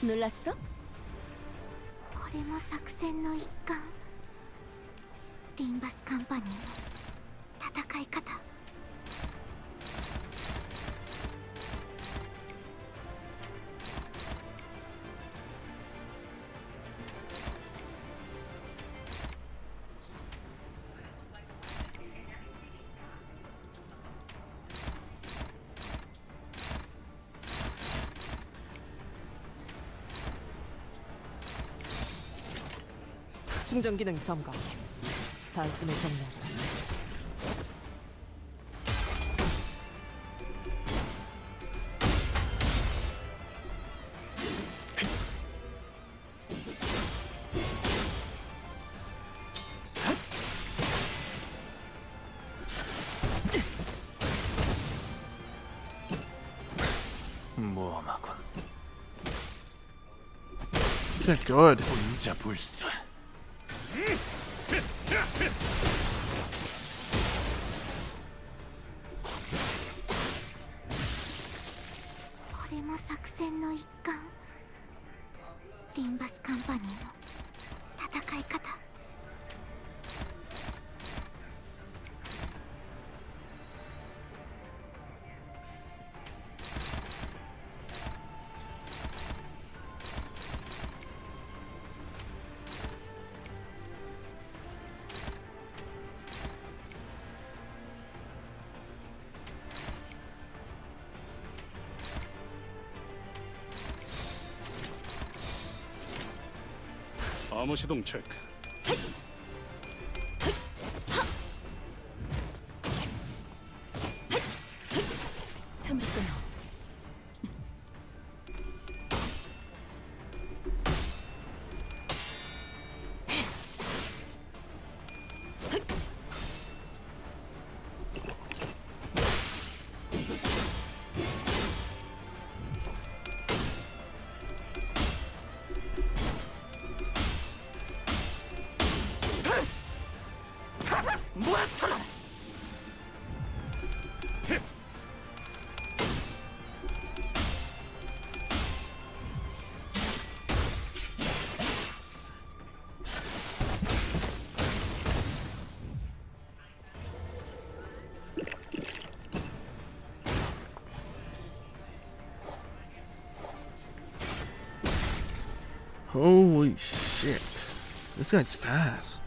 놀랐어? これも作戦の一環。リンバスカンパニーの戦い方。 충전 기능 점검. 단숨에 정렬. 모험하군. This guy's good. 혼자 불사.これも作戦の一環。リンバスカンパニーの戦い方。 암호 시동 체크. 틈을 끊어. Holy shit. This guy's fast.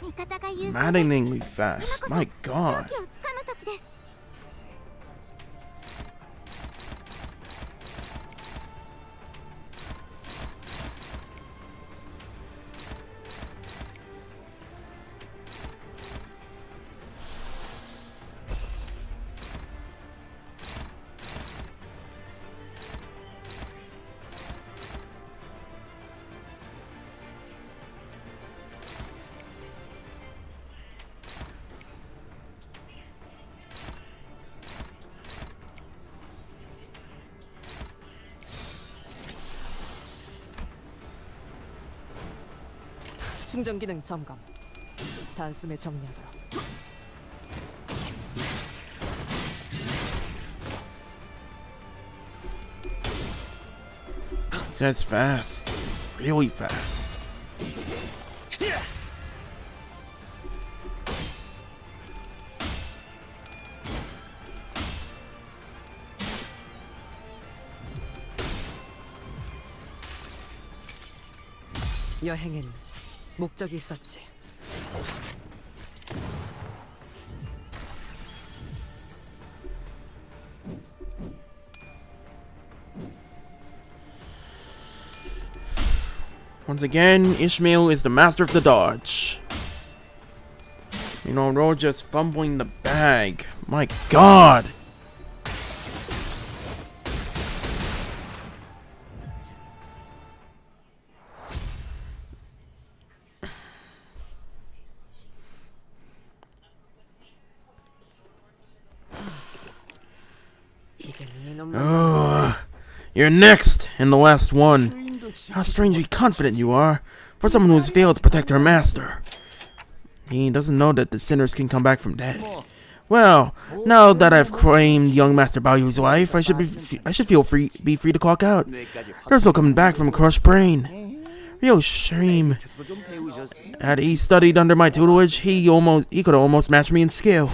味方が優勢です。 Maddeningly 今 fast. こそ My 勝 god. 機をつかむ時です。 충전 기능 점검. 단숨에 정렬. This guy's fast. Really fast. 여행엔 목적이 있었지. Once again, Ishmael is the master of the dodge. You know, we're just fumbling the bag. My God. Oh, you're next and the last one. How strangely confident you are for someone who has failed to protect her master. He doesn't know that the sinners can come back from dead. Well, now that I've claimed young Master Baoyu's life, I should be free to clock out. There's no coming back from a crushed brain. Real shame. Had he studied under my tutelage, he could almost match me in skill.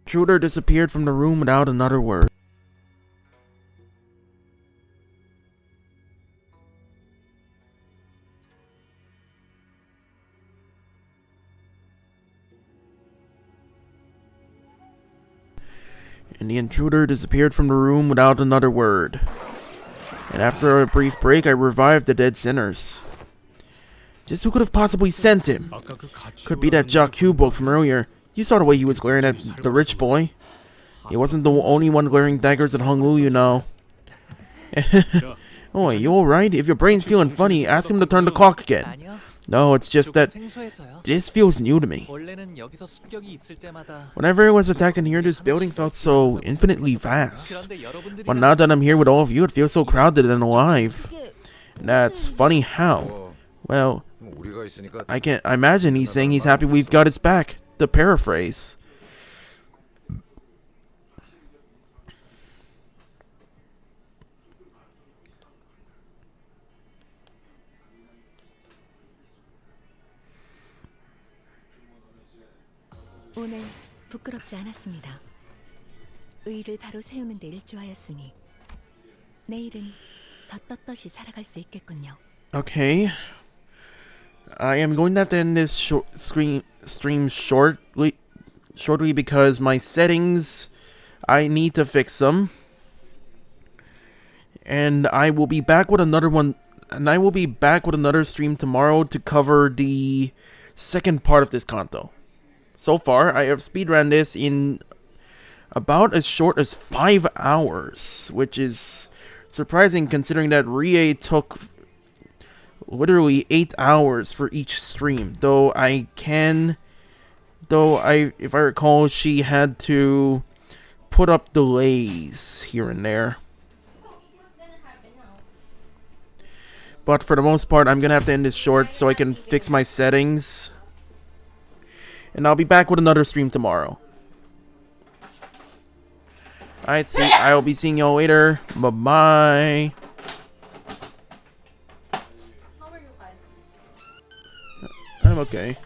Intruder disappeared from the room without another word. And the intruder disappeared from the room without another word. And after a brief break, I revived the dead sinners. Just who could have possibly sent him? Could be that Jacques book from earlier. You saw the way he was glaring at the rich boy. He wasn't the only one glaring daggers at Hongwu, you know. Oh, you alright? If your brain's feeling funny, ask him to turn the clock again. No, it's just that this feels new to me. Whenever I was attacked in here, this building felt so infinitely vast. But now that I'm here with all of you, it feels so crowded and alive. That's funny how. Well, I imagine he's saying he's happy we've got his back. To paraphrase. 오늘 부끄럽지 않았습니다. 의의를 바로 세우는 데 일조하였으니 내일은 더 떳떳이 살아갈 수 있겠군요. Okay. I am going to have to end this stream shortly because my settings, I need to fix them. And I will be back with another one, and I will be back with another stream tomorrow to cover the second part of this Canto. So far, I have speedrun this in about as short as 5 hours, which is surprising considering that Rie took literally 8 hours for each stream. If I recall, she had to put up delays here and there. But for the most part, I'm gonna have to end this short so I can fix my settings. And I'll be back with another stream tomorrow. Alright, I'll be seeing y'all later. Bye-bye. I'm okay.